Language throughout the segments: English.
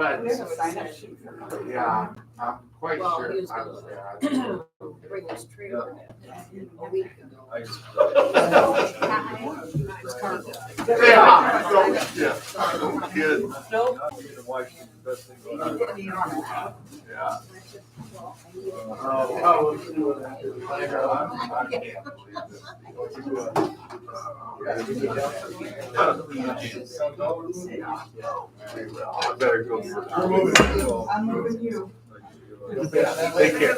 But, We have a sign-up sheet. yeah, I'm quite Well, sure. he was I gonna- was there. Bring his trailer a week ago. Yeah, so, no kidding. Nope. Yeah. I better go. I'm moving you. Take care.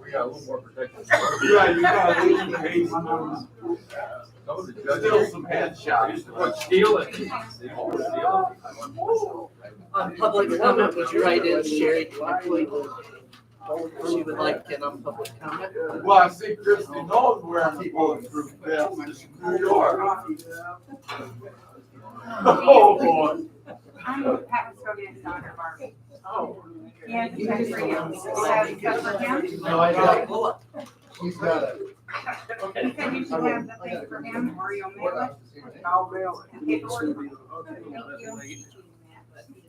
We got a little more protection. Yeah, you got a little crazy. Still some headshots. Steal it. On public comment, would you write in Sherry quickly? She would like to get on public comment. Well, I see Christie knows where I'm going through this, New York. Oh, boy. I'm Pat Muscovia's daughter, Barbie. Oh. Yeah, he's got for him. Have stuff for him? No, I got it. He's got it. He said you should have the thing for him, or you'll mail it. I'll mail it. Paperwork. Thank you.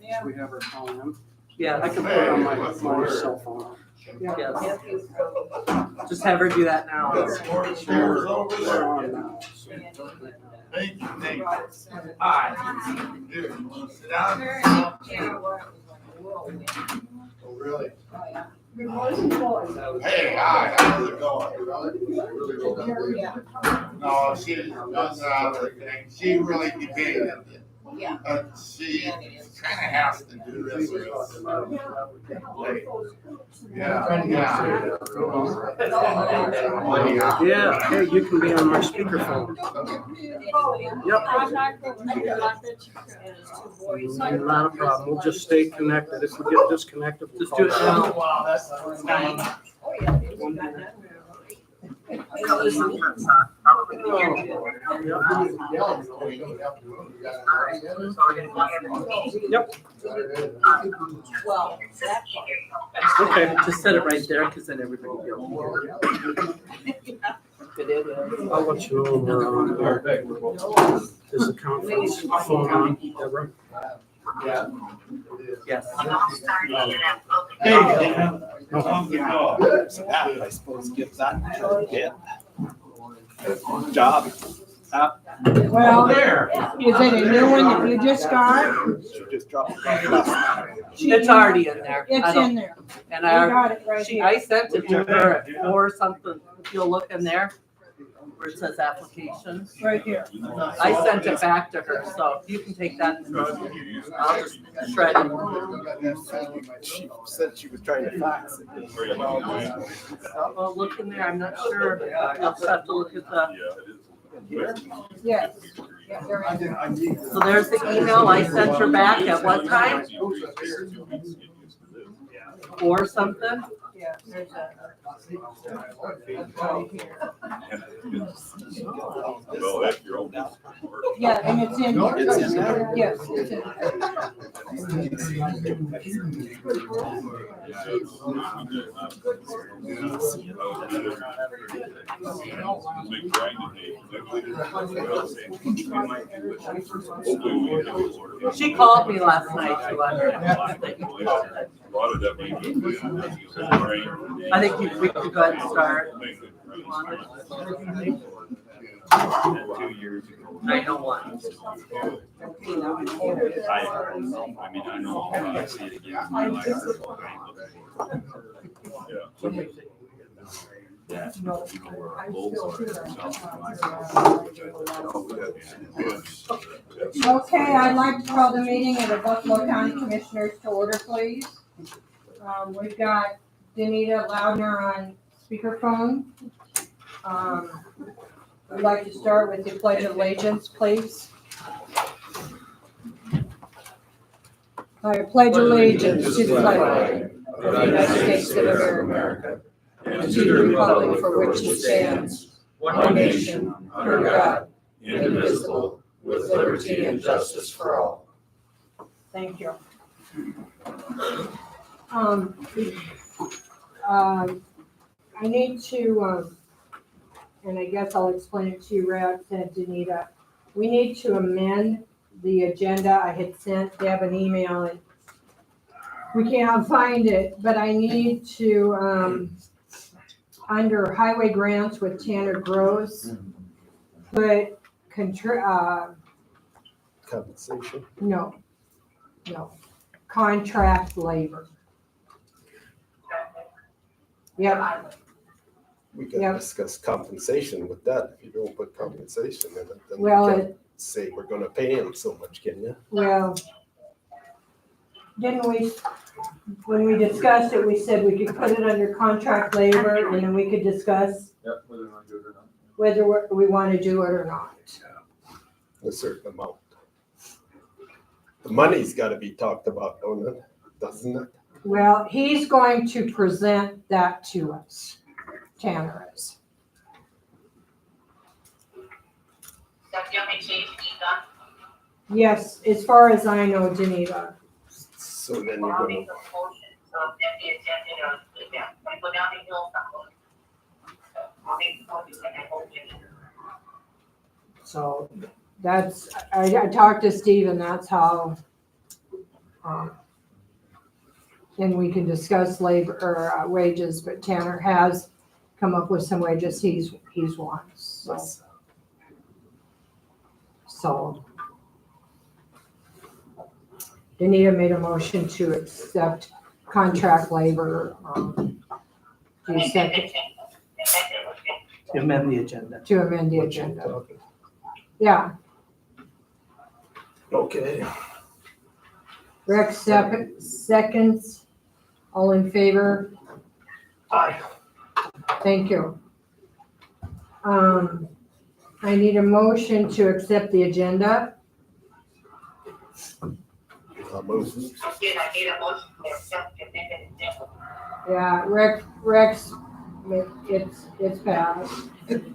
Yeah. We have her calling him. Yeah, I can put it on my cell phone. yes. Just have her do that now. Stairs over We're there. on now. Thank you, thank you. Hi. Here, you want to sit down? Oh, really? Hey, hi, how's it going? No, she does everything. She really debated it. Yeah. But she kind of has to do this. Yeah, yeah. Yeah, hey, you can be on my speakerphone. Yep. Not a problem. We'll just stay connected. If we get disconnected, we'll Just do it call now. Wow, that's Yep. Well, that Okay. Just set it right there, because then everybody will hear. It is. I'll let you know when we're on there. Is the conference phone on, Deborah? Yes. Hey, Dan. How's it going? I suppose give that job. Well, There. is it a new one that you just got? She just dropped it off. It's already in there. I It's don't- in there. And We I, got it right here. I sent it to her at 4 something. If you'll look in there, where it says applications. Right here. I sent it back to her, so you can take that and I'll just shred it. She said she was trying to fax it. Well, look in there, I'm not sure. You'll just have to look at the, Yes. Yeah, they're in there. so there's the email I sent her back at what time? 4 something? Yeah, there's a. Yeah, and it's in here. It's in there? Yes, it's in there. She called me last night, she wanted. I think we could go ahead and start. You want it? 2 years ago. 901. I mean, I know I see it again. My life is all right. Yeah. You know where our goals are. Okay, I'd like to call the meeting of the Buffalo County Commissioners to order, please. We've got Danita Loudner on speakerphone. I'd like to start with the Pledge of Allegiance, please. I pledge allegiance to the flag of the United States of America and to the republic for which it stands, one nation, under God, indivisible, with liberty and justice for all. Thank you. I need to and I guess I'll explain it to you, Rex and Danita. We need to amend the agenda. I had sent Deb an email and we can't find it, but I need to, under highway grants with Tanner Gross, put Compensation. no, contract labor. Yep, We can Yep. discuss compensation with that. If you don't put compensation in it, then well, you can't say we're gonna pay him so much, can you? well, didn't we, when we discussed it, we said we could put it under contract labor and then we could discuss Yep, whether or not do it or not. whether we want to do it or not. A certain amount. The money's gotta be talked about, doesn't it? Well, he's going to present that to us, Tanner is. Yes, as far as I know, Danita. So then you're gonna, So that's, I talked to Steve and that's how, and we can discuss labor or wages, but Tanner has come up with some wages he's wants, so. Danita made a motion to accept contract labor, do you second, Amend the agenda. to amend the what you agenda? talking? Yeah, Okay. Rex seconds, all in favor? Aye. Thank you. I need a motion to accept the agenda. I'll move. Yeah, Rex, it's passed.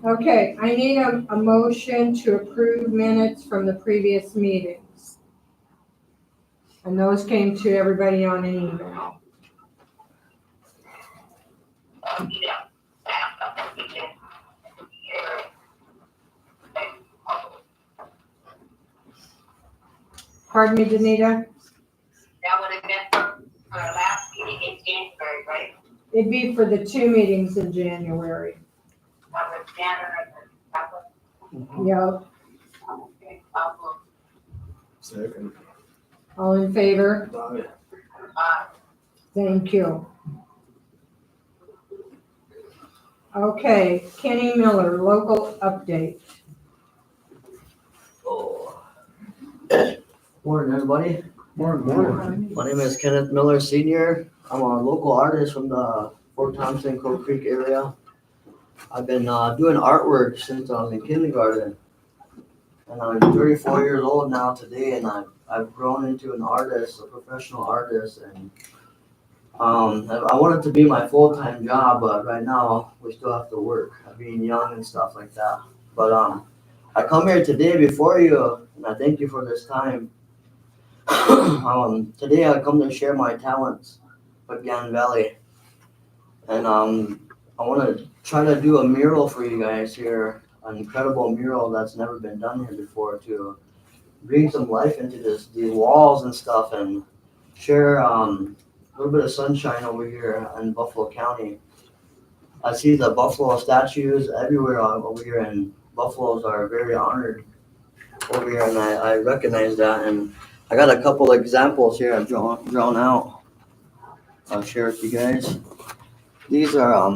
Okay, I need a motion to approve minutes from the previous meetings. And those came to everybody on an email. Pardon me, Danita? That would have been for our last meeting in January, right? It'd be for the 2 meetings in January. That was January, that was, Yep, okay, I'll move. Second. all in favor? Aye. Thank you. Okay, Kenny Miller, local update. Morning, everybody. Morning. My name is Kenneth Miller Senior. I'm a local artist from the Fort Thompson, Crow Creek area. I've been doing artwork since I was in kindergarten. And I'm 34 years old now today, and I've grown into an artist, a professional artist. And I want it to be my full-time job, but right now we still have to work, being young and stuff like that. But I come here today before you, and I thank you for this time. Today I come to share my talents with Gan Valley, and I want to try to do a mural for you guys here, an incredible mural that's never been done here before, to bring some life into these walls and stuff, and share a little bit of sunshine over here in Buffalo County. I see the buffalo statues everywhere over here, and buffaloes are very honored over here, and I recognize that. And I got a couple examples here I've drawn out. I'll share with you guys. These are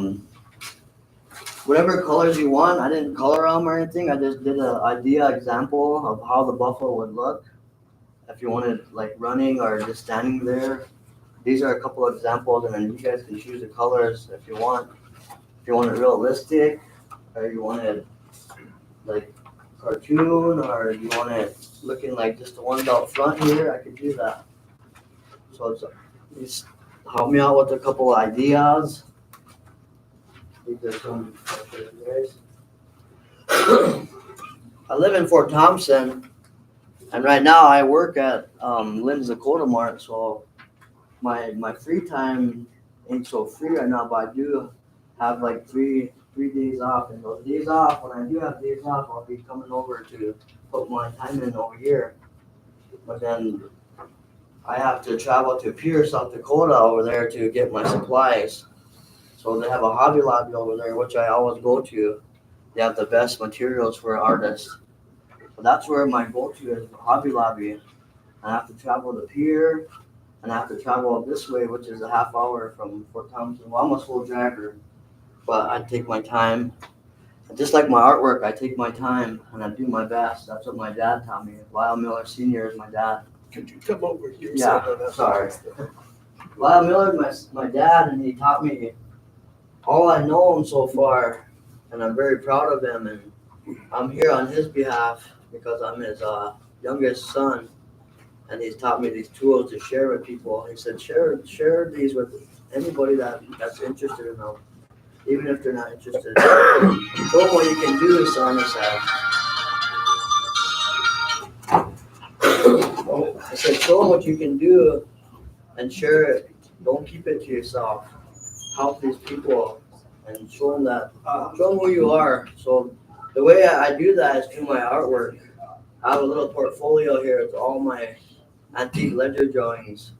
whatever colors you want. I didn't color them or anything. I just did an idea example of how the buffalo would look if you wanted like running or just standing there. These are a couple of examples, and then you guys can choose the colors if you want. If you want it realistic, or you want it like cartoon, or you want it looking like just the ones out front here, I could do that. So just help me out with a couple of ideas. These are some pictures, guys. I live in Fort Thompson, and right now I work at Lynn's Dakota Mart, so my free time ain't so free right now, but I do have like 3 3 days off, and those days off, when I do have days off, I'll be coming over to put my time in over here. But then I have to travel to Pierre, South Dakota over there to get my supplies. So they have a Hobby Lobby over there, which I always go to. They have the best materials for artists. So that's where my go-to is, Hobby Lobby. I have to travel to Pierre, and I have to travel this way, which is a half hour from Fort Thompson. Well, I'm a slow driver, but I take my time. Just like my artwork, I take my time and I do my best. That's what my dad taught me. Lyle Miller Sr. is my dad. Could you come over here? Yeah, sorry. Lyle Miller is my dad, and he taught me all I know him so far, and I'm very proud of him. And I'm here on his behalf because I'm his youngest son, and he's taught me these tools to share with people. He said, share these with anybody that's interested in them, even if they're not interested. Show them what you can do, son, he said. I said, show them what you can do and share it. Don't keep it to yourself. Help these people and show them who you are. So the way I do that is through my artwork. I have a little portfolio here with all my antique ledger drawings.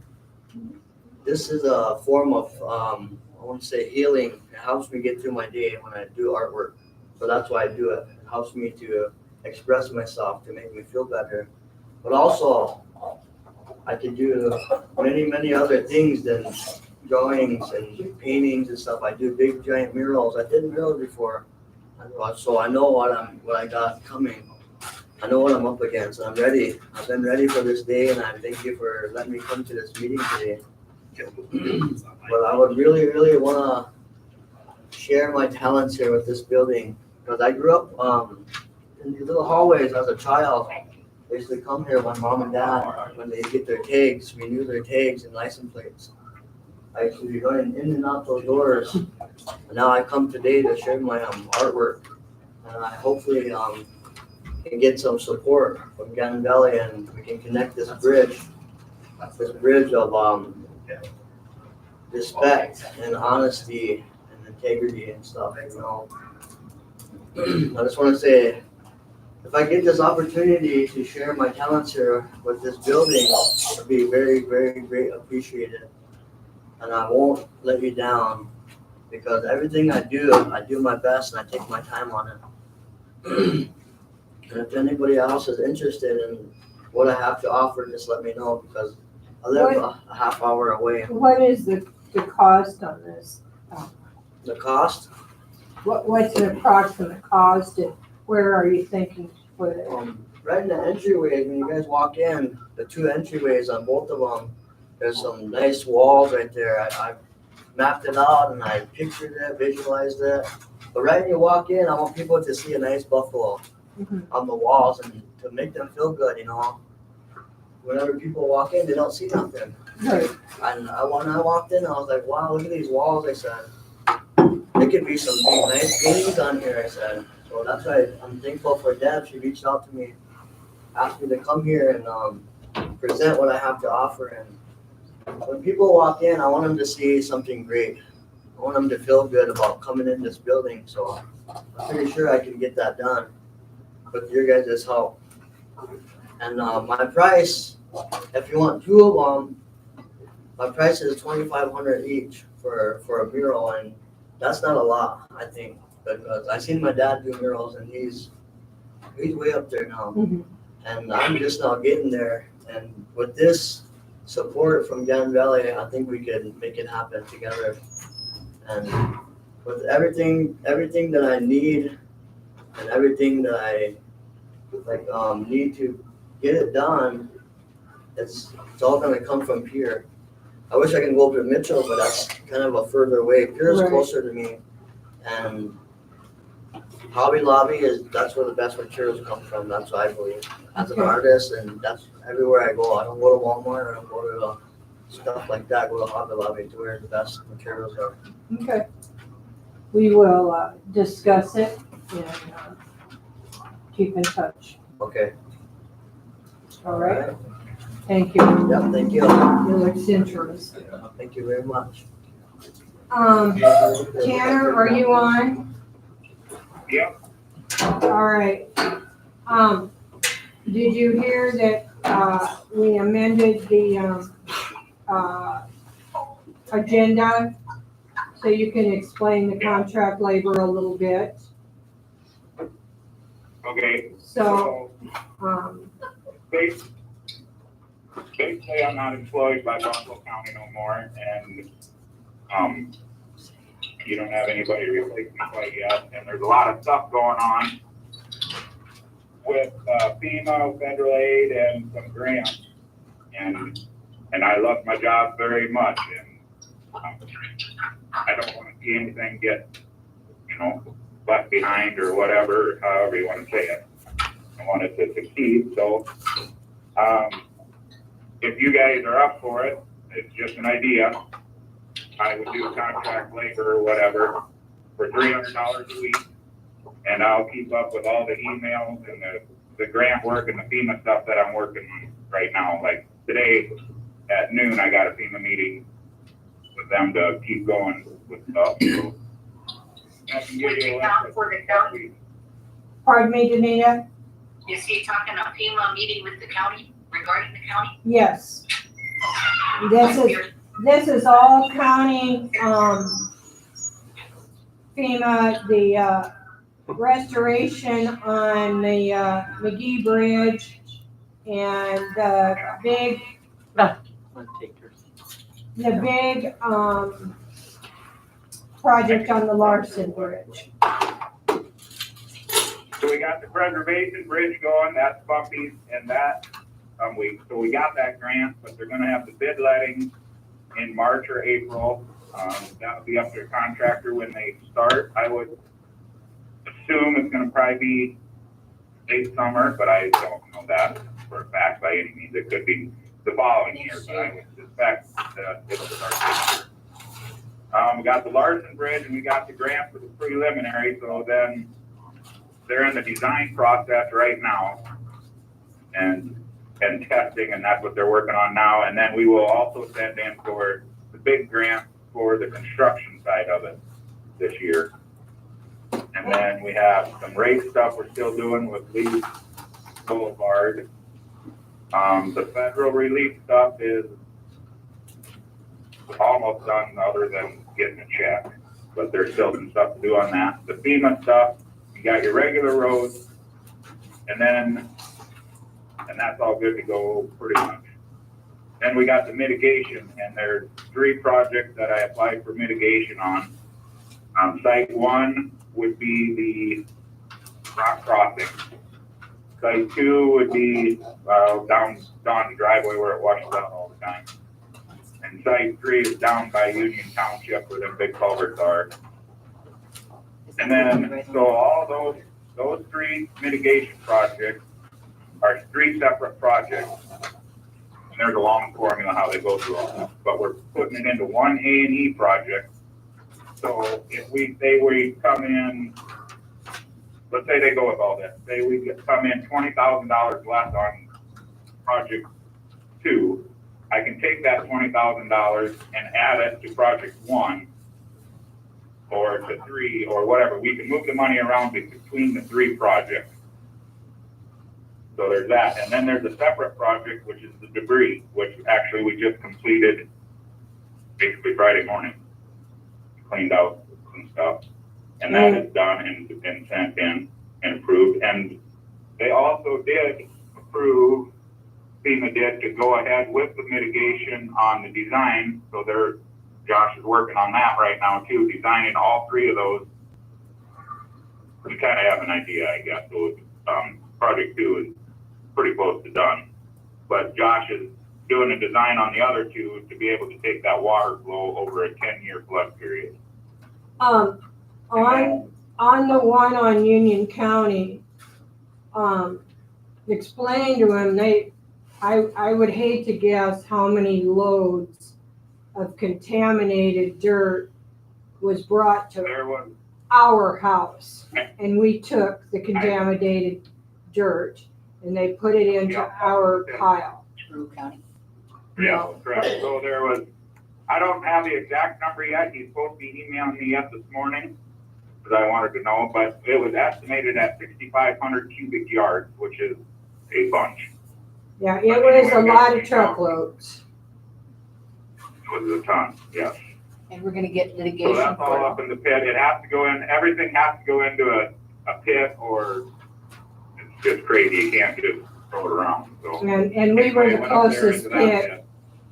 This is a form of, I want to say, healing. It helps me get through my day when I do artwork. So that's why I do it. It helps me to express myself, to make me feel better. But also, I can do many other things than drawings and paintings and stuff. I do big giant murals. I did murals before, so I know what I got coming. I know what I'm up against. I'm ready. I've been ready for this day, and I thank you for letting me come to this meeting today. But I would really want to share my talents here with this building, because I grew up in these little hallways as a child. I used to come here with my mom and dad when they get their tags, renew their tags and license plates. I used to be running in and out those doors. And now I come today to share my artwork, and I hopefully can get some support from Gannon Valley, and we can connect this bridge of respect and honesty and integrity and stuff, you know. I just want to say, if I get this opportunity to share my talents here with this building, it'll be very appreciated. And I won't let you down, because everything I do my best, and I take my time on it. And if anybody else is interested in what I have to offer, just let me know, because I live a half hour away. What is the cost on this? The cost? What's the approximate cost, and where are you thinking to put it? Right in the entryways, when you guys walk in, the 2 entryways on both of them, there's some nice walls right there. I mapped it out and I pictured it, visualized it. But right when you walk in, I want people to see a nice buffalo on the walls, and to make them feel good, you know. Whenever people walk in, they don't see nothing. Right. And when I walked in, I was like, wow, look at these walls, I said. There could be some nice paintings on here, I said. So that's why I'm thankful for Deb. She reached out to me, asked me to come here and present what I have to offer. And when people walk in, I want them to see something great. I want them to feel good about coming in this building. So I'm pretty sure I can get that done with your guys' help. And my price, if you want 2 of them, my price is $2,500 each for a mural, and that's not a lot, I think, because I seen my dad do murals, and he's way up there now, and I'm just now getting there. And with this support from Gannon Valley, I think we can make it happen together. And with everything that I need and everything that I need to get it done, it's all gonna come from Pierre. I wish I could go over to Mitchell, but that's kind of a further away. Pierre's closer to me, and Hobby Lobby that's where the best materials come from. That's what I believe as an artist, and that's everywhere I go. I don't go to Walmart. I don't go to stuff like that. I go to Hobby Lobby to where the best materials are. Okay. We will discuss it and keep in touch. Okay. All right. Thank you. Yep. Thank you. It looks interesting. Thank you very much. Tanner, are you on? Yep. All right. Did you hear that, we amended the, agenda? So you can explain the contract labor a little bit. Okay. So, Basically, I'm not employed by Buffalo County no more, and, you don't have anybody replace me quite yet, and there's a lot of stuff going on with, FEMA, federal aid, and some grants, and I love my job very much, and, I don't wanna see anything get, left behind or whatever, however you wanna say it. I want it to succeed, so, if you guys are up for it, it's just an idea. I would do contract labor or whatever for $300 a week. And I'll keep up with all the emails and the grant work and the FEMA stuff that I'm working on right now. Like today at noon, I got a FEMA meeting with them to keep going with stuff. So I can give you a list For the county? pardon me, Danita? Is he talking a FEMA meeting with the county, regarding the county? Yes. This is all county, FEMA, the, restoration on the, McGee Bridge and the big, project on the Larson Bridge. So we got the preservation bridge going, that's bumpy, and that, so we got that grant, but they're gonna have the bid letting in March or April. That'll be up to the contractor when they start. I would assume it's gonna probably be late summer, but I don't know that for a fact by any means. It could be the following year, but I would suspect that it'll start this year. We got the Larson Bridge and we got the grant for the preliminary, so then they're in the design process right now and testing, and that's what they're working on now. And then we will also send in for the big grant for the construction side of it this year. And then we have some race stuff we're still doing with Lee Boulevard. The federal relief stuff is almost done other than getting a check, but there's still some stuff to do on that. The FEMA stuff, you got your regular roads, and that's all good to go pretty much. Then we got the mitigation, and there's 3 projects that I applied for mitigation on. Site 1 would be the rock crossing. Site 2 would be down the driveway where it washes out all the time. And site 3 is down by Union Township where them big culverts are. And then, so all those 3 mitigation projects are 3 separate projects. And there's a long formula how they go through all that, but we're putting it into one A&E project. So if we come in, let's say they go with all this, say we come in $20,000 less on project 2, I can take that $20,000 and add it to project 1 or to 3 or whatever. We can move the money around between the 3 projects. So there's that. And then there's a separate project, which is the debris, which actually we just completed basically Friday morning. Cleaned out some stuff. And that is done and sent in and approved. And they also did approve, FEMA did, to go ahead with the mitigation on the design. So Josh is working on that right now too, designing all 3 of those. You kind of have an idea, I guess. So project 2 is pretty close to done. But Josh is doing a design on the other 2 to be able to take that water flow over a 10-year flood period. On the one on Union County, explain to them, I would hate to guess how many loads of contaminated dirt was brought to our house. And we took the contaminated dirt and they put it into our pile. Yeah, correct. So there was, I don't have the exact number yet. He's supposed to be emailing me up this morning. because I wanted to know, but it was estimated at 6,500 cubic yards, which is a bunch. Yeah, it was a lot of truckloads. It was a ton, yes. And we're gonna get So litigation that's all for up in the pit. It has to go in, everything has to go into a pit or it's just crazy. You can't just throw it around, so. And we were Anyway, the went up there closest into that pit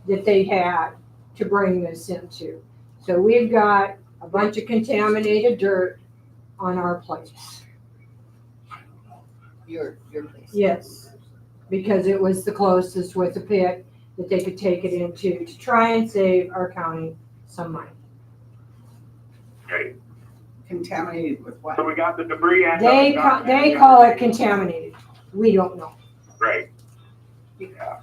that they had to bring this into. So we've got a bunch of contaminated dirt on our place. your place. Yes, because it was the closest with the pit that they could take it into to try and save our county some money. Right. Contaminated with what? So we got the debris and. They call it contaminated. We don't know. Right. Yeah.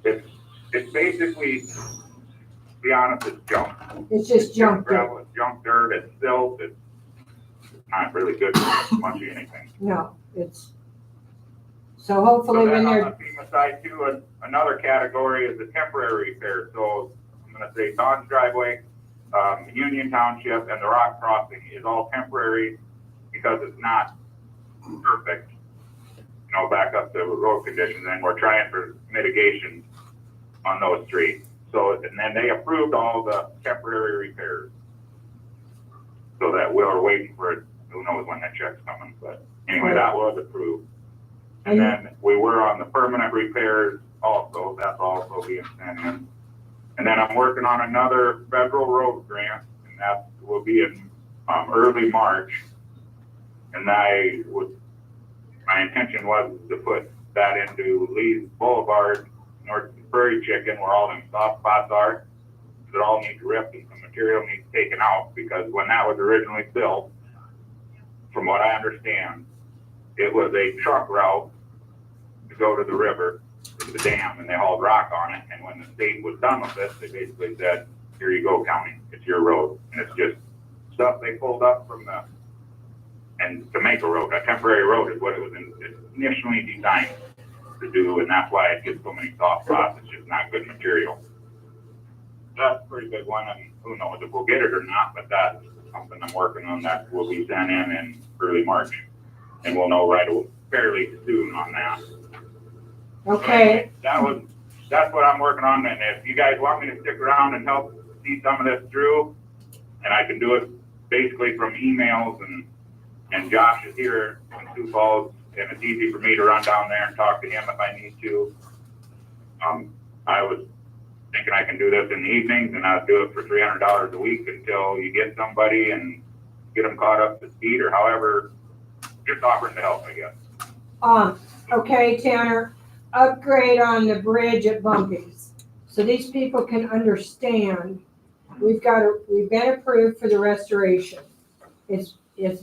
It's basically, to be honest, it's junk. It's just junk dirt. Gravel, it's junk dirt, it's silt, it's not really good for much of anything. No, it's, so hopefully So when then on they're, the FEMA side too, another category is the temporary repair. So I'm gonna say Don's driveway, Union Township and the Rock Crossing is all temporary because it's not perfect. You know, back up to road conditions, and we're trying for mitigation on those three. So, and then they approved all the temporary repairs. So that we're waiting for it, who knows when that check's coming, but anyway, that was approved. And then we were on the permanent repairs also, that's also being sent in. And then I'm working on another federal road grant, and that will be in, early March. And my intention was to put that into Lee's Boulevard, North Prairie Chicken, where all them soft spots are. It all needs ripped and some material needs taken out, because when that was originally built, from what I understand, it was a truck route to go to the river, to the dam, and they hauled rock on it. And when the state was done with it, they basically said, here you go, county, it's your road. And it's just stuff they pulled up from and to make a road, a temporary road is what it was initially designed to do, and that's why it gets so many soft spots. It's just not good material. That's a pretty big one, and who knows if we'll get it or not, but that's something I'm working on that will be sent in early March, and we'll know fairly soon on that. okay, That's what I'm working on, and if you guys want me to stick around and help see some of this through, and I can do it basically from emails, and Josh is here in Sioux Falls, and it's easy for me to run down there and talk to him if I need to. I was thinking I can do this in the evenings, and I'd do it for $300 a week until you get somebody and get them caught up to speed, or however, just offering to help, I guess. Okay, Tanner, upgrade on the bridge at Bumpy's. So these people can understand, we've been approved for the restoration. It's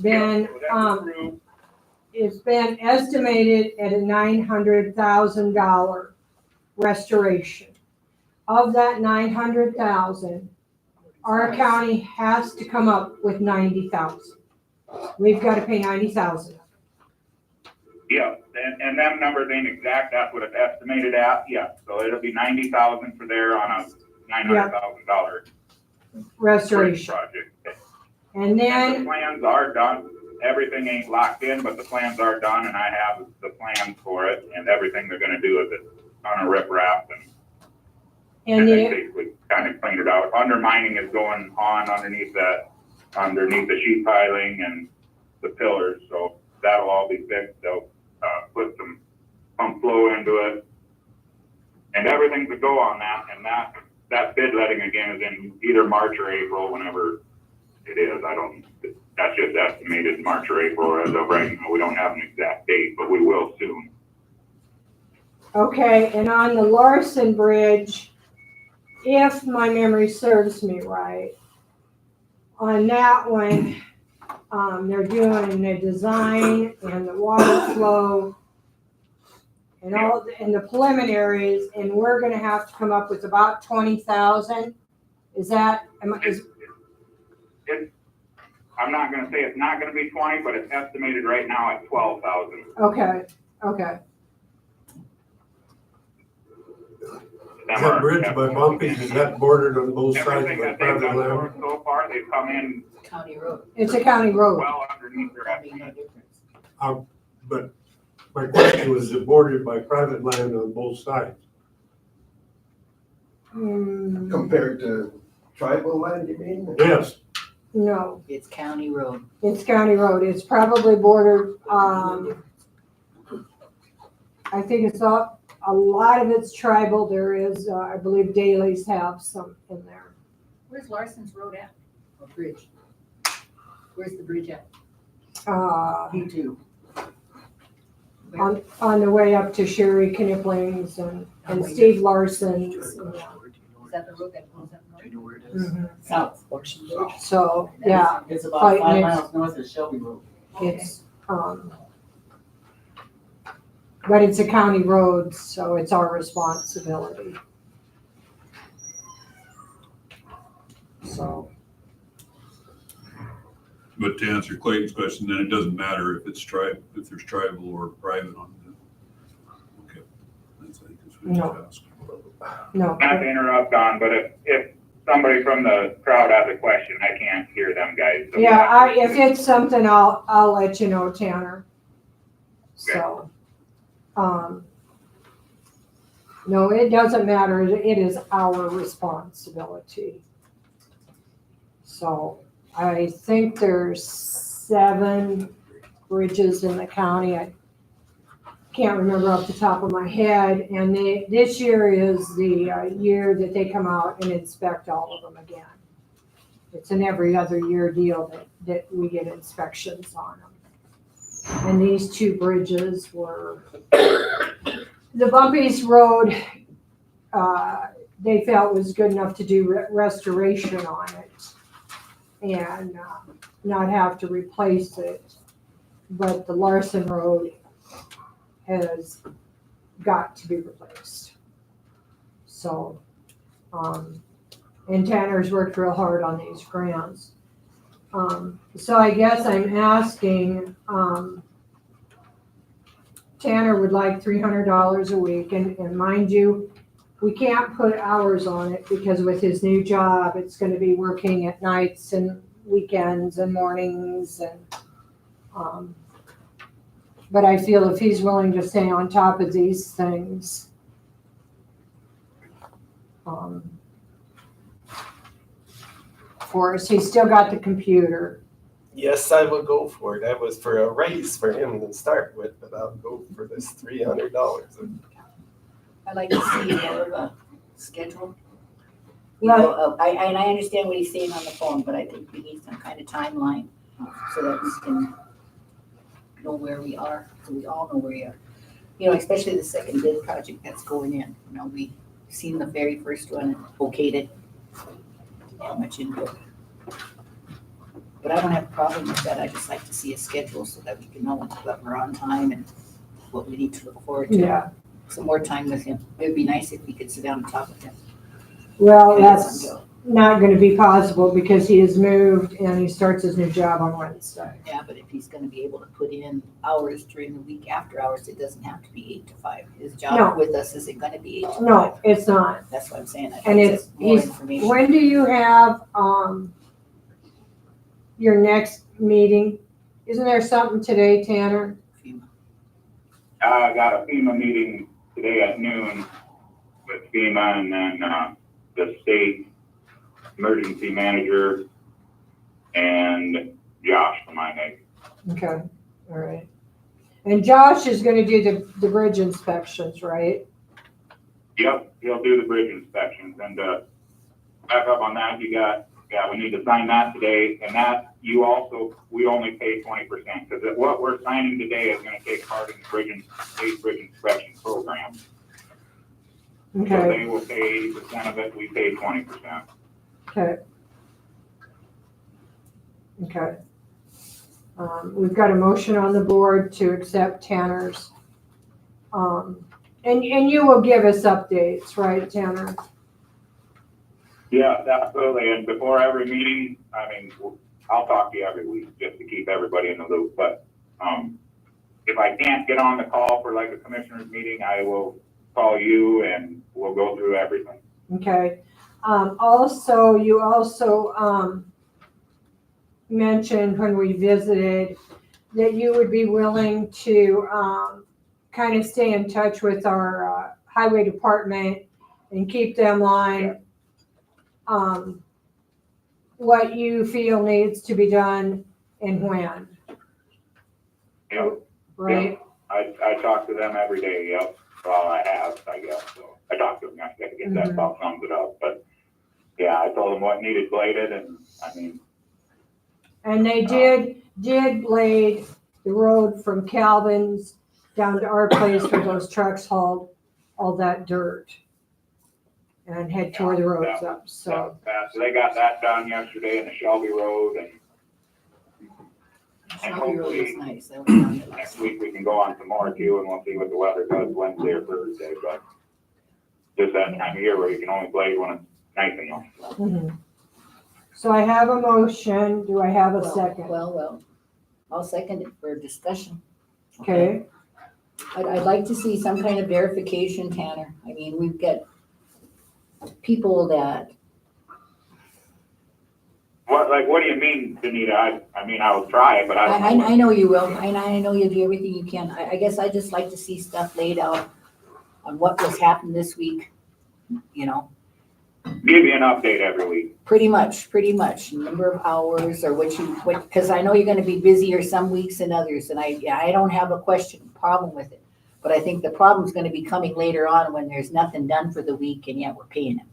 been, it's been estimated at a $900,000 restoration. Of that $900,000, our county has to come up with $90,000. We've got to pay $90,000. Yeah, and them numbers ain't exact, that's what it's estimated at, yeah, so it'll be $90,000 for there on a $900,000 Restoration. project. And And the then, plans are done, everything ain't locked in, but the plans are done, and I have the plans for it, and everything they're gonna do is it on a riprap, and then basically kind of clean it out. Undermining is going on underneath the sheet piling and the pillars, so that'll all be fixed. They'll put some pump flow into it, and everything's a go on that. And that bid letting again is in either March or April, whenever it is. That's just estimated March or April as of right now. We don't have an exact date, but we will soon. okay, and on the Larson Bridge, if my memory serves me right, on that one, they're doing the design and the water flow and and the preliminaries, and we're gonna have to come up with about 20,000. Is that, I'm not gonna say it's not gonna be 20, but it's estimated right now at 12,000. okay. Them That are- bridge by Bumpy's, is that bordered on both sides Everything by that they've private done land? for us so far, they've come in County road. It's a county road. well underneath their I mean, no estimate. difference. But my question was, is it bordered by private land on both sides? Hmm, Compared to tribal land, you mean? Yes, no, It's county road. it's county road. It's probably bordered, I think it's up, a lot of it's tribal. There is, I believe Daley's have some in there. Where's Larson's Road at? A bridge. Where's the bridge at? P2. On the way up to Sherry Knipling's and Steve Larson's. Is that the road that goes up north? Do you know where it is? Mhm. South. Portion Bridge. So, yeah, It's about Right 5 next- miles north of Shelby Road. it's, but it's a county road, so it's our responsibility. So, But to answer Clayton's question, then it doesn't matter if it's if there's tribal or private on it. Okay. That's, I think that's what No. you asked. no, Not to interrupt, Don, but if somebody from the crowd has a question, I can't hear them guys. so- yeah, if it's something, I'll let you know, Tanner. So, no, it doesn't matter. It is our responsibility. So I think there's 7 bridges in the county. I can't remember off the top of my head. And this year is the year that they come out and inspect all of them again. It's an every other year deal that we get inspections on them. And these 2 bridges were, the Bumpy's Road, they felt was good enough to do restoration on it and not have to replace it. But the Larson Road has got to be replaced. So, and Tanner's worked real hard on these grants. So I guess I'm asking, Tanner would like $300 a week, and mind you, we can't put hours on it because with his new job, it's gonna be working at nights and weekends and mornings and, but I feel if he's willing to stay on top of these things, for us, he's still got the computer. Yes, I will go for it. That was for a raise for him to start with, but I'll go for this $300. I'd like to see more of a schedule. You Right. know, and I understand what he's saying on the phone, but I think we need some kind of timeline so that we can know where we are, so we all know where we are. You know, especially the second bid project that's going in. You know, we seen the very first one and okayed it. How much input. But I don't have a problem with that. I just like to see a schedule so that we can know that we're on time and what we need to look forward to. Yeah, Some more time with him. It would be nice if we could sit down and talk with him. well, And that's let him go. not gonna be possible because he has moved and he starts his new job on Wednesday. Yeah, but if he's gonna be able to put in hours during the week after hours, it doesn't have to be 8 to 5. His No. job with us isn't gonna be 8 to 5. No, it's not. That's what I'm saying. I'd And like it's, more he's, information. when do you have, your next meeting? Isn't there something today, Tanner? I got a FEMA meeting today at noon with FEMA and then, the state emergency manager and Josh from IMEG. Okay, all right. And Josh is gonna do the bridge inspections, right? Yep, he'll do the bridge inspections and, back up on that, we need to sign that today and that we only pay 20% because what we're signing today is gonna take part in the state bridge inspection program. So Okay, they will pay 80% of it, we pay 20%. okay. Okay. We've got a motion on the board to accept Tanner's. And you will give us updates, right, Tanner? Yeah, absolutely. And before every meeting, I mean, I'll talk to you every week just to keep everybody in the loop. But if I can't get on the call for like a commissioner's meeting, I will call you and we'll go through everything. Okay. Also, you also, mentioned when we visited that you would be willing to, kind of stay in touch with our, highway department and keep them on, what you feel needs to be done and when, Yep, right? I talk to them every day, yep, well, I have, I guess, so, I talked to them, I gotta get that Mhm. about sums it up, but, yeah, I told them what needed bladed, and, I mean, And they did blade the road from Calvin's down to our place where those trucks hauled all that dirt and had tore the roads up, so. so they got that done yesterday in the Shelby Road, and Shelby Road is nice. That was down there last next week. week we can go on some more too, and we'll see what the weather does Wednesday or Thursday, but just that time of year where you can only blade when it's nice enough. Mhm. So I have a motion. Do I have a second? Well, I'll second it for discussion. Okay, I'd like to see some kind of verification, Tanner. I mean, we've got people that, What do you mean, Danita? I mean, I will try it, but I don't know. I know you will, and I know you'll do everything you can. I guess I just like to see stuff laid out on what was happened this week, you know, Give you an update every week. pretty much, number of hours or what, because I know you're gonna be busier some weeks than others, and I don't have a problem with it. But I think the problem's gonna be coming later on when there's nothing done for the week and yet we're paying them.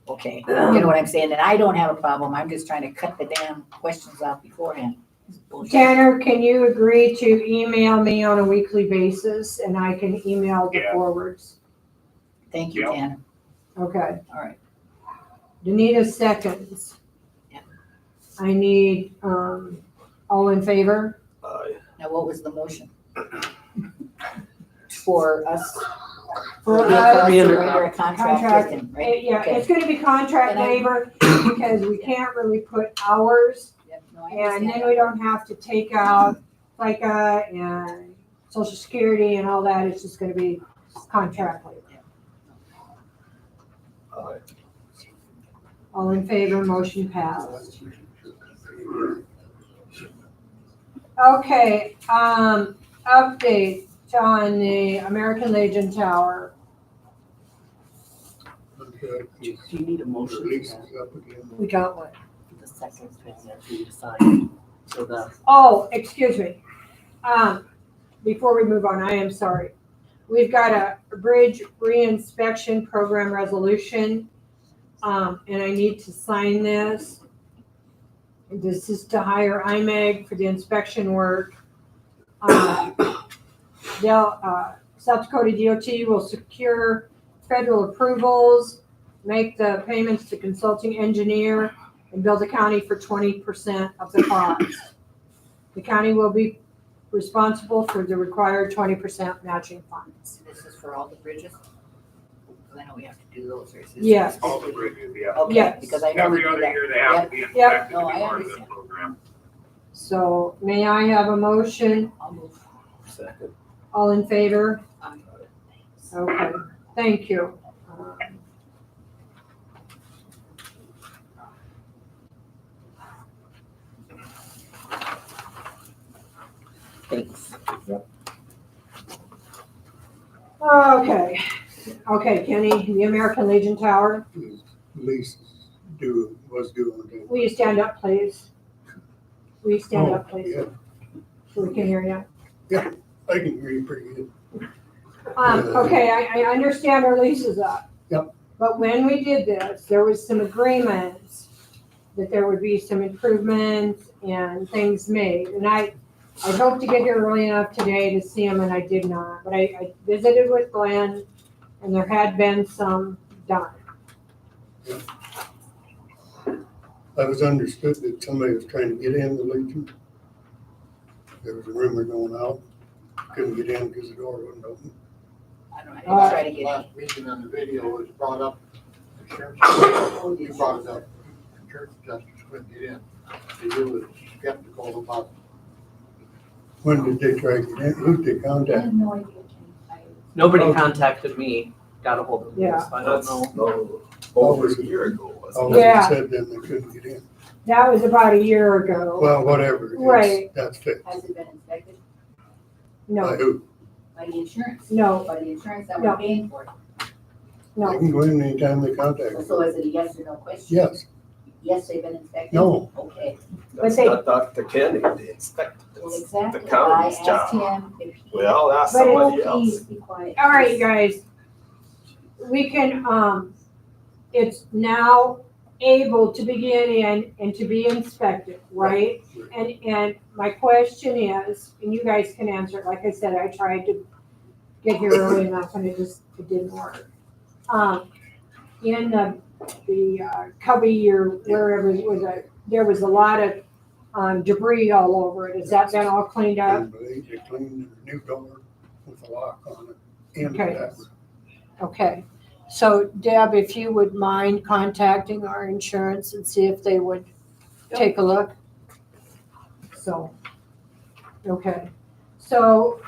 Okay, you know what I'm saying? And I don't have a problem. I'm just trying to cut the damn questions off beforehand. It's bullshit. Tanner, can you agree to email me on a weekly basis and I can email the Yeah. forwards? Thank you, Yep. Tanner. Okay. All right. Danita seconds. Yeah. I need, all in favor? Now, what was the motion? For us? For us us, to enter a contract contract, with them, right? Yeah, Okay. it's gonna be contract And I- labor because we can't really put hours. Yep, no, I And understand then that. we don't have to take out FICA and social security and all that. It's just gonna be contract labor. All in favor, motion passed. Okay, update on the American Legion Tower. Okay. Do you need a motion? Release is up again. We got one. The second thing that you decide. So the, Oh, excuse me. Before we move on, I am sorry. We've got a bridge reinspection program resolution, and I need to sign this. This is to hire IMEG for the inspection work. South Dakota DOT will secure federal approvals, make the payments to consulting engineer, and bill the county for 20% of the cost. The county will be responsible for the required 20% matching funds. This is for all the bridges? Because I know we have to do those, or is this? Yes. All the bridges, yeah. Okay, Yes. because I know we Every do other that. year they have to be Yep. inspected to No, be I part of this understand. program. So may I have a motion? I'll move. Second. All in favor? Aye. Okay, thank you. thanks. Okay, Kenny, the American Legion Tower, Lease was due on that. will you stand up, please? Will you stand up, Oh, please, yeah, so we can hear you? I can hear you pretty good. Okay, I understand our lease is up. Yep. But when we did this, there was some agreements that there would be some improvements and things made. And I hoped to get here early enough today to see them, and I did not. But I visited with Glenn, and there had been some done. I was understood that somebody was trying to get in the Legion. There was a rumor going out, couldn't get in because the door wasn't open. I don't know, I didn't try to get in. Last meeting on the video was brought up, the sheriff, you brought it up, the church justice couldn't get in. They was skeptical about. When did they try to get in? Who did they I contact? have no idea, Kenny. Nobody contacted me. got a hold of them, Yeah. so I don't know. No, over a year ago, wasn't Always it? Yeah. said then they couldn't get in. That was about a year ago. Well, whatever, Right. that's fixed. Has it been inspected By No, who? by the insurance? no, By the insurance that No. we're paying for? They no. can go in anytime they contact me. So is it a yes or no question? Yes, Yes, they've been inspected? no, Okay, That's they- not Dr. Kenny, the inspector. well, It's exactly. the county's I job. asked him if he. Well, ask But it's- somebody else. Please be quiet. All right, you guys. We can, it's now able to begin in and to be inspected, right? And my question is, and you guys can answer it, like I said, I tried to get here early enough and it didn't work. In the Cubby or wherever it was, there was a lot of debris all over it. Has that been all cleaned up? they cleaned the new door with a lock on it. And Okay. that. Okay, so Deb, if you would mind contacting our insurance and see if they would take a look. So, okay, so,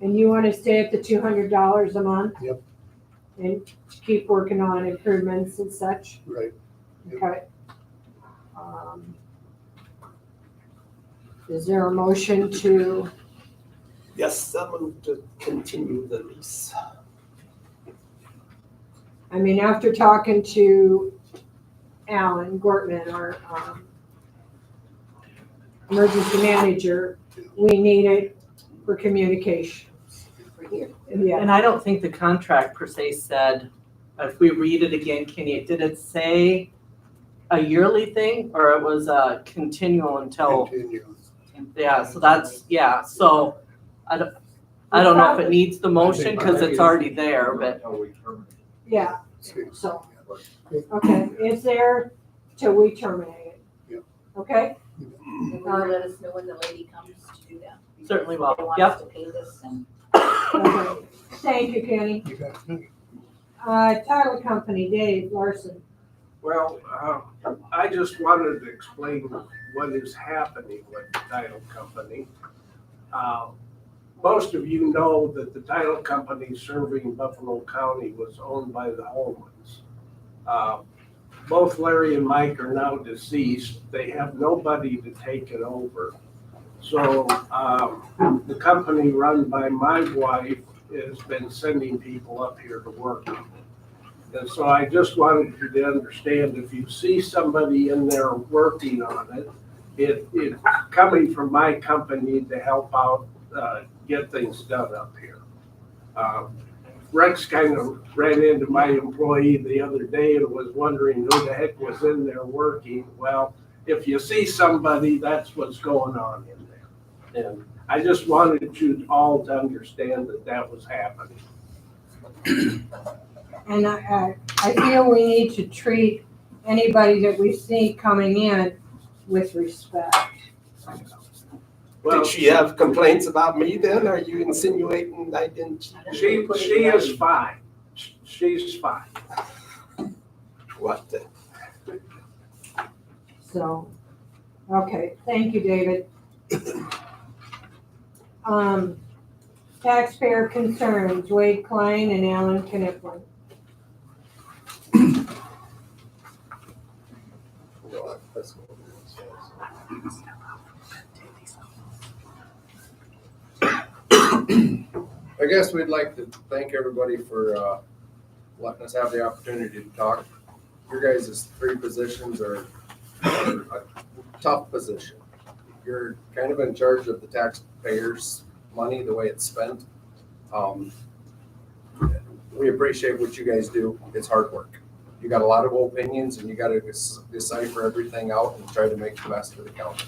and you want to stay at the $200 a month? Yep. And keep working on improvements and such? Right. Okay. Is there a motion to, Yes, I move to continue the lease. I mean, after talking to Alan Gortman, our emergency manager, we need it for communication. For here. Yeah, And I don't think the contract per se said, if we read it again, Kenny, did it say a yearly thing or it was a continual until, Continue. yeah, so that's, yeah, so I don't know if it needs the motion because it's already there, but yeah, See. so, okay, it's there till we terminate it. Yep. Okay? And will you let us know when the lady comes to do that? Because Certainly will. They want Yep. us to pay this and. Okay. Thank you, Kenny. You got it. Title company, Dave Larson. Well, I just wanted to explain what is happening with the title company. Most of you know that the title company serving Buffalo County was owned by the Holmans. Both Larry and Mike are now deceased. They have nobody to take it over. So the company run by my wife has been sending people up here to work. And so I just wanted you to understand, if you see somebody in there working on it, it's coming from my company to help out, get things done up here. Rex kind of ran into my employee the other day and was wondering who the heck was in there working. Well, if you see somebody, that's what's going on in there. And I just wanted you all to understand that that was happening. And I feel we need to treat anybody that we see coming in with respect. Well, Did she have complaints about me then? Are you insinuating I didn't? she is fine. She's fine. What the? So, okay, thank you, David. Taxpayer concerns, Wade Klein and Alan Kniplin. I guess we'd like to thank everybody for letting us have the opportunity to talk. Your guys' three positions are a tough position. You're kind of in charge of the taxpayers' money, the way it's spent. We appreciate what you guys do. It's hard work. You got a lot of opinions and you got to decipher everything out and try to make the best for the county.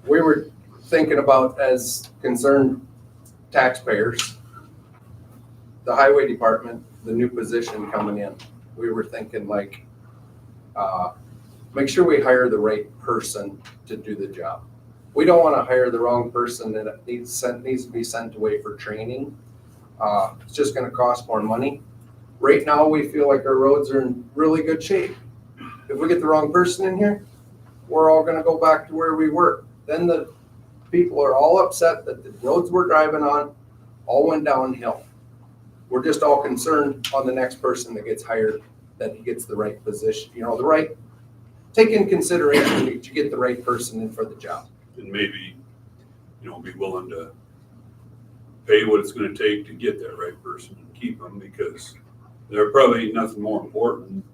We were thinking about, as concerned taxpayers, the highway department, the new position coming in. We were thinking like, make sure we hire the right person to do the job. We don't want to hire the wrong person and it needs to be sent away for training. It's just going to cost more money. Right now, we feel like our roads are in really good shape. If we get the wrong person in here, we're all going to go back to where we were. Then the people are all upset that the roads we're driving on, all went downhill. We're just all concerned on the next person that gets hired, that he gets the right position, take in consideration that you get the right person in for the job. And maybe, be willing to pay what it's gonna take to get that right person and keep them, because there probably ain't nothing more important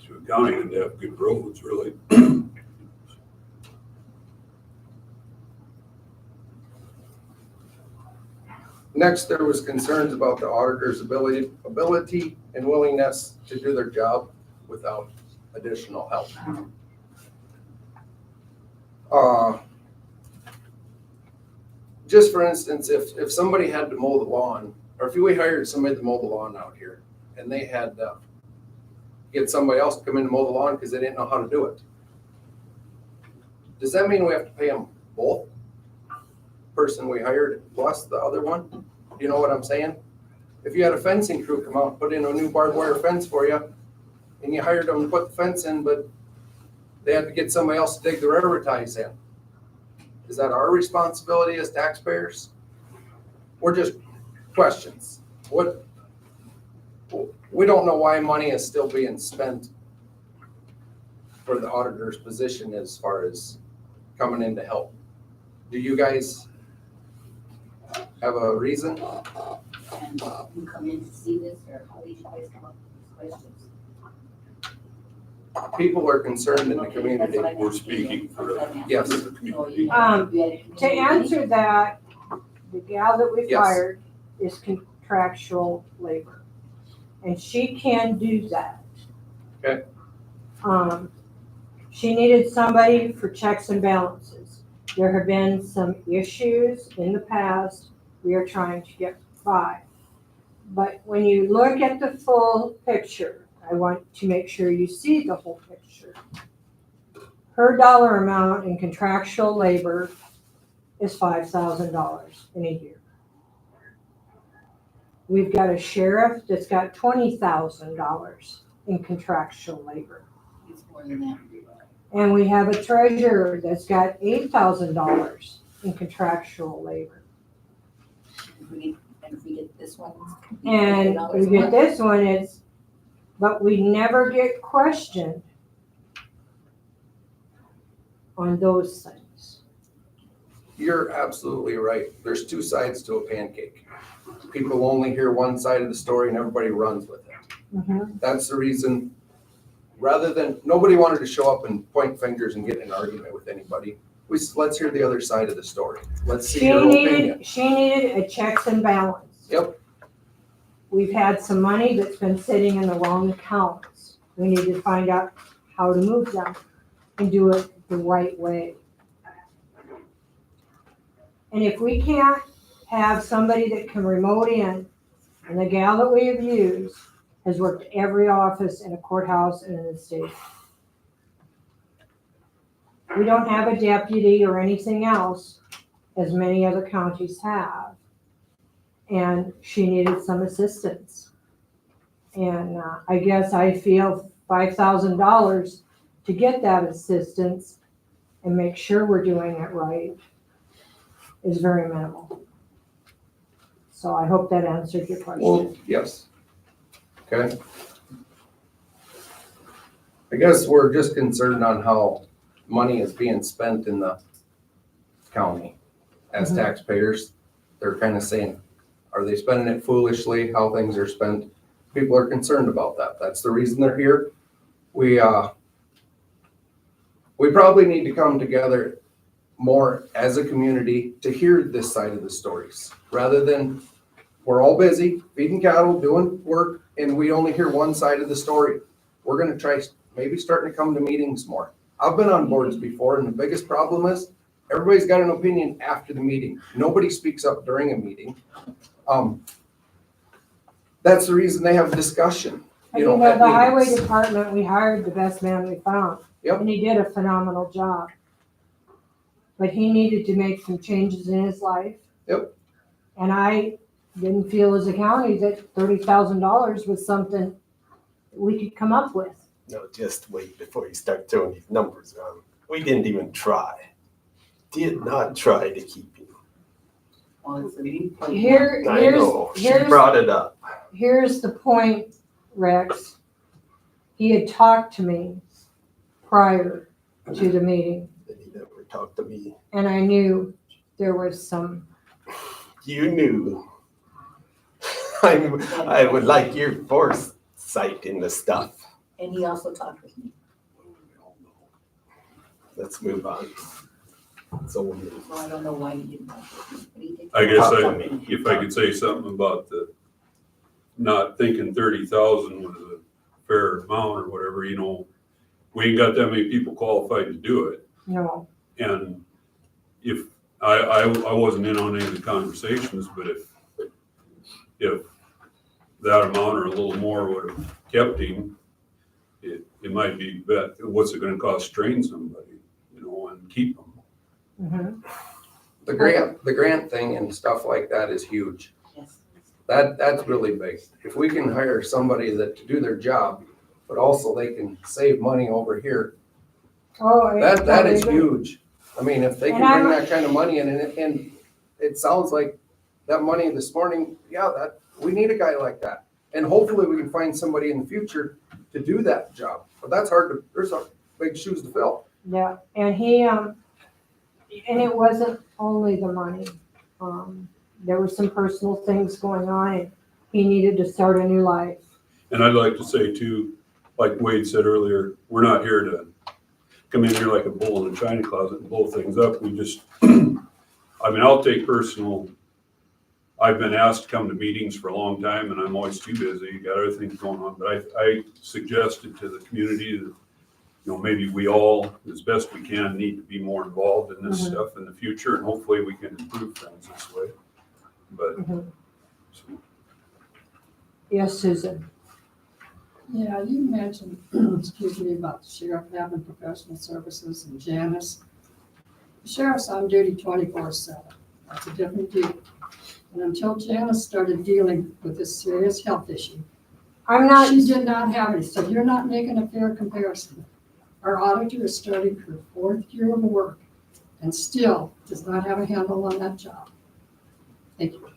to a county than to have good roads, really. Next, there was concerns about the auditor's ability and willingness to do their job without additional help. Just for instance, if somebody had to mow the lawn, or if we hired somebody to mow the lawn out here, and they had to get somebody else to come in and mow the lawn because they didn't know how to do it, does that mean we have to pay them both? Person we hired plus the other one? You know what I'm saying? If you had a fencing crew come out and put in a new barbed wire fence for you, and you hired them to put the fence in, but they had to get somebody else to dig the railroad ties in, is that our responsibility as taxpayers? We're just questions. We don't know why money is still being spent for the auditor's position as far as coming in to help. Do you guys have a reason? And you come in to see this, or how did you guys come up with these questions? People are concerned in the Okay, community. that's what I We're meant. speaking for the Yes. community. So you Um, had a To community answer that, the gal that we've Yes. hired is contractual labor. And she can do that. Okay. She needed somebody for checks and balances. There have been some issues in the past we are trying to get by. But when you look at the full picture, I want to make sure you see the whole picture. Her dollar amount in contractual labor is $5,000 in a year. We've got a sheriff that's got $20,000 in contractual labor. It's more than that. And we have a treasurer that's got $8,000 in contractual labor. If we get this one. And we get this one, but we never get questioned on those things. You're absolutely right. There's two sides to a pancake. People only hear one side of the story and everybody runs with it. That's the reason, nobody wanted to show up and point fingers and get in an argument with anybody. Let's hear the other side of the story. Let's see your opinion. She needed a checks and balance. Yep. We've had some money that's been sitting in the wrong accounts. We need to find out how to move them and do it the right way. And if we can't have somebody that can remote in, and the gal that we have used has worked every office in a courthouse and in the state. We don't have a deputy or anything else, as many other counties have. And she needed some assistance. And I guess I feel $5,000 to get that assistance and make sure we're doing it right is very minimal. So I hope that answered your question. Well, yes. Okay. I guess we're just concerned on how money is being spent in the county. As taxpayers, they're kind of saying, are they spending it foolishly, how things are spent? People are concerned about that. That's the reason they're here. We probably need to come together more as a community to hear this side of the stories, rather than we're all busy feeding cattle, doing work, and we only hear one side of the story. We're gonna try maybe starting to come to meetings more. I've been on boards before, and the biggest problem is everybody's got an opinion after the meeting. Nobody speaks up during a meeting. That's the reason they have a discussion. And at the highway meetings. department, we hired the best man we found. Yep. And he did a phenomenal job. But he needed to make some changes in his life. Yep. And I didn't feel as a county that $30,000 was something we could come up with. No, just wait before you start throwing these numbers around. We didn't even try. Did not try to keep him. Well, it's a meeting. I know, she brought it up. Here's the point, Rex. He had talked to me prior to the meeting, That he never talked to me. and I knew there was some, You knew. I would like your foresight in the stuff. And he also talked with me, Let's move on. So, so I don't know why he didn't talk with me, but he did. I guess Talk to me. if I could say something about the, not thinking 30,000 was a fair amount or whatever, you know, we ain't got that many people qualified to do it. no, And if, I wasn't in on any of the conversations, but if that amount or a little more would have kept him, it might be what's it gonna cost to train somebody, you know, and keep them? mhm. The grant thing and stuff like that is huge. Yes. That's really big. If we can hire somebody to do their job, but also they can save money over here, Oh. that is huge. I mean, if they can And bring that kind of money in, and it sounds like that money this morning, yeah, we need a guy like that. And hopefully we can find somebody in the future to do that job. But that's there's big shoes to fill. Yeah, and and it wasn't only the money. There were some personal things going on, and he needed to start a new life. And I'd like to say too, like Wade said earlier, we're not here to come in here like a bull in a china closet and blow things up. We just, I mean, I'll take personal, I've been asked to come to meetings for a long time and I'm always too busy, you got other things going on, but I suggested to the community that, you know, maybe we all, as best we can, need to be more involved in this stuff in the future, and hopefully we can improve things this way. But, so, Yes, Susan. Yeah, you mentioned, excuse me, about the sheriff having professional services and Janice. The sheriff's on duty 24/7. That's a different deal. And until Janice started dealing with this serious health issue, she did not have it. So you're not making a fair comparison. Our auditor is starting her 4th year of work and still does not have a handle on that job. Thank you.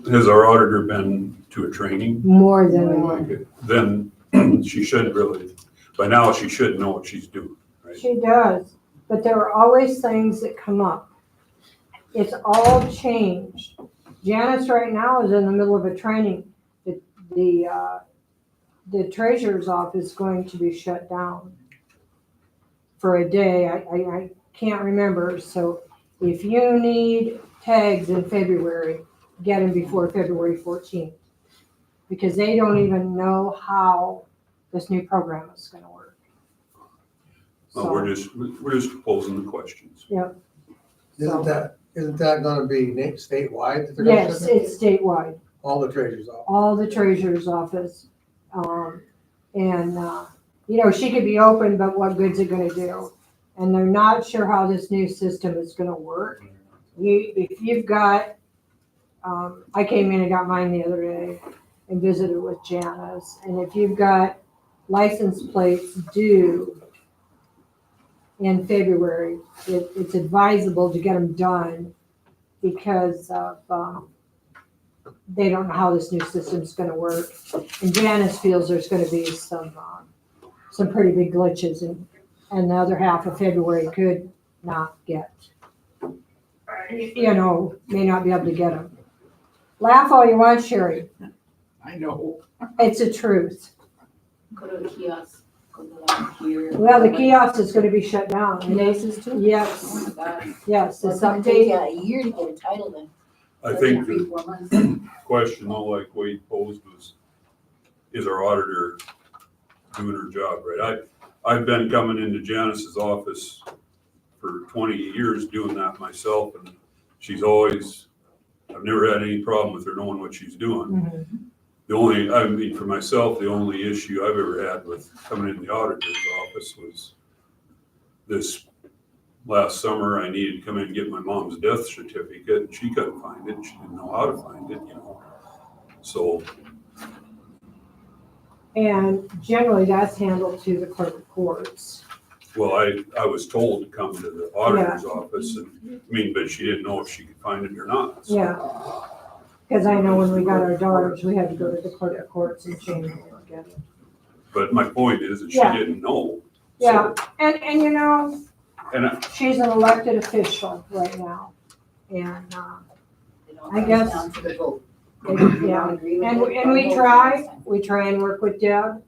has our auditor been to a training? More than one. Then she should really, by now she should know what she's doing, right? She does, but there are always things that come up. It's all changed. Janice right now is in the middle of a training. The treasurer's office is going to be shut down for a day. I can't remember. So if you need tags in February, get them before February 14th, because they don't even know how this new program is going to work. Well, we're just posing the questions. Yep. Isn't that gonna be statewide? that they're gonna Yes, shut down? it's statewide. All the treasurer's office. All the treasurer's office. You know, she could be open, but what good's it gonna do? And they're not sure how this new system is gonna work. If you've got, I came in and got mine the other day and visited with Janice, and if you've got license plates due in February, it's advisable to get them done because of, they don't know how this new system's gonna work. And Janice feels there's gonna be some pretty big glitches, and the other half of February could not get, you know, may not be able to get them. Laugh all you want, Sherry. I know. It's the truth. Go to the kiosk, go to the one here. Well, the kiosk is gonna be shut down. Kiosks too? Yes, Oh my God. yes, So it's it's gonna take updated. you a year to get a title then. I So think it's the 3-4 months. question though, like Wade posed was, is our auditor doing her job right? I've been coming into Janice's office for 20 years doing that myself, and she's always, I've never had any problem with her knowing what she's doing. Mhm. The only, I mean, for myself, the only issue I've ever had with coming in the auditor's office was this last summer. I needed to come in and get my mom's death certificate, and she couldn't find it. She didn't know how to find it, you know. So, And generally that's handled to the clerk of courts. Well, I was told to come to the auditor's office and, but she didn't know if she could find it or not. So, Yeah. Cause I know when we got our daughters, we had to go to the clerk of courts and change them again. But my point is that she Yeah. didn't know. Yeah, and you know, And I, she's an elected official right now, and, It all I comes guess- down to the vote. yeah, and we try and work with Deb,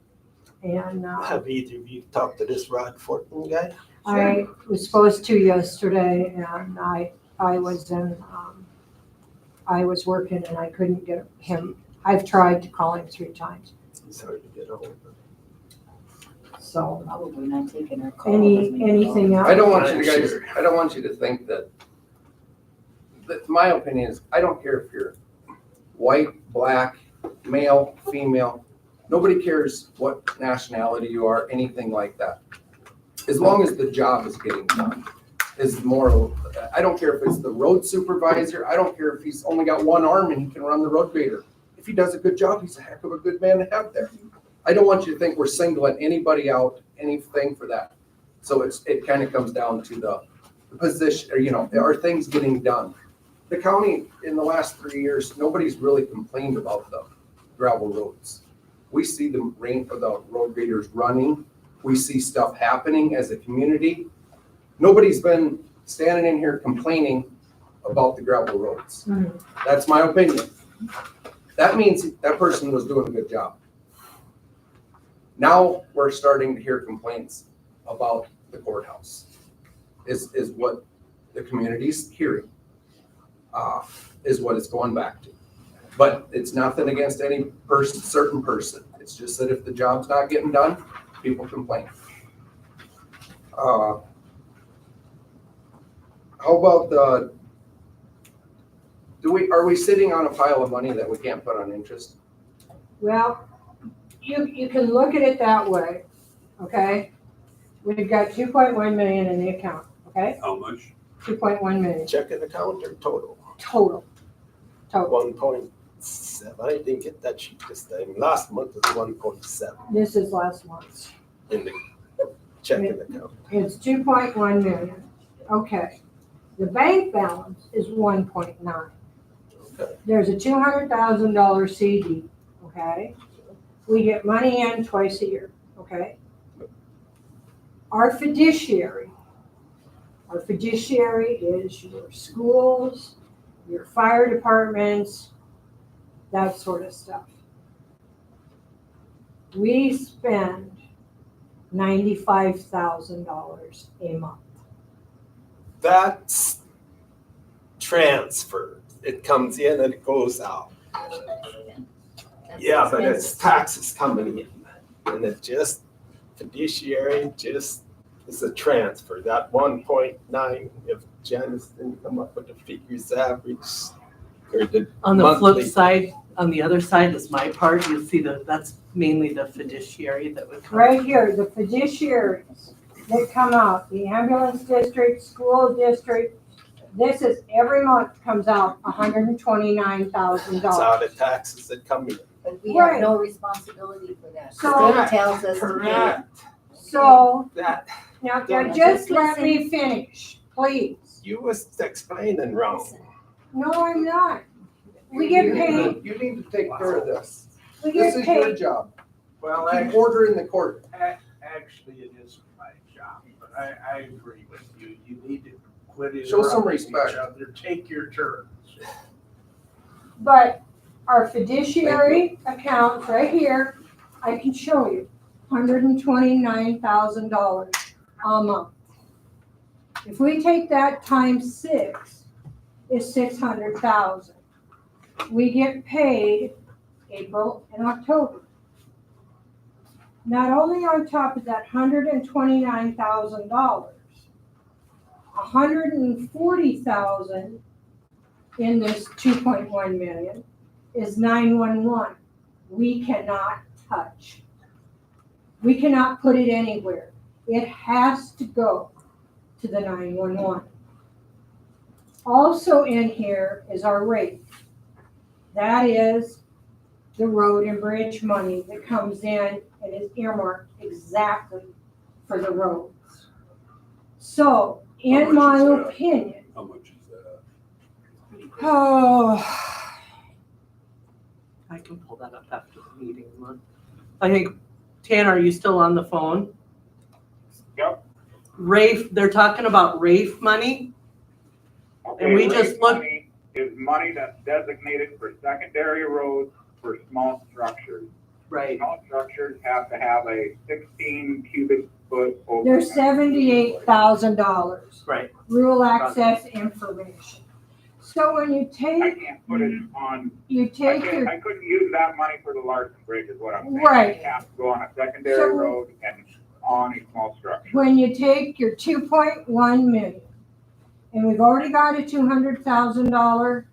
and, Have either of you talked to this Rod Fortin guy? I was supposed to yesterday, and I was in, I was working and I couldn't get him. I've tried to call him 3 times, It's hard to get hold of. so. Probably not taking her call. Anything else? I don't want you to guys, I don't want you to think that, my opinion is, I don't care if you're white, black, male, female. Nobody cares what nationality you are, anything like that. As long as the job is getting done, is more, I don't care if it's the road supervisor, I don't care if he's only got one arm and he can run the road grader. If he does a good job, he's a heck of a good man to have there. I don't want you to think we're singling anybody out, anything for that. So it kind of comes down to the position, or, are things getting done? The county, in the last 3 years, nobody's really complained about the gravel roads. We see the road graders running. We see stuff happening as a community. Nobody's been standing in here complaining about the gravel roads. Mhm. That's my opinion. That means that person was doing a good job. Now we're starting to hear complaints about the courthouse, is what the community's hearing, is what it's going back to. But it's nothing against any person, certain person. It's just that if the job's not getting done, people complain. How about are we sitting on a pile of money that we can't put on interest? Well, you can look at it that way, okay? We've got 2.1 million in the account, okay? how much? 2.1 million Checking account or total? total. 1.7. I didn't get that sheet this time. Last month was 1.7 This is last month's. in the checking account. It's 2.1 million. Okay. The bank balance is 1.9. Okay. There's a $200,000 CD, okay? We get money in twice a year, okay? Our fiduciary is your schools, your fire departments, that sort of stuff. We spend $95,000 a month. That's transfer. It comes in and it goes out. Yeah, but it's taxes coming in. And it just, fiduciary just is a transfer. That 1.9, if Janice didn't come up with the figures average, or the On the monthly. flip side, on the other side is my part, you'll see that's mainly the fiduciary that would come. Right here, the fiduciaries that come out, the ambulance district, school district, this is, every month comes out It's $129,000. out of taxes that come in. But we Right. have no responsibility for that. So- The state tells us to pay. Correct. So, That, now Yeah, just just let listen. me finish, please. you was explaining wrong. No, I'm not. We get paid, You need to take care of this. we This get is your paid. job. Well, Keep order in the court. actually, it isn't my job, but I agree with you. You need to quit Show some interrupting each respect. other. Take your turns. But our fiduciary accounts right here, I can show you, $129,000 a month. If we take that times 6, it's 600,000. We get paid April and October. Not only on top of that $129,000, $140,000 in this 2.1 million is 911. We cannot touch. We cannot put it anywhere. It has to go to the 911. Also in here is our rate. That is the road and bridge money that comes in and is earmarked exactly for the roads. So, in much my is that? opinion, How much is that? oh, I can pull that up after the meeting. I think, Tanner, are you still on the phone? Yep. Rafe, they're talking about Rafe money. And we Okay, just rate looked- money is money that's designated for secondary roads for small structures. Right. Small structures have to have a 16 cubic foot over. there's $78,000. Right. Rural access information. So when you I take, can't put it on, you take your, I couldn't use that money for the Larson Bridge is what I'm saying. Right. It has to go on a secondary So- road and on a small structure. when you take your 2.1 million, and we've already got a $200,000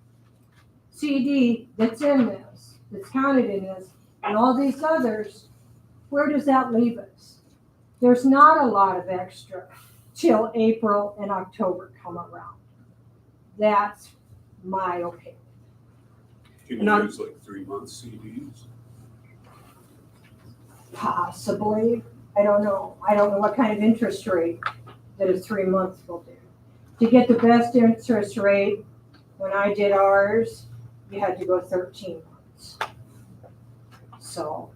CD that's in this, that's counted in this, and all these others, where does that leave us? There's not a lot of extra till April and October come around. That's my opinion. Can you use like 3 month CDs? Possibly, I don't know. I don't know what kind of interest rate that a 3 month will do. To get the best interest rate, when I did ours, you had to go 13 months. So,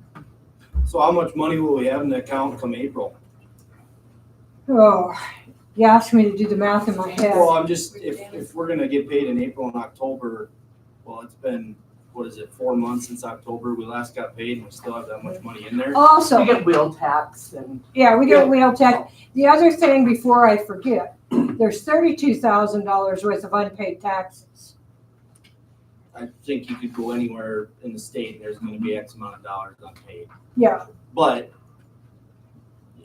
So how much money will we have in the account come April? oh, you asked me to do the math in my head. Well, I'm just, if we're gonna get paid in April and October, well, it's been, what is it, 4 months since October we last got paid and we still have that much money in there? Also, We get wheel tax and. yeah, we get wheel tax. The other thing before I forget, there's $32,000 worth of unpaid taxes. I think you could go anywhere in the state, there's gonna be X amount of dollars unpaid. Yeah, But,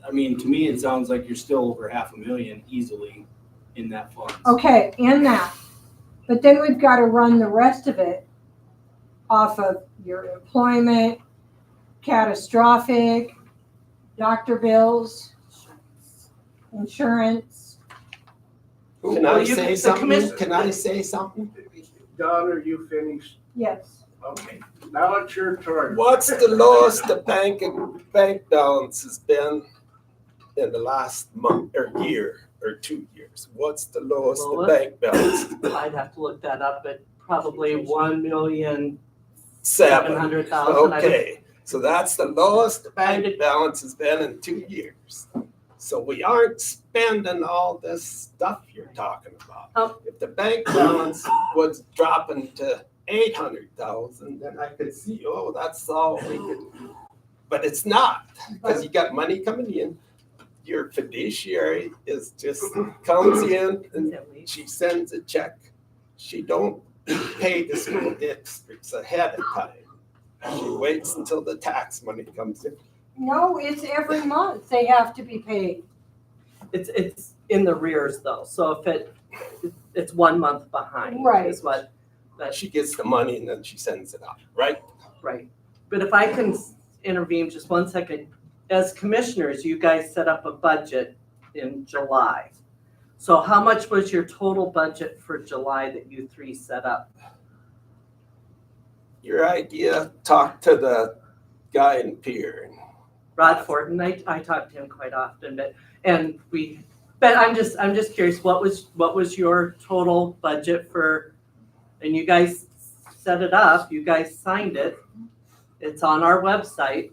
I mean, to me, it sounds like you're still over $500,000 easily in that fund. okay, in that. But then we've got to run the rest of it off of your employment, catastrophic, doctor bills, insurance. Can Well, I you- say the something? commission- Can I say something? Don, are you finished? Yes. Okay, now it's your turn. What's the lowest the bank balance has been in the last month or year or 2 years? What's the lowest the Lowest? bank balance? I'd have to look that up, but probably 1,700,000. 7. Okay, so that's the lowest the bank balance has been in 2 years. So we aren't spending all this stuff you're talking about. Oh. If the bank balance was dropping to 800,000, then I could see, oh, that's all we could. But it's not, because you got money coming in. Your fiduciary is just comes in and she sends a check. She don't pay the school districts ahead of time. She waits until the tax money comes in. No, it's every month they have to be paid. It's in the rears though, so if it's 1 month behind. Right. Is what, She gets the money and then she sends it out, right? right. But if I can intervene just 1 second, as commissioners, you guys set up a budget in July. So how much was your total budget for July that you three set up? Your idea, talk to the guy in Pier. Rod Fortin, I talk to him quite often, but I'm just curious, what was your total budget for, and you guys set it up, you guys signed it, it's on our website.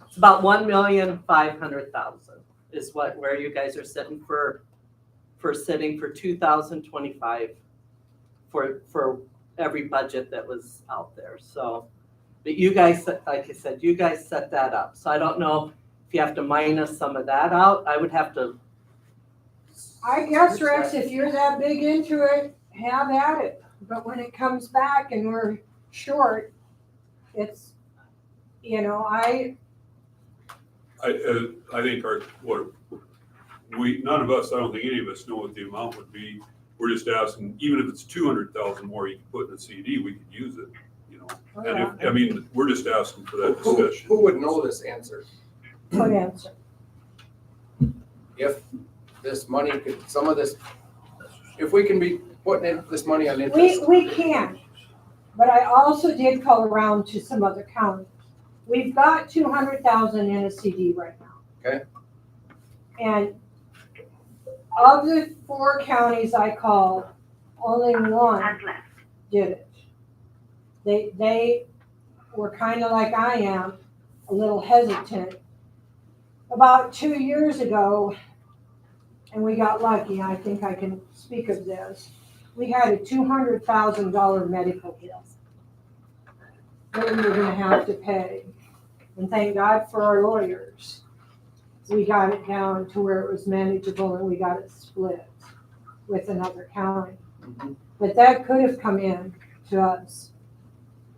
It's about 1,500,000 is where you guys are sitting for 2025 for every budget that was out there, so. But you guys, like I said, you guys set that up. So I don't know if you have to minus some of that out. I would have to. I guess, Rex, if you're that big into it, have at it. But when it comes back and we're short, it's, I think none of us, I don't think any of us know what the amount would be. We're just asking, even if it's 200,000 more you can put in a CD, we could use it, And if, we're just asking for that discussion. Who would know this answer? What answer? If this money could, if we can be putting in this money on We, interest. we can, but I also did call around to some other counties. We've got 200,000 in a CD right now. Okay. And of the 4 counties I called, only one did it. They were kind of like I am, a little hesitant. About 2 years ago, and we got lucky, I think I can speak of this, we had a $200,000 medical bill that we were gonna have to pay. And thank God for our lawyers. We got it down to where it was manageable and we got it split with another county. But that could have come in to us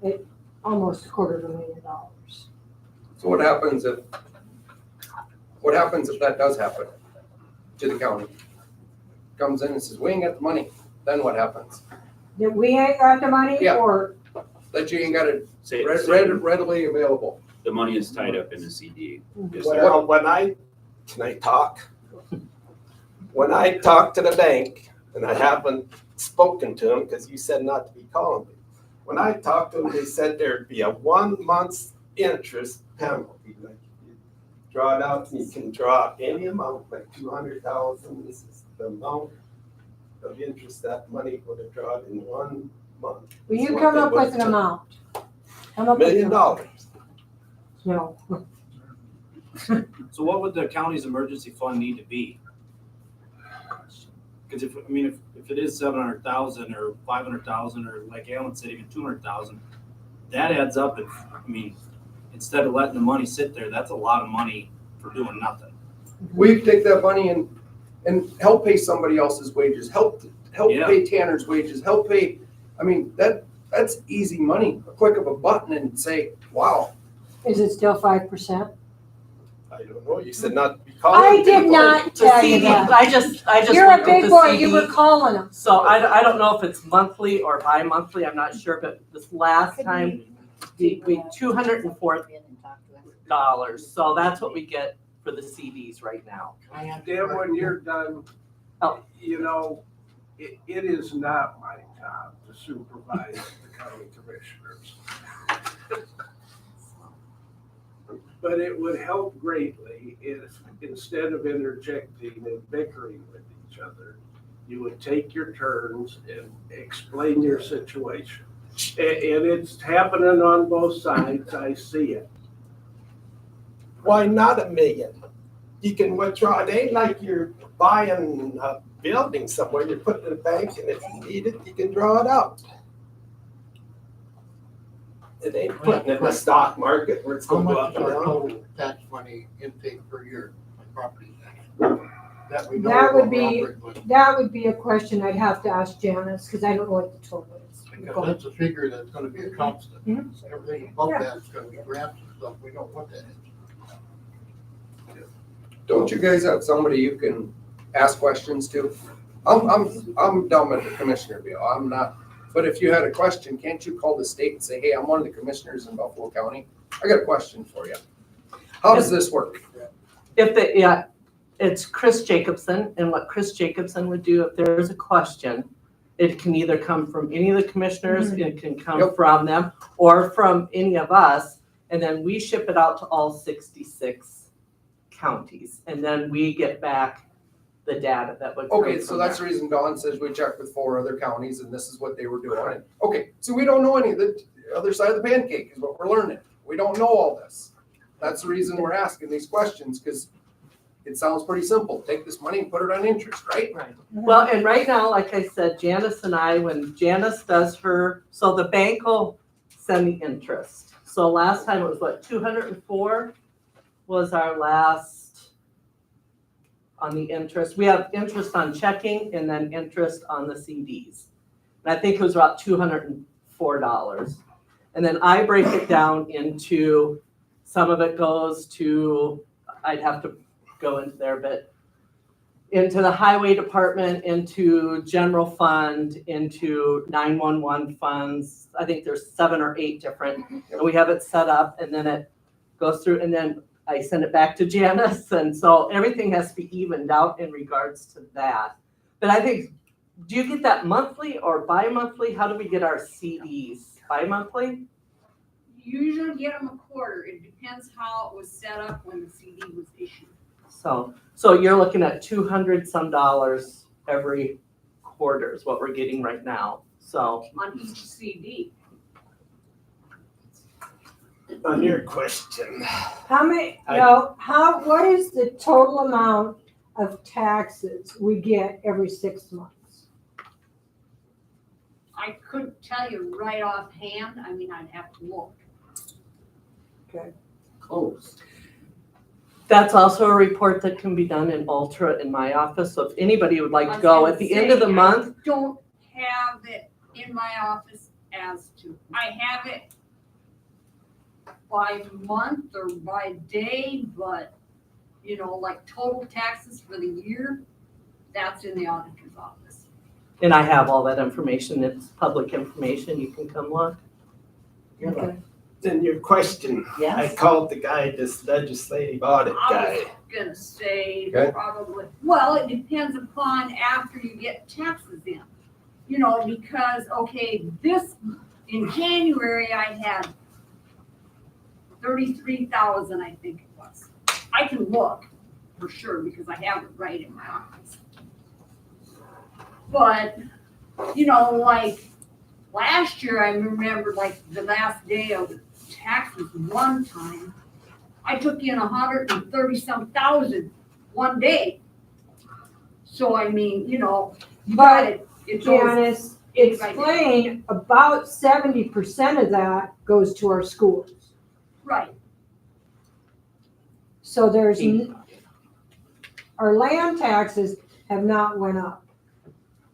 at almost $250,000. So what happens if that does happen to the county? Comes in and says, we ain't got the money, then what happens? That we ain't got the money Yeah. or That you ain't got it Say, readily available? the money is tied up in the CD. Well, can I talk? When I talked to the bank, and I haven't spoken to them because you said not to be calling me. When I talked to them, they said there'd be a 1 month's interest penalty. Like you draw it out, and you can draw any amount, like 200,000. This is the amount of interest that money would have drawn in 1 month. will you come up with an amount? Come up $1 with million. an amount. No. So what would the county's emergency fund need to be? Because if it is 700,000 or 500,000 or like Alan said, even 200,000, that adds up. Instead of letting the money sit there, that's a lot of money for doing nothing. We take that money and help pay somebody else's wages, help pay Tanner's wages, help pay, that's easy money. A click of a button and say, wow. Is it still 5%? I don't know. You said not to be calling. I did people. not tell you that. I just. You're went a with big the boy, CD. you were calling them. So I don't know if it's monthly or bi-monthly, I'm not sure, but this last time, we $204. So that's what we get for the CDs right now. Then when you're done, you know, it is not my job to supervise the county commissioners. But it would help greatly if, instead of interjecting and bickering with each other, you would take your turns and explain your situation. And it's happening on both sides, I see it. Why not $1 million? You can withdraw. It ain't like you're buying a building somewhere. You put it in the bank, and if you need it, you can draw it out. It ain't putting it in the stock market where it's How going to go much up is and our down. total tax money intake per year on property tax? We know That what would we're be, operating with. that would be a question I'd have to ask Janice, because I don't know what the total is. Because that's a figure that's gonna be a constant. Mhm. Everything above Yeah. that is gonna be grants and stuff, we don't know what that is. Don't you guys have somebody you can ask questions to? I'm dumb at the commissioner deal, I'm not, but if you had a question, can't you call the state and say, hey, I'm one of the commissioners in Buffalo County, I got a question for you. How does this work? It's Chris Jacobson, and what Chris Jacobson would do if there's a question, it can either come from any of the commissioners, it can come from them, or from any of us, and then we ship it out to all 66 counties, and then we get back the data that would come Okay, so from that's the there. reason Dawn says we checked with 4 other counties and this is what they were doing. Okay, so we don't know any of the other side of the pancake is what we're learning. We don't know all this. That's the reason we're asking these questions, because it sounds pretty simple. Take this money and put it on interest, right? Right. Well, and right now, like I said, Janice and I, when Janice does so the bank will send the interest. So last time it was what, 204 was our last on the interest. We have interest on checking and then interest on the CDs. And I think it was about $204. And then I break it down into, some of it goes to, I'd have to go into there, but into the highway department, into general fund, into 911 funds. I think there's 7 or 8 different, and we have it set up, and then it goes through, and then I send it back to Janice, and so everything has to be evened out in regards to that. But I think, do you get that monthly or bi-monthly? How do we get our CDs? Bi-monthly? You usually get them a quarter. It depends how it was set up when the CD was issued. So you're looking at 200 some dollars every quarter is what we're getting right now, so. On each CD. On your question, How many, I- what is the total amount of taxes we get every 6 months? I couldn't tell you right offhand, I mean, I'd have to look. Okay. Close. That's also a report that can be done in Ultra in my office, so if anybody would like to go at the end of the month. I don't have it in my office as to, I have it by month or by day, but, like total taxes for the year, that's in the auditor's office. And I have all that information, it's public information, you can come look. Okay. Then your question, I Yes. called the guy, this legislative audit I guy. was gonna say Okay. probably, well, it depends upon after you get taxes in. Because, okay, in January, I had 33,000, I think it was. I can look for sure because I have it right in my office. But, like last year, I remember like the last day of taxes one time, I took in 130-some thousand one day. So I mean, you got it. It goes- Janice, explain, about 70% of that goes to our schools. Right. So our land taxes have not went up.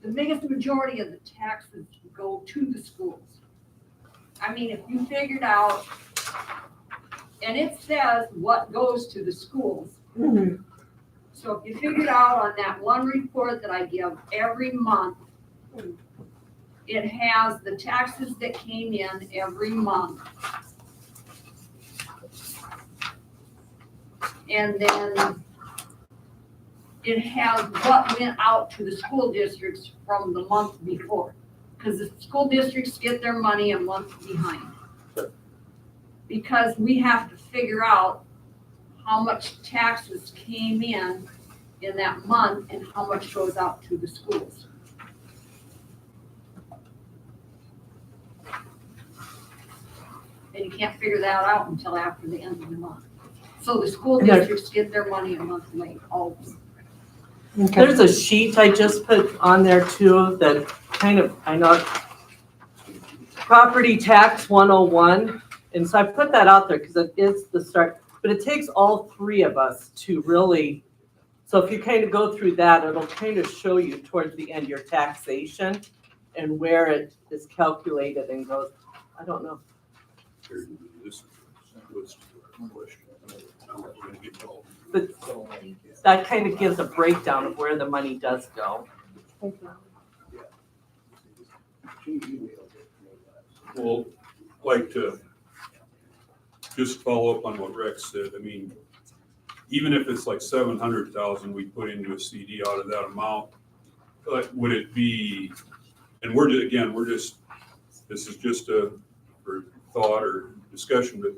The biggest majority of the taxes go to the schools. I mean, if you figured out, and it says what goes to the schools. So if you figured out on that one report that I give every month, it has the taxes that came in every month. And then it has what went out to the school districts from the month before. Because the school districts get their money a month behind. Because we have to figure out how much taxes came in that month and how much goes out to the schools. And you can't figure that out until after the end of the month. So the school districts get their money a month late, always. There's a sheet I just put on there too that kind of, I know, property tax 101. And so I put that out there because it is the start, but it takes all three of us to really, so if you kind of go through that, it'll kind of show you towards the end your taxation and where it is calculated and goes, I don't know. This was a question. But that kind of gives a breakdown of where the money does go. Well, like to just follow up on what Rex said, I mean, even if it's like 700,000 we put into a CD out of that amount, would it be, and this is just a for thought or discussion, but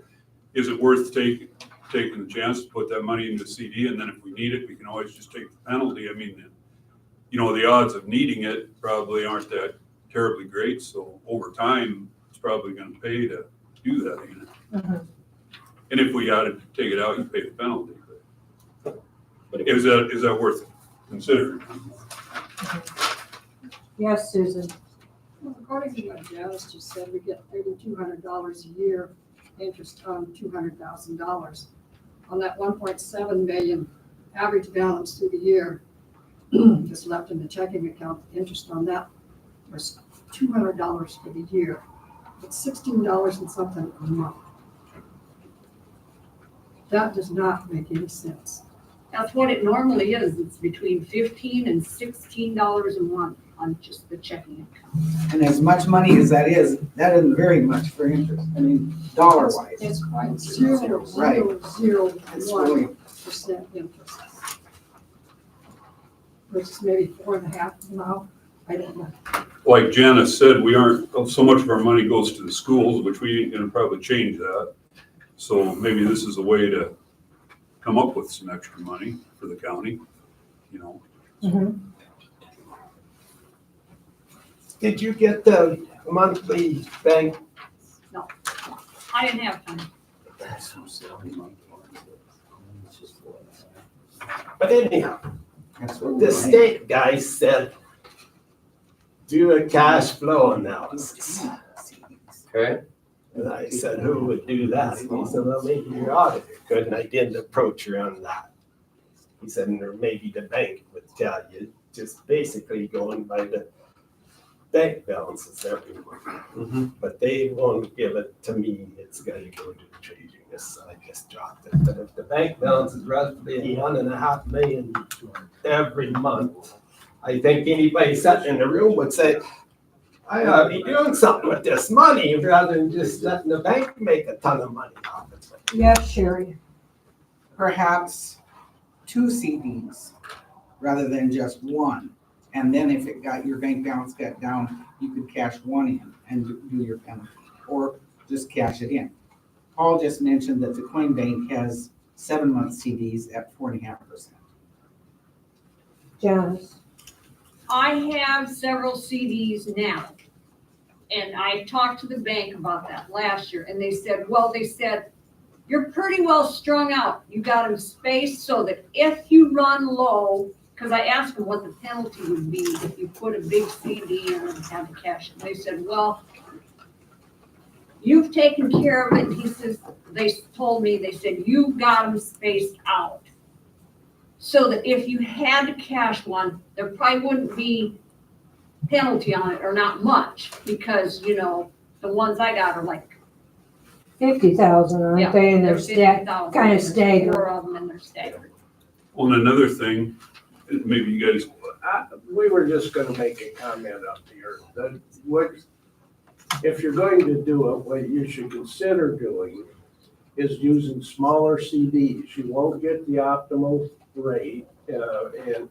is it worth taking the chance to put that money into CD, and then if we need it, we can always just take the penalty? I mean, the odds of needing it probably aren't that terribly great, so over time, it's probably gonna pay to do that again. And if we had to take it out, you pay the penalty. But is that worth considering? Yes, Susan. Well, according to what Janice just said, we get $3,200 a year interest on $200,000. On that 1.7 million average balance through the year, just left in the checking account, the interest on that was $200 for the year. It's $16 and something a month. That does not make any sense. That's what it normally is. It's between $15 and $16 a month on just the checking account. And as much money as that isn't very much for interest. I mean, dollar wise. It's quite Right. 0.001% interest. Which is maybe 4.5 now. I don't know. Like Janice said, so much of our money goes to the schools, which we ain't gonna probably change that. So maybe this is a way to come up with some extra money for the county, you know. Mhm. Did you get the monthly bank? I didn't have time. But anyhow, the state guy said, do a cash flow analysis. Okay, And I said, who would do that? And he said, well, maybe your auditor could, and I didn't approach her on that. He said, or maybe the bank would tell you, just basically going by the bank balances every month. But they won't give it to me, it's gotta go to the trading, so I just dropped it. But if the bank balance is roughly 1.5 million every month, I think anybody sitting in the room would say, I ought to be doing something with this money rather than just letting the bank make a ton of money off it. Yes, Sherry. Perhaps 2 CDs rather than just one. And then if it got, your bank balance got down, you could cash one in and do your penalty, or just cash it in. Paul just mentioned that the Coin Bank has 7-month CDs at 4.5%. Janice. I have several CDs now. And I talked to the bank about that last year, and they said, you're pretty well strung out. You got them spaced so that if you run low, because I asked them what the penalty would be if you put a big CD in and have to cash it. They said, well, you've taken care of it. He says, they told me, they said, you got them spaced out. So that if you had to cash one, there probably wouldn't be penalty on it, or not much, because, you know, the ones I got are like 50,000, aren't they? And they're 50,000. kind of staggered. 4 of them and they're staggered. Well, and another thing, maybe you guys, We were just gonna make a comment up here, that if you're going to do it, what you should consider doing is using smaller CDs. You won't get the optimal rate, and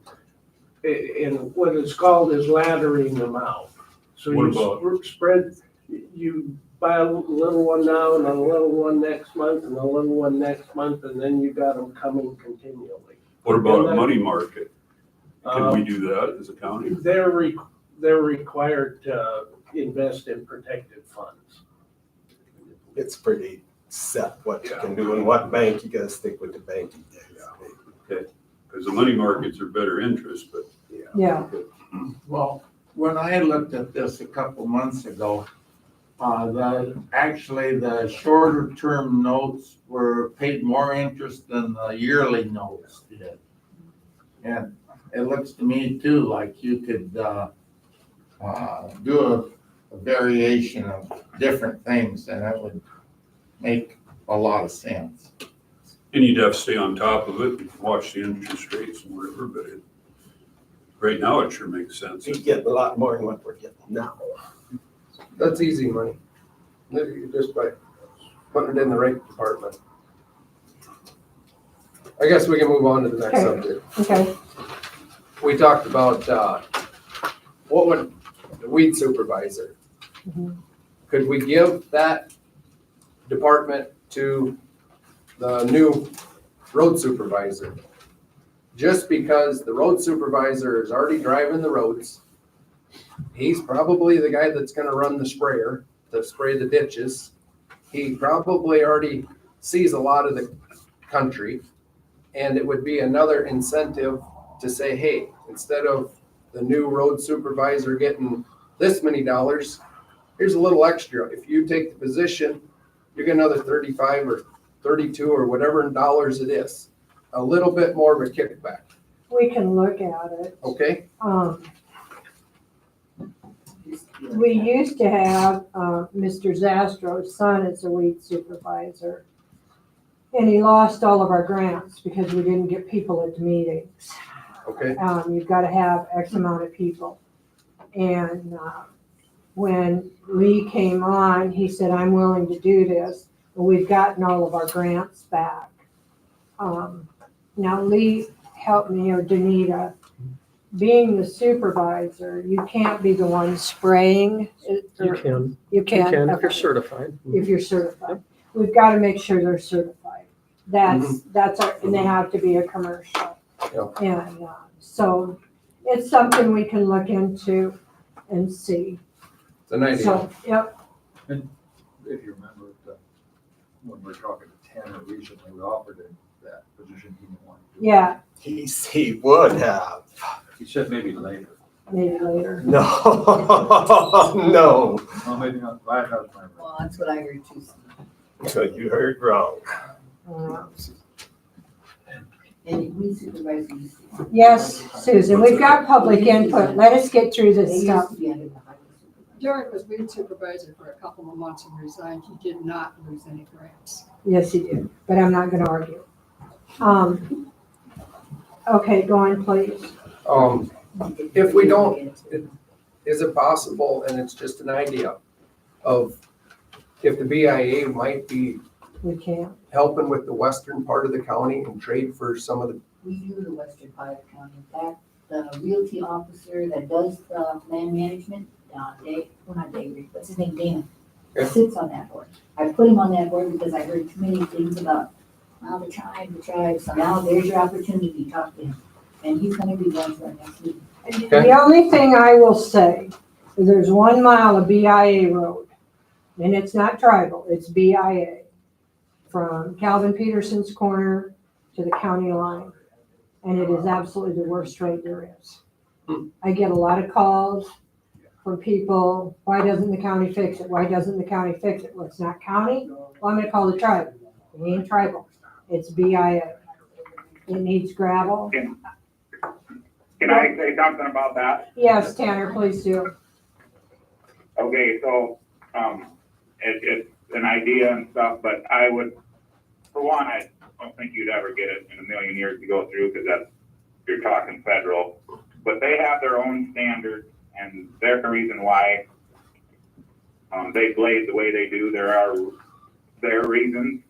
what it's called is laddering them out. So What you spread, you buy a little one now and a little one next month and a little one next month, and then you got them coming continually. what about And a then- money market? Can we do that as a county? They're required to invest in protected funds. It's pretty set what you can do and what bank, you gotta stick with the bank. Okay, because the money markets are better interest, but. Yeah. Well, when I looked at this a couple months ago, actually the shorter term notes were paid more interest than the yearly notes did. And it looks to me too like you could do a variation of different things, and that would make a lot of sense. And you'd have to stay on top of it, and watch the interest rates and whatever, but right now it sure makes sense. You get a lot more than what we're getting now. that's easy money. Just by putting it in the right department. I guess we can move on to the next Okay. subject. Okay. We talked about, what would, the weed supervisor. Mhm. Could we give that department to the new road supervisor? Just because the road supervisor is already driving the roads. He's probably the guy that's gonna run the sprayer to spray the ditches. He probably already sees a lot of the country. And it would be another incentive to say, hey, instead of the new road supervisor getting this many dollars, here's a little extra. If you take the position, you get another 35 or 32 or whatever dollars it is. A little bit more of a kickback, We can look at it. okay? We used to have, Mr. Zastro's son as a weed supervisor. And he lost all of our grants because we didn't get people at the meetings. Okay, You've got to have X amount of people. And when Lee came on, he said, I'm willing to do this. And we've gotten all of our grants back. Now Lee helped me, or Danita, being the supervisor, you can't be the one spraying. You can. You can? if you're Okay. certified. If you're certified. We've got to make sure they're certified. That's, and they have to be a commercial. Yep. And, so it's something we can look into and see. It's an idea. So, yep, If you remember, when we were talking to Tanner recently, we offered him that position he didn't want to do. yeah, He would have. He said maybe later. maybe later. No, no. Well, maybe not, I have my. Well, that's what I heard too. So you heard wrong. And we supervise these. Yes, Susan, we've got public input. Let us get through They this used stuff. to be under the highway supervisor. Derek was weed supervisor for a couple of months and resigned. He did not lose any grants. Yes, he did, but I'm not gonna argue. Okay, go on, please. If we don't, is it possible, and it's just an idea, of if the BIA might be We can't. helping with the western part of the county and trade for some of the, We do the western part of the county. In fact, the realty officer that does the land management, not Dave, what's his name, Dana, Okay. sits on that board. I put him on that board because I heard too many things about, well, the tribe, so now there's your opportunity, talk to him. And he's gonna be going for our next meeting. The only thing I will say is there's 1 mile of BIA road, and it's not tribal, it's BIA, from Calvin Peterson's corner to the county line. And it is absolutely the worst road there is. I get a lot of calls from people, why doesn't the county fix it? Why doesn't the county fix it? Well, it's not county, well, I'm gonna call the tribe. It ain't tribal, it's BIA. It needs gravel. Can I say something about that? Yes, Tanner, please do. Okay, so, it's an idea and stuff, but I would, for one, I don't think you'd ever get it in a million years to go through, because that's, you're talking federal. But they have their own standards, and there's a reason why, they blade the way they do. There are their reasons.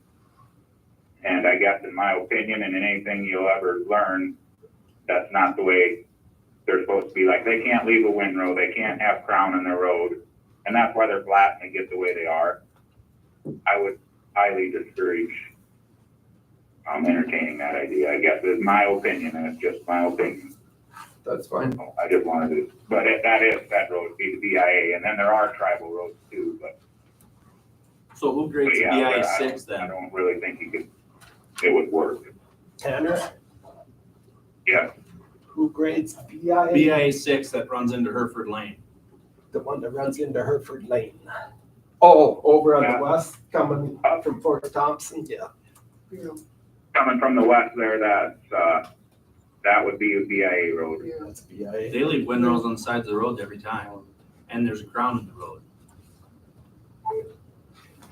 And I guess in my opinion, and in anything you'll ever learn, that's not the way they're supposed to be. Like, they can't leave a windrow, they can't have crown in their road, and that's why they're flat and they get the way they are. I would highly discourage entertaining that idea, I guess, is my opinion, and it's just my opinion. that's fine. I just wanted to, but that is federal, it'd be the BIA, and then there are tribal roads too, but. So who grades but BIA but 6 I then? don't really think it would work. Tanner, Yeah, who grades BIA? BIA 6 that runs into Hereford Lane. The one that runs into Hereford Lane. Oh, over on Yeah. the west, coming up from Fort Thompson, yeah. coming from the west there, that would be a BIA road. That's BIA. They leave windrows on the sides of the road every time, and there's a crown in the road.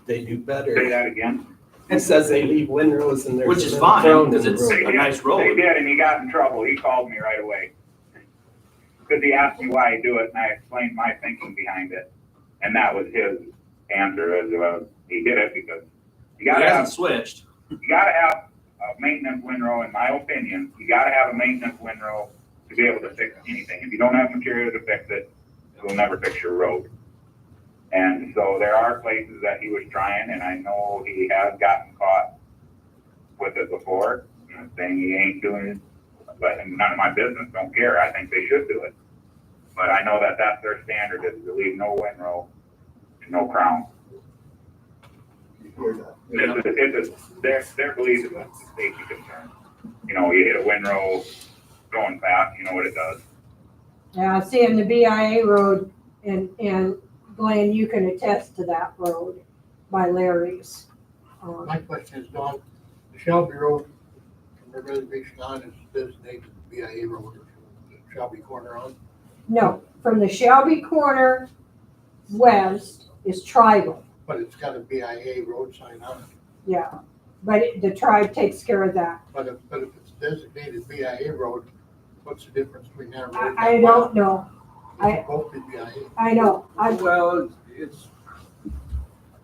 They do Say better. that again? It says they leave windrows and there's. Which is a fine, crown in because the it's road. a nice They road. did, and he got in trouble. He called me right away. Because he asked me why I do it, and I explained my thinking behind it. And that was his answer, as he did it because you It gotta hasn't have, switched. you gotta have a maintenance windrow, in my opinion. You gotta have a maintenance windrow to be able to fix anything. If you don't have material to fix it, it will never fix your road. And so there are places that he was trying, and I know he has gotten caught with it before. I'm not saying he ain't doing it, but none of my business, don't care. I think they should do it. But I know that that's their standard, is to leave no windrow and no crown. Their belief is a safety concern. You know, you hit a windrow going fast, you know what it does. Yeah, seeing the BIA road, and Glenn, you can attest to that road by Larry's. My question is, Don, the Shelby Road from the reservation on is designated BIA road, the Shelby corner on? No, from the Shelby corner west is tribal, But it's got a BIA road sign on it. yeah. But the tribe takes care of that. But if it's designated BIA road, what's the difference between that road? I don't know. They should both be BIA. I know. Well, it's,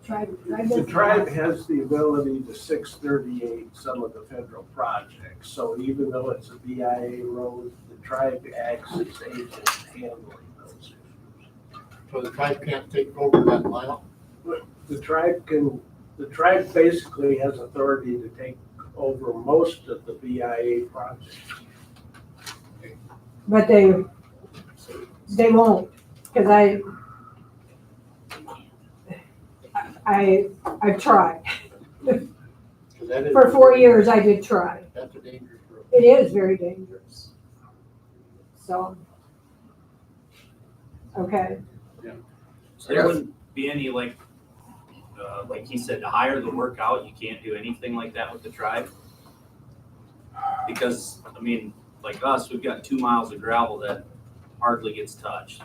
Tribe the tribe has the ability to 638 some of the federal projects. So even though it's a BIA road, the tribe acts as agent handling those issues. So the tribe can't take over that mile? The tribe basically has authority to take over most of the BIA projects. But they won't, because I've tried. That is- For 4 years, I did try. That's a dangerous road. It is very dangerous. So. Okay, So there wouldn't be any like he said, to hire the work out, you can't do anything like that with the tribe. Because, I mean, like us, we've got 2 miles of gravel that hardly gets touched.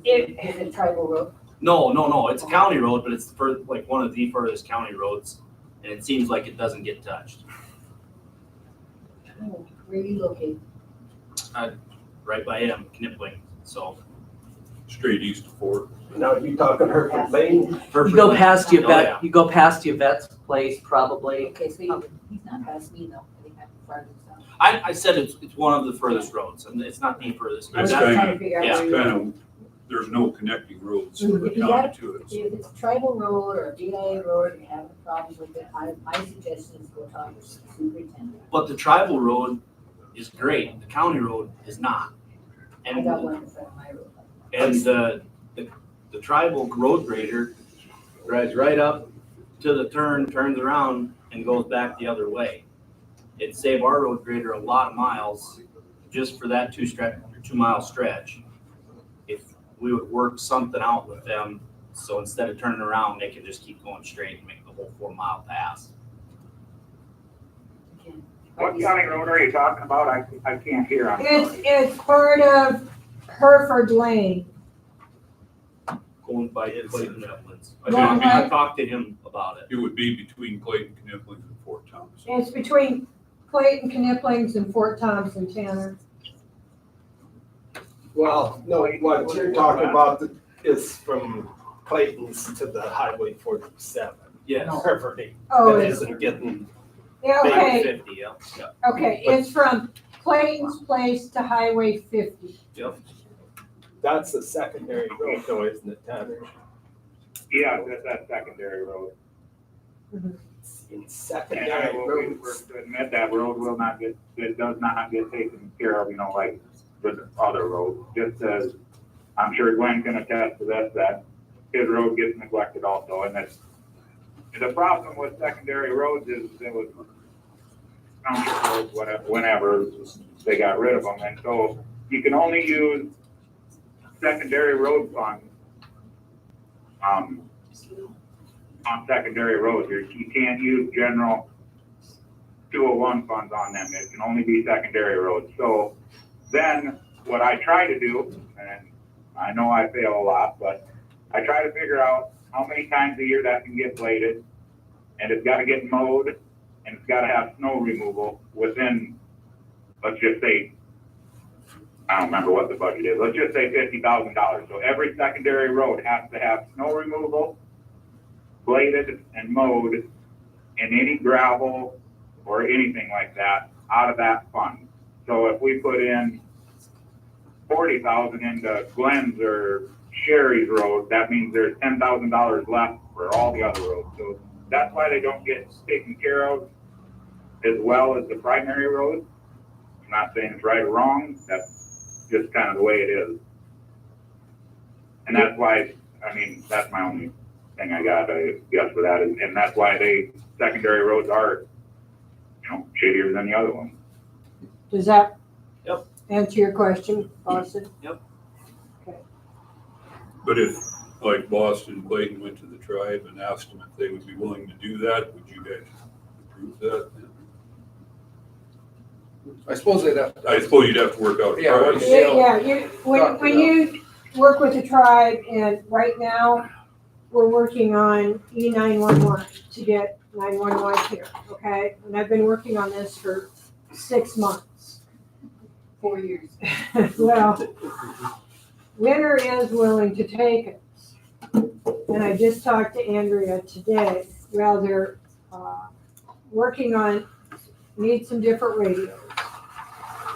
Is it tribal road? No, it's a county road, but it's for like one of the furthest county roads, and it seems like it doesn't get touched. Oh, where are you located? Right by him, Knipling, so. Straight east of Fort. Now, you talking Hereford Lane? You go past Oh, yeah. Yvette, you go past Yvette's place probably. Okay, so he's not past me though. I think I'm farther south. I said it's one of the furthest roads, and it's not the furthest. I was It's just That's- trying to figure out yeah, where you Kind are. of, there's no connecting roads for the If you county got, to it. if it's a tribal road or a BIA road, and you're having problems with it, my suggestion is go talk to the superintendent. But the tribal road is great, the county road is not. I got one in front of my road. And the tribal road grader drives right up to the turn, turns around and goes back the other way. It'd save our road grader a lot of miles just for that 2 mile stretch. If we would work something out with them, so instead of turning around, they can just keep going straight and make the whole 4 mile pass. What county road are you talking about? I can't hear. I'm sorry. it's part of Hereford Lane. Going by Clayton Netlands. Long I way. talked to him about it. It would be between Clayton, Kniplings, and Fort Thomas. It's between Clayton, Kniplings, and Fort Thompson, Tanner. Well, no, what you're talking about is from Clayton's to the Highway 47. Yes. Hereford. Oh, It it's- isn't getting, Yeah, okay, 50, yeah. okay, it's from Clayton's Place to Highway 50. Yep. that's a secondary road though, isn't it, Tanner? Yeah, that's secondary road. In And I secondary will roads. admit that road will not get, it does not get taken care of, like with other roads. Just as, I'm sure Glenn can attest to this, that his road gets neglected also. And that's, the problem with secondary roads is it was township roads, whenever they got rid of them. And so you can only use secondary road funds on secondary roads. You can't use general 201 funds on them. It can only be secondary roads. So then what I try to do, and I know I fail a lot, but I try to figure out how many times a year that can get bladed, and it's got to get mowed, and it's got to have snow removal within, let's just say, I don't remember what the budget is. Let's just say $50,000. So every secondary road has to have snow removal, bladed and mowed, and any gravel or anything like that out of that fund. So if we put in 40,000 into Glenn's or Sherry's road, that means there's $10,000 left for all the other roads. So that's why they don't get taken care of as well as the primary roads. I'm not saying it's right or wrong, that's just kind of the way it is. And that's why, that's my only thing I got, I guess, for that, and that's why secondary roads are, shittier than the other ones. Does that Yep. answer your question, Austin? But if, like Boston, Clayton went to the tribe and asked them if they would be willing to do that, would you guys approve that? I suppose they'd have. I suppose you'd have to work out a Yeah, price. Yeah, when Talk to you work with the tribe, and right now, we're working on E911 to get 911 here, okay? And I've been working on this for 6 months. 4 years. Well, Winter is willing to take it. And I just talked to Andrea today. Well, they're working on, need some different radios.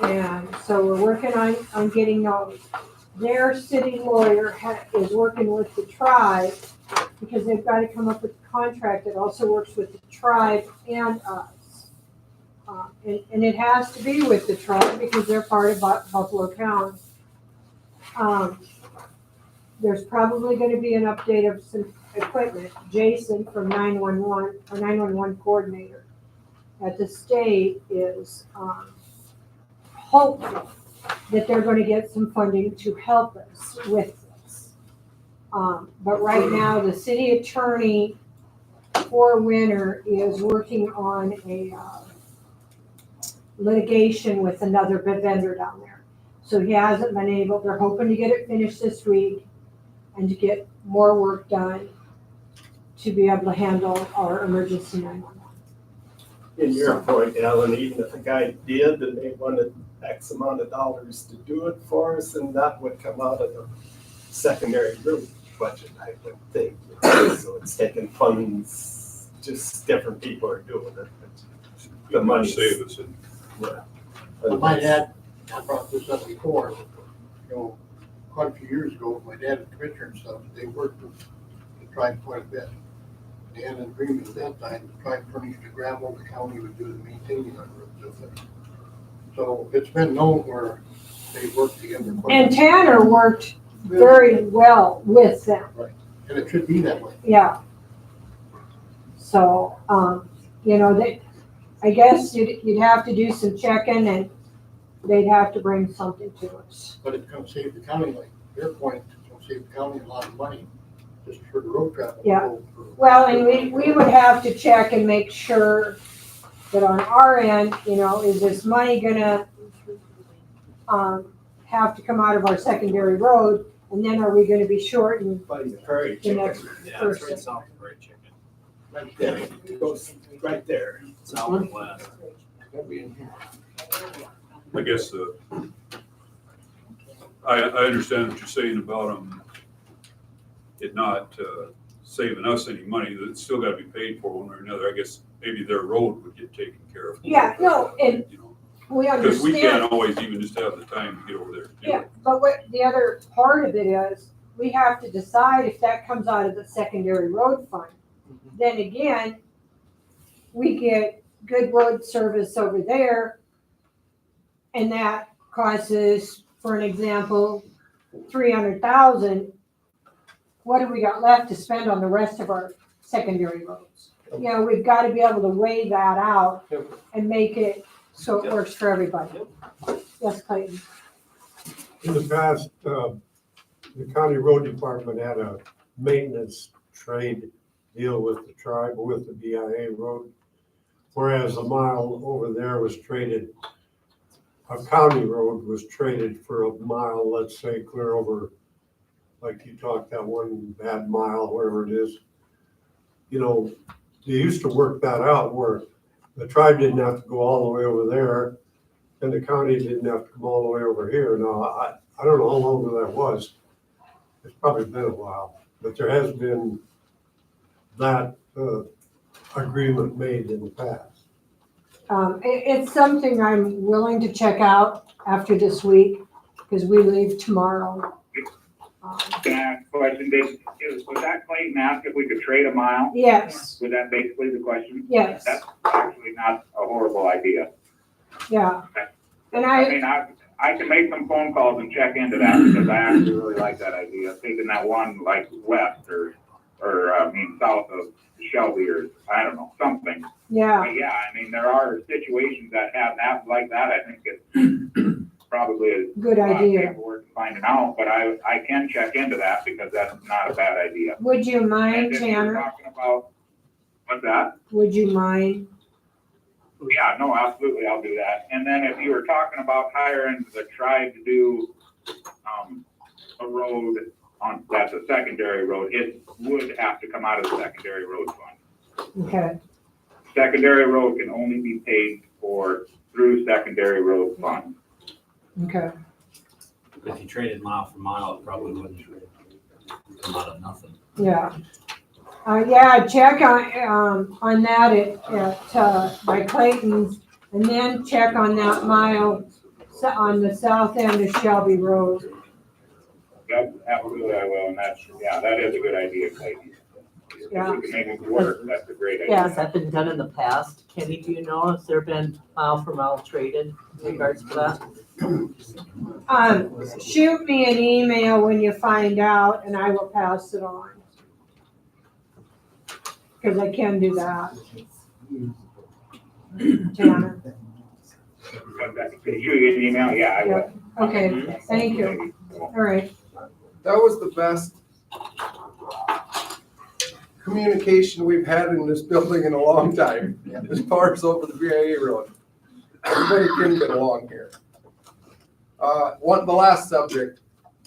And so we're working on getting those. Their city lawyer is working with the tribe because they've got to come up with a contract that also works with the tribe and us. And it has to be with the tribe because they're part of Buffalo County. There's probably gonna be an update of some equipment. Jason from 911, or 911 coordinator at the state is, hopeful that they're gonna get some funding to help us with this. But right now, the city attorney for Winter is working on a, litigation with another vendor down there. So he hasn't been able, they're hoping to get it finished this week and to get more work done to be able to handle our emergency 911. In your point, Alan, even if a guy did and they wanted X amount of dollars to do it for us, and that would come out of the secondary road budget, I would think. So it's taking funds, just different people are doing it. The money Save us. And My dad, I brought this up before, quite a few years ago, my dad was commissioner and stuff, they worked to try quite a bit. They had an agreement at that time to try and furnish the gravel, the county would do the maintaining on roads with it. So it's been known where they worked together. And Tanner worked very well with them. Right, and it should be that way. Yeah. So, I guess you'd have to do some checking and they'd have to bring something to us. But it's gonna save the county, like their point, it's gonna save the county a lot of money, just for the road traffic. Yeah. Well, and we would have to check and make sure that on our end, is this money gonna, have to come out of our secondary road? And then are we gonna be short and By the prairie the chicken. next Yeah, it's right person? south of Prairie Chicken. Right there, it goes right there. South and west. I guess I understand what you're saying about them, it not saving us any money. It's still got to be paid for one way or another. I guess maybe their road would get taken care of. Yeah, no, and we Because we understand. can't always even just have the time to get over there. to do Yeah, it. but what, the other part of it is, we have to decide if that comes out of the secondary road fund. Then again, we get good road service over there, and that causes, for an example, 300,000. What have we got left to spend on the rest of our secondary roads? We've got to be able to weigh that out and make it so it works for everybody. Yes, Clayton? In the past, the county road department had a maintenance trade deal with the tribe, with the BIA road. Whereas a mile over there was traded, a county road was traded for a mile, let's say, clear over, like you talked, that one bad mile, wherever it is. They used to work that out where the tribe didn't have to go all the way over there and the county didn't have to come all the way over here. Now, I don't know how long ago that was. It's probably been a while, but there has been that agreement made in the past. It's something I'm willing to check out after this week, because we leave tomorrow. Can I ask a question? Was that Clayton asked if we could trade a mile? Yes, Was that basically the question? yes, That's actually not a horrible idea. yeah. And I mean, I can make some phone calls and check into that because I actually really like that idea, taking that one like west or south of Shelby or I don't know, something. Yeah, But yeah, I mean, there are situations that have like that. I think it's probably a good lot of idea. paperwork and finding out, but I can check into that because that's not a bad idea. Would you And mind, if you're Tanner? talking about, what's that? Would you mind? Yeah, no, absolutely, I'll do that. And then if you were talking about hiring the tribe to do, a road that's a secondary road, it would have to come out of the secondary road fund. Okay, Secondary road can only be paid for through secondary road fund. okay. If you traded mile for mile, it probably wouldn't come out of nothing. Yeah. Check on that by Clayton's, and then check on that mile on the south end of Shelby Road. Yep, absolutely I will, and that is a good idea, Clayton. If Yeah. we can make it work, that's a great idea. Yes, that's been done in the past. Kenny, do you know, has there been mile for mile traded in regards to that? Shoot me an email when you find out and I will pass it on. Cause I can do that. Tanner, Could you get an email? Yeah, I will. okay, thank you. All right, That was the best communication we've had in this building in a long time, as far as over the BIA road. Everybody can get along here. The last subject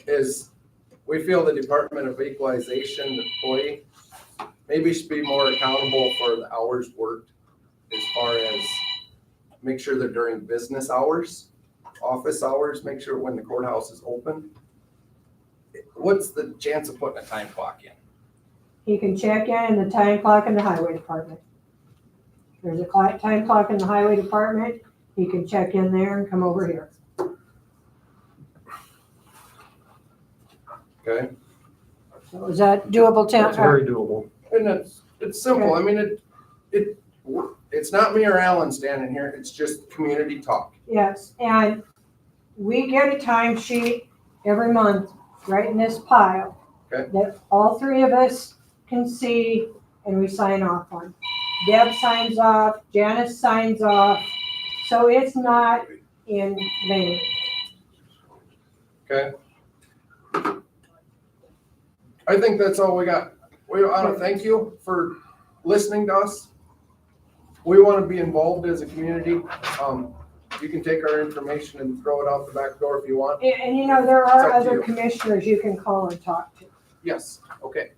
is, we feel the Department of Equalization employee maybe should be more accountable for the hours worked, as far as make sure they're during business hours, office hours, make sure when the courthouse is open. What's the chance of putting a time clock in? he can check in the time clock in the highway department. There's a time clock in the highway department, he can check in there and come over here. Okay, So is that doable, That's very doable. and it's simple, I mean, it's not me or Alan standing here, it's just community talk. Yes, and we get a timesheet every month, right in this pile. Okay. That all three of us can see and we sign off on. Deb signs off, Janice signs off, so it's not in vain. Okay. I think that's all we got. We ought to thank you for listening to us. We want to be involved as a community. You can take our information and throw it out the back door if you want. And you know, there It's are up to other you. commissioners you can call and talk to, Yes, okay,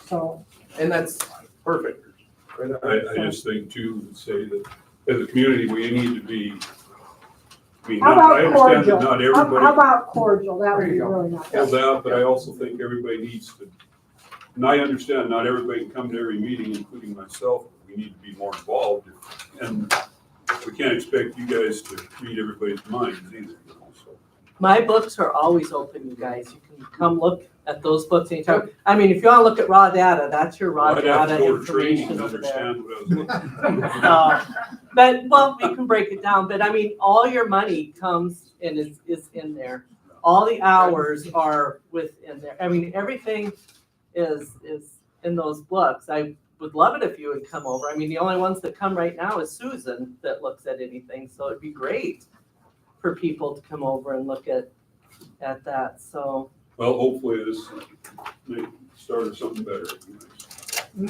so. and that's perfect. I just think too, say that as a community, we need to be, I mean, How I about understand cordial? that not How everybody about cordial? That would There be you go. really nice. pulled out, but I also think everybody needs to, and I understand not everybody can come to every meeting, including myself, but we need to be more involved. And we can't expect you guys to read everybody's minds either, you know, so. My books are always open, you guys. You can come look at those books anytime. I mean, if you wanna look at raw data, that's your raw I'd have to data go to training information to over there. understand what I was looking for. But, well, we can break it down, but I mean, all your money comes and is in there. All the hours are within there. I mean, everything is in those books. I would love it if you would come over. I mean, the only ones that come right now is Susan that looks at anything, so it'd be great for people to come over and look at that, so. Well, hopefully this may start something better.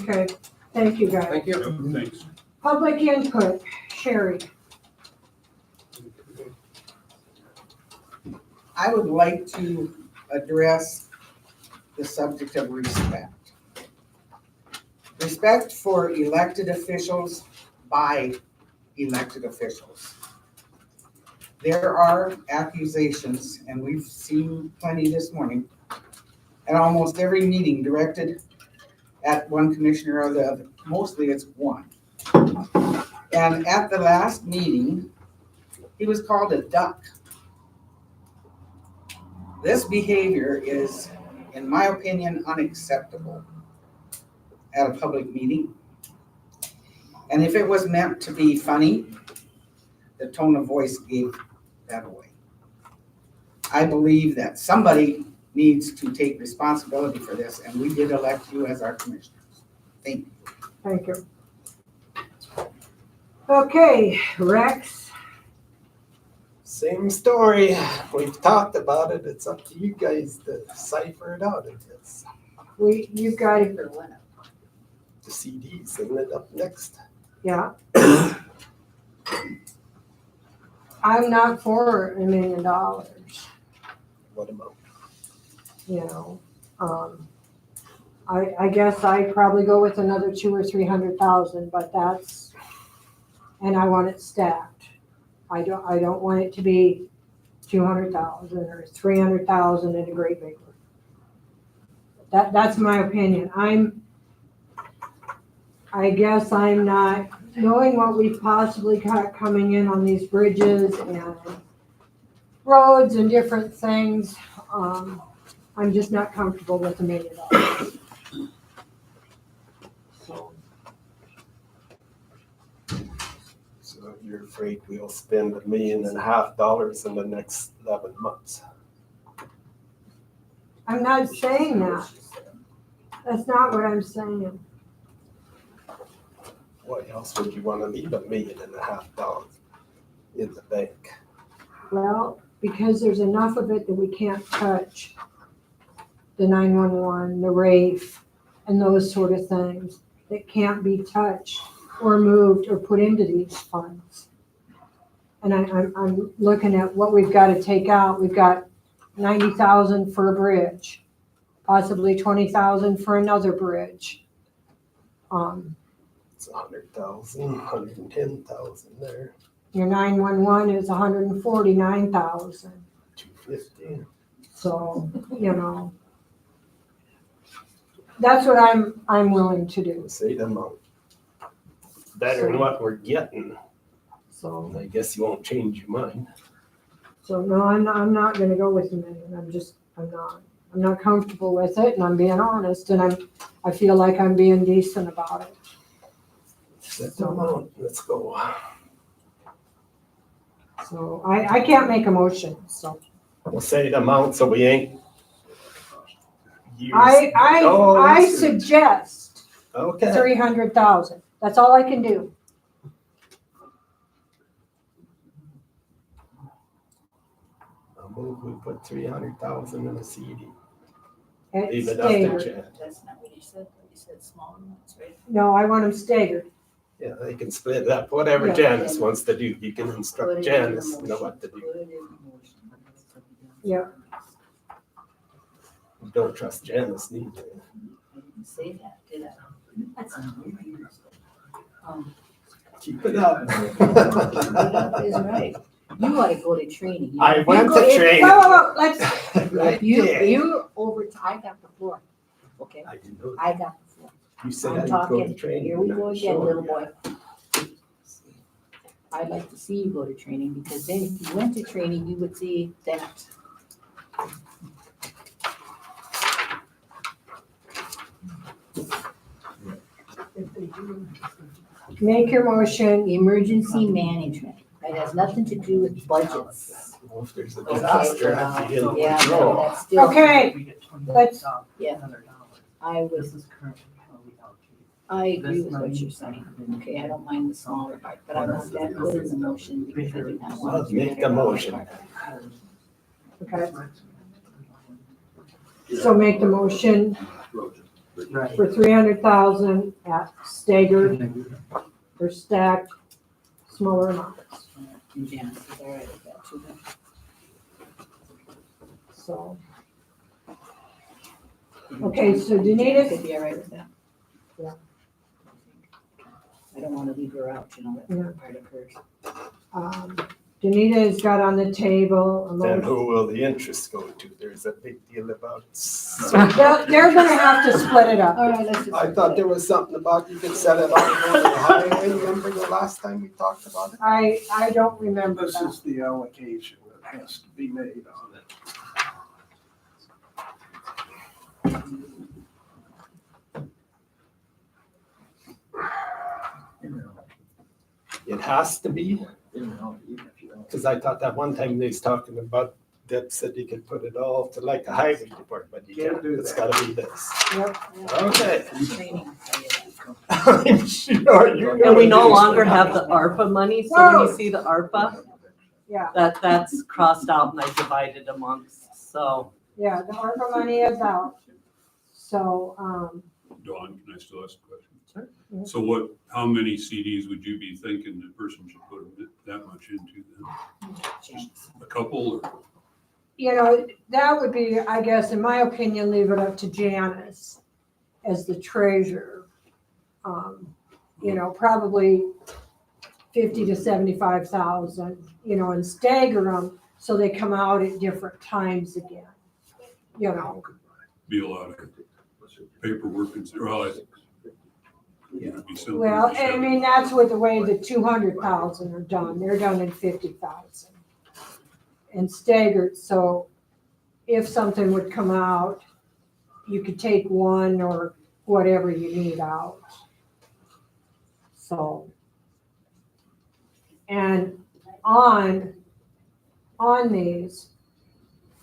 Okay, thank you guys. Thank you. Yep, thanks. Public input, Sherry. I would like to address the subject of respect. Respect for elected officials by elected officials. There are accusations, and we've seen plenty this morning, at almost every meeting directed at one commissioner or the other. Mostly it's one. And at the last meeting, he was called a duck. This behavior is, in my opinion, unacceptable at a public meeting. And if it was meant to be funny, the tone of voice gave that away. I believe that somebody needs to take responsibility for this, and we did elect you as our commissioners. Thank you. Thank you. Okay, Rex. Same story. We've talked about it. It's up to you guys to cipher it out, I guess. You got it. The CD's isn't it up next? Yeah. I'm not for $1 million, What about? you know. I guess I'd probably go with another 200,000 or 300,000, but that's, and I want it stacked. I don't want it to be 200,000 or 300,000 in a great big one. That's my opinion. I guess I'm not, knowing what we've possibly got coming in on these bridges and roads and different things, I'm just not comfortable with $1 million. you're afraid we'll spend $1.5 million in the next 11 months. I'm not saying that. That's not what I'm saying. Why else would you want to leave $1.5 million in the bank? Well, because there's enough of it that we can't touch. The 911, the RAFE, and those sort of things that can't be touched or moved or put into these funds. And I'm looking at what we've got to take out. We've got 90,000 for a bridge, possibly 20,000 for another bridge. It's 100,000, 110,000 there, Your 911 is 149,000. 250. So, you know, that's what I'm willing to do. Say the amount. Better than what we're getting. So, I guess you won't change your mind. so no, I'm not gonna go with the million. I'm not comfortable with it, and I'm being honest, and I feel like I'm being decent about it. Set the amount, let's go. So I can't make a motion, so. We'll say the amount so we ain't. I suggest Okay. 300,000. That's all I can do. I'll move, we put 300,000 in a CD. It's Leave it up to staggered. Jan. That's not what you said, you said small amounts, right? No, I want them staggered. Yeah, they can split it up, whatever Yeah. Janice wants to do. You can Put instruct it in the Janice, know motion. what to do. Put it in the motion. Yeah. Don't trust Janice neither. I didn't say that, did I? That's not right. Keep it up. That is right. You ought to go to training. I You went go- to if- training. Whoa, let's, I You, did. you're over, I got the floor, okay? I didn't know. I got the floor. You said I'm I'd go to talking, training. here we and go I'm again, showing little you. boy. I'd like to see you go to training, because then if you went to training, you would see that. make your motion. Emergency management, that has nothing to do with budgets. Well, if there's a Okay, disaster, I'd be in Yeah, control. but that's still. Okay, let's, Yeah, I would, I agree with what you're saying. Okay, I don't mind the smaller part, but I want that put in the motion because I do not want. Let's make the motion. okay. So make the motion for 300,000 at staggered or stacked smaller amounts. And Janice is all right with that too. So. Okay, so Danita, Could be all right with that. Yeah. I don't wanna leave her out, you know, Yeah. that's part of hers. Danita's got on the table a Then motion. who will the interest go to? There's a big deal about. They're gonna have to split it up. All right, let's just. I thought there was something about you could set it up on the highway. Remember the last time we talked about it? I don't remember This that. is the allocation that has to be made on it. It has to be, because I thought that one time they was talking about, Deb said you could put it all to like the highway department, but you Can't can't. do It's that. gotta be this. Yep. Okay. Training, I'll tell you that. I'm sure you know. And we no this. longer have the ARPA money, so when Whoa. you see the ARPA, Yeah, that's crossed out and I divided amongst, so. yeah, the ARPA money is out. So, Dawn, can I still ask a question? Sure. Mhm. So how many CDs would you be thinking the person should put that much into then? A couple or? you know, that would be, I guess, in my opinion, leave it up to Janice as the treasurer. You know, probably 50 to 75,000, you know, and stagger them so they come out at different times again. You know, Be a lot of paperwork and, well, it'd be simple. well, Just I have it. mean, that's what the way the 200,000 are done. They're done in 50,000 and staggered. So if something would come out, you could take one or whatever you need out. So, And on these,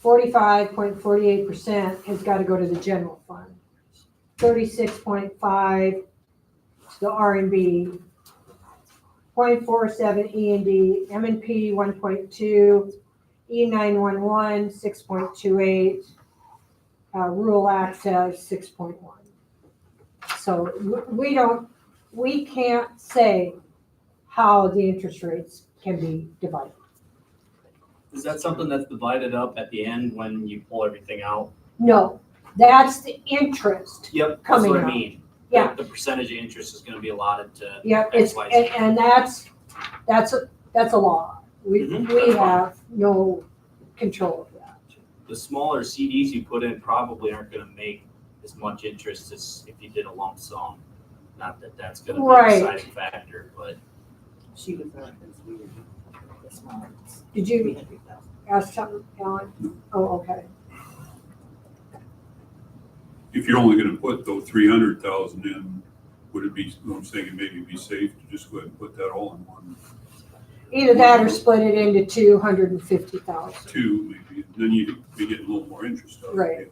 45.48% has got to go to the general fund. 36.5 to the R&B, 0.47 E&D, M&P 1.2, E911 6.28, rural access 6.1. So we can't say how the interest rates can be divided. Is that something that's divided up at the end when you pull everything out? No, that's the interest. Yep, that's Coming what I out. mean. Yeah. The percentage of interest is gonna be allotted to. Yep, it's, XYZ. and that's a law. We have no control of that. The smaller CDs you put in probably aren't gonna make as much interest as if you did a lump sum. Not that that's gonna be a Right. deciding factor, but. She was not, that's weird. The small ones. Did you 300,000. ask something, Ellen? Oh, okay. If you're only gonna put though 300,000 in, would it be, I'm saying maybe be safe to just go ahead and put that all in one, Either that or split it into 250,000. two maybe, then you'd be getting a little more interest out of Right. it.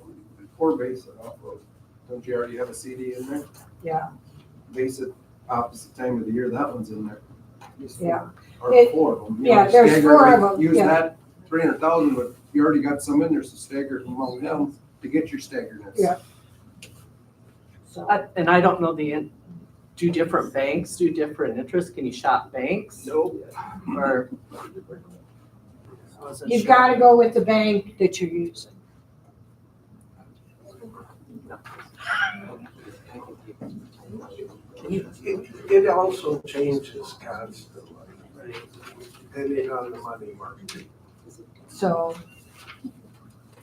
Or base it off of, don't you already have a CD in there? Yeah. Base it opposite time of the year, that one's in there. Use four- Yeah. Or It- 4 of them. yeah, there's Stagger 4 it, of them, Use yeah. that 300,000, but you already got some in there, so stagger it among them to get your staggeredness. Yeah. So, And I don't know do different banks do different interest? Can you shop banks? Nope. Or? I wasn't you've sure. got to go with the bank that you're using. It also changes constantly, right? Depending on the money market. So,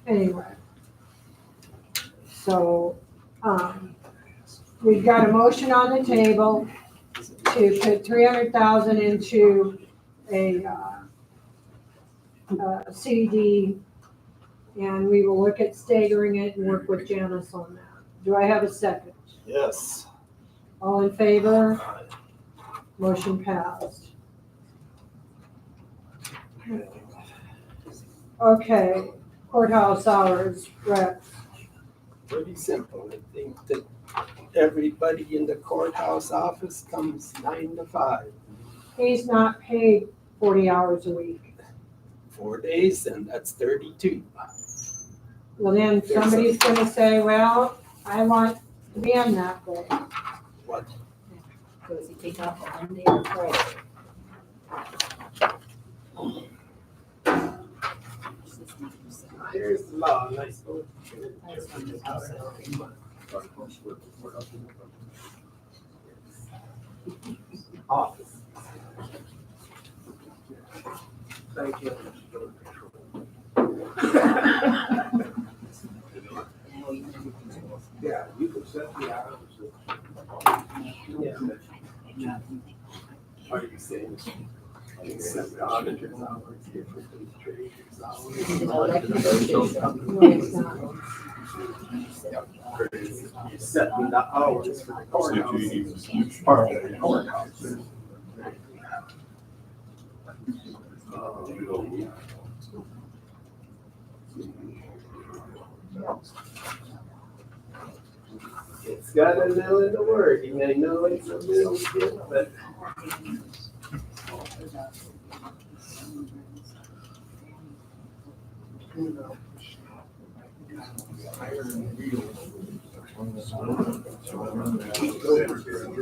anyway. So, we've got a motion on the table to put 300,000 into a CD, and we will look at staggering it and work with Janice on that. Do I have a second? Yes. All in favor? Motion passed. Okay, courthouse hours, Rex. Pretty simple. I think that everybody in the courthouse office comes 9 to 5, He's not paid 40 hours a week. 4 days, and that's 32. Well, then somebody's gonna say, well, I want to be on that day. What? So does he take off on Monday or Friday? Here's the law, nice one. Office. Thank you. Yeah, you can set the hours. Yeah. Are you saying? You set the auditor's hours differently, treasurer's hours? No, it's not. You're setting the hours for the courthouse. Part of the courthouse. It's got a little wording, I know it's a little bit, but.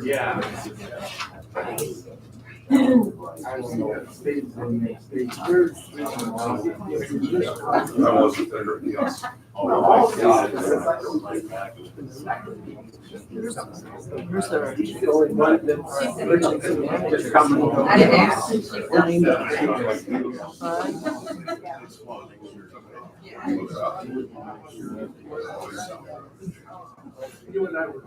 Yeah. I wasn't there, yes. Where's the? He's the only one that's coming. I didn't ask. You and I were.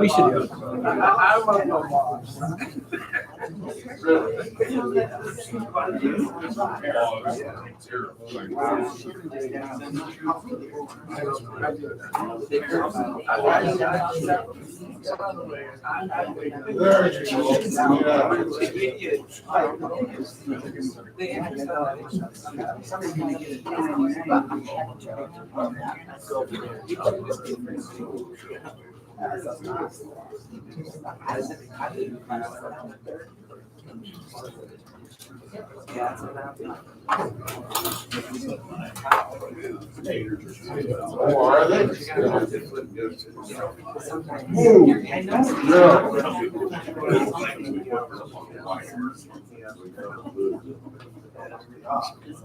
We should. Oh, are they?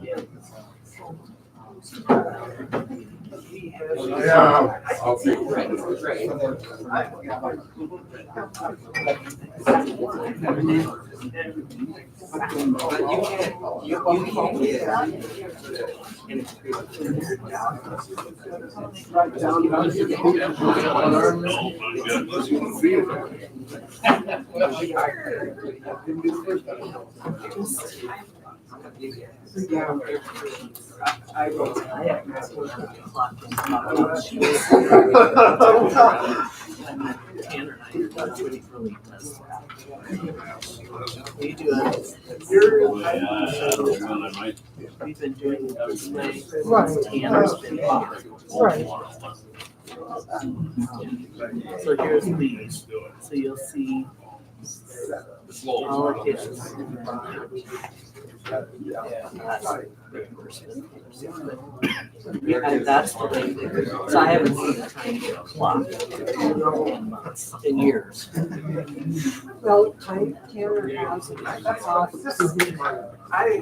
Yeah. We've been doing it this way. Right. Tanner's been bothered. Right. So here's these. So you'll see politicians. And that's the way they do. So I haven't seen a tiny clock in years. Well, Tanner has an office. I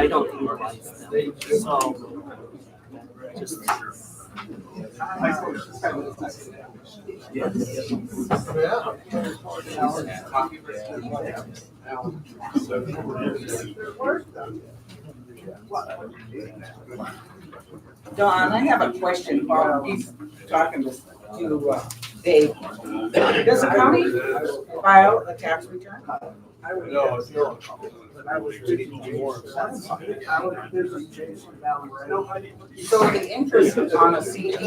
don't utilize them. So just. Don, I have a question while he's talking to Dave. Does the county file a tax return? No, it's not. I was reading more. So the interest on a CD,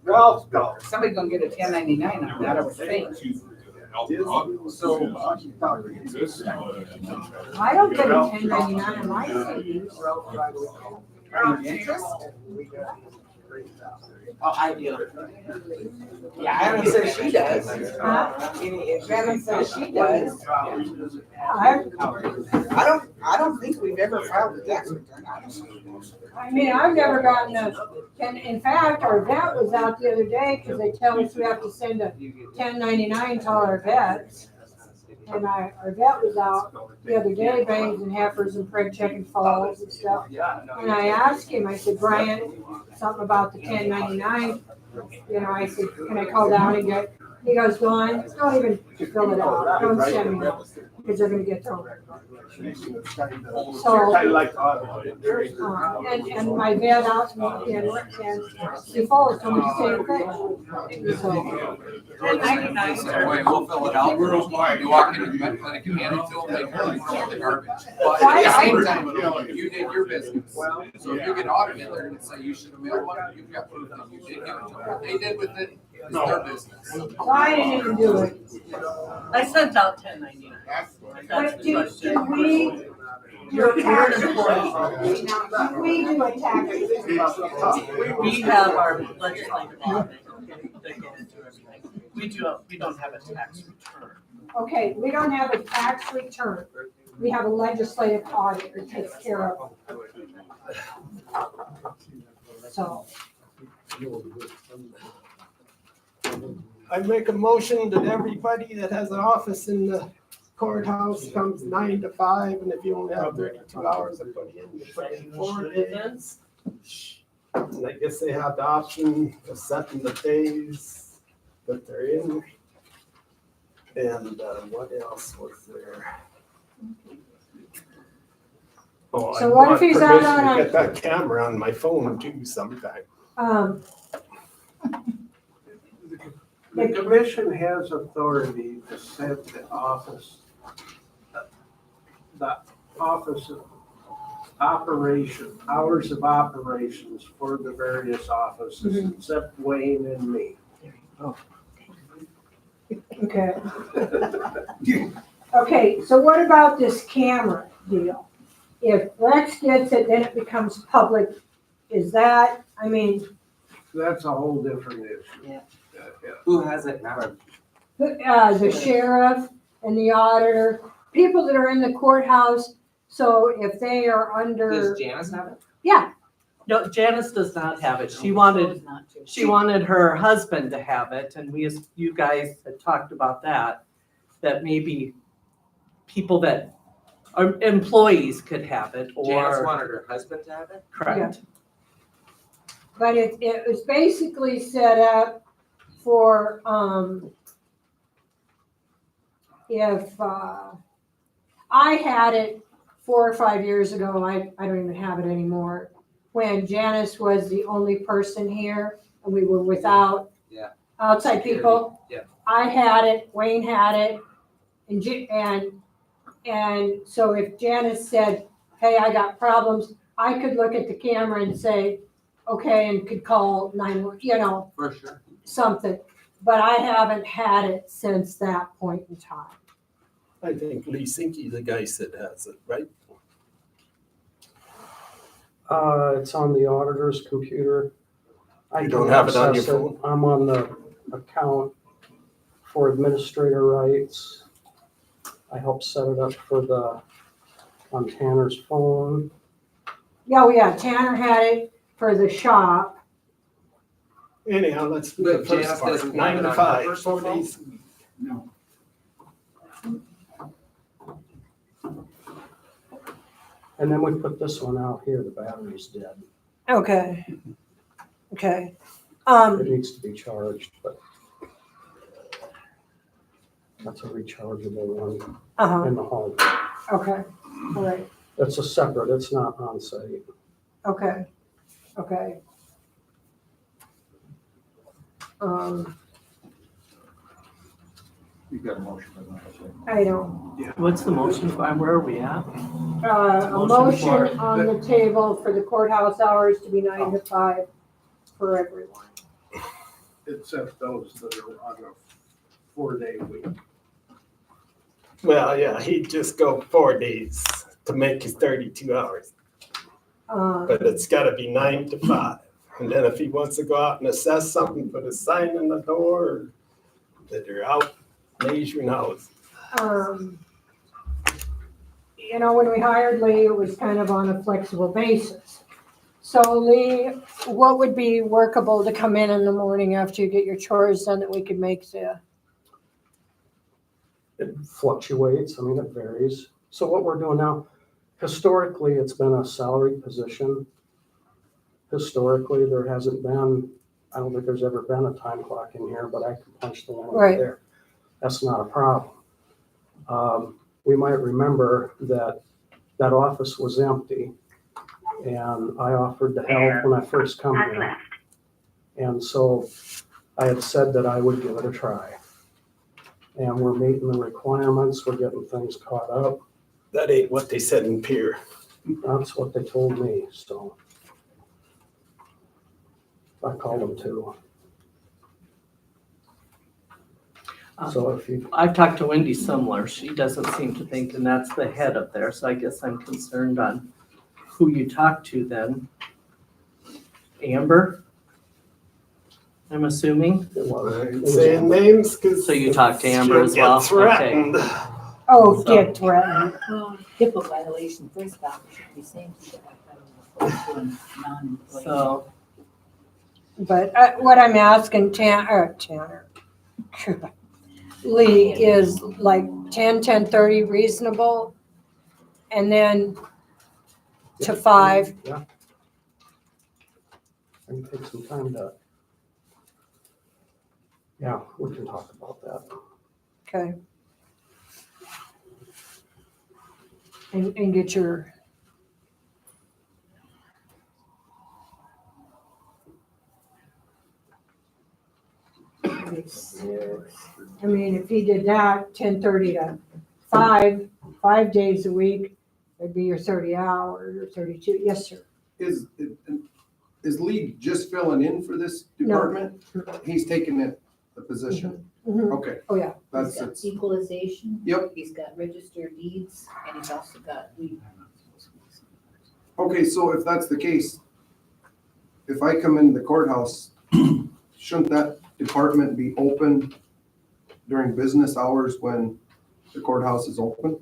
well, somebody gonna get a 1099 on that, I would think. So, I don't get a 1099 on my CDs. interest? Oh, I do. Yeah, Adam says she does. If Adam says she does. I don't think we've ever filed a tax return. I mean, I've never gotten a, and in fact, our vet was out the other day because they tell us we have to send a 1099 to all our vets. And our vet was out the other day, bangs and heifers and preg checking falls and stuff. And I asked him, I said, Brian, something about the 1099. You know, I said, can I call down and get, he goes, Dawn, don't even fill it out. Don't send me that because they're gonna get thrown. So, and my vet out in Sioux Falls told me the same thing. So, We'll fill it out. You walk into the vet clinic and hand it to them, they throw it in the garbage. But at the same time, you did your business. So if you get audited, they're gonna say you should have mailed one, you've got proof that you did give it to them. What they did with it is their business. so I didn't even do it. I sent out 1099. But do we, your tax employee, do we do a tax? We have our legislative audit that go into everything. We don't have a tax return. Okay, we don't have a tax return. We have a legislative audit that takes care of it. So. I make a motion that everybody that has an office in the courthouse comes 9 to 5, and if you only have 32 hours to put in, you put in 4 days. And I guess they have the option of setting the days that they're in. And what else was there? Oh, I So what if want he's out permission on to a- get that camera on my phone too sometime. The commission has authority to set the office of operation, hours of operations for the various offices, except Wayne and me. Okay. Okay, so what about this camera deal? If Rex gets it, then it becomes public. Is that, I mean, That's a whole different issue. Yeah. Who has it now? the sheriff and the auditor, people that are in the courthouse, so if they are under. Does Janice have it? Yeah, No, Janice does not have it. She Chose wanted, not to. she wanted her husband to have it, and you guys had talked about that maybe people that are employees could have it, Janice or, wanted her husband to have it? correct. but it was basically set up for, if, I had it 4 or 5 years ago, I don't even have it anymore, when Janice was the only person here and we were without Yeah. outside people. Yeah. I had it, Wayne had it, and so if Janice said, hey, I got problems, I could look at the camera and say, okay, and could call 911, For sure. something. But I haven't had it since that point in time. I think Lee Sinky, the guy said has it, right? It's on the auditor's computer. I You can don't have it on your access phone? I'm on the account for administrator rights. I helped set it up on Tanner's phone. Yeah, Tanner had it for the shop. Anyhow, let's do But the first Janice part, doesn't have 9 it to on her 5, personal 4 days. No. And then we put this one out here, the battery's dead. Okay. It needs to be charged, but that's a rechargeable one Uh-huh, in the home. okay, all right, It's a separate, it's not on site. okay. You've got a motion, but not a second. I don't, What's the motion for, where are we at? a motion on the table for the courthouse hours to be 9 to 5 for everyone. Except those that are on a 4-day week. Well, yeah, he'd just go 4 days to make his 32 hours, but it's gotta be 9 to 5. And then if he wants to go out and assess something, put a sign in the door that you're out measuring houses. When we hired Lee, it was kind of on a flexible basis. So Lee, what would be workable to come in the morning after you get your chores done that we could make the, It fluctuates, I mean, it varies. So what we're doing now, historically, it's been a salary position. Historically, there hasn't been, I don't think there's ever been a time clock in here, but I can punch the one over Right. there. That's not a problem. We might remember that office was empty, and I offered to help when I first come here. And so I had said that I would give it a try. And we're meeting the requirements, we're getting things caught up. That ain't what they said in Pier. That's what they told me, so. I called them too. So if you, I've talked to Wendy similar. She doesn't seem to think, and that's the head up there, so I guess I'm concerned on who you talk to then. Amber? I'm assuming? I ain't saying names because. So you talked to Amber as well? Okay. Threatened. oh, get threatened. Well, HIPAA violation, first off, we should be saying shit like that on the phone to a non-employee. So, But what I'm asking Tanner, Lee, is like 10:30 reasonable? And then to 5? Yeah. I can take some time to, yeah, we can talk about that. Okay. And get your. I mean, if he did that, 10:30 to 5 days a week, it'd be your 30 hours or 32. Yes, sir. Is Lee just filling in for this No. department? He's taking the position? Mhm. Okay, Oh, yeah. that's, He's got it's, equalization. Yep. He's got registered deeds, and he's also got, okay, so if that's the case, if I come into the courthouse, shouldn't that department be open during business hours when the courthouse is open?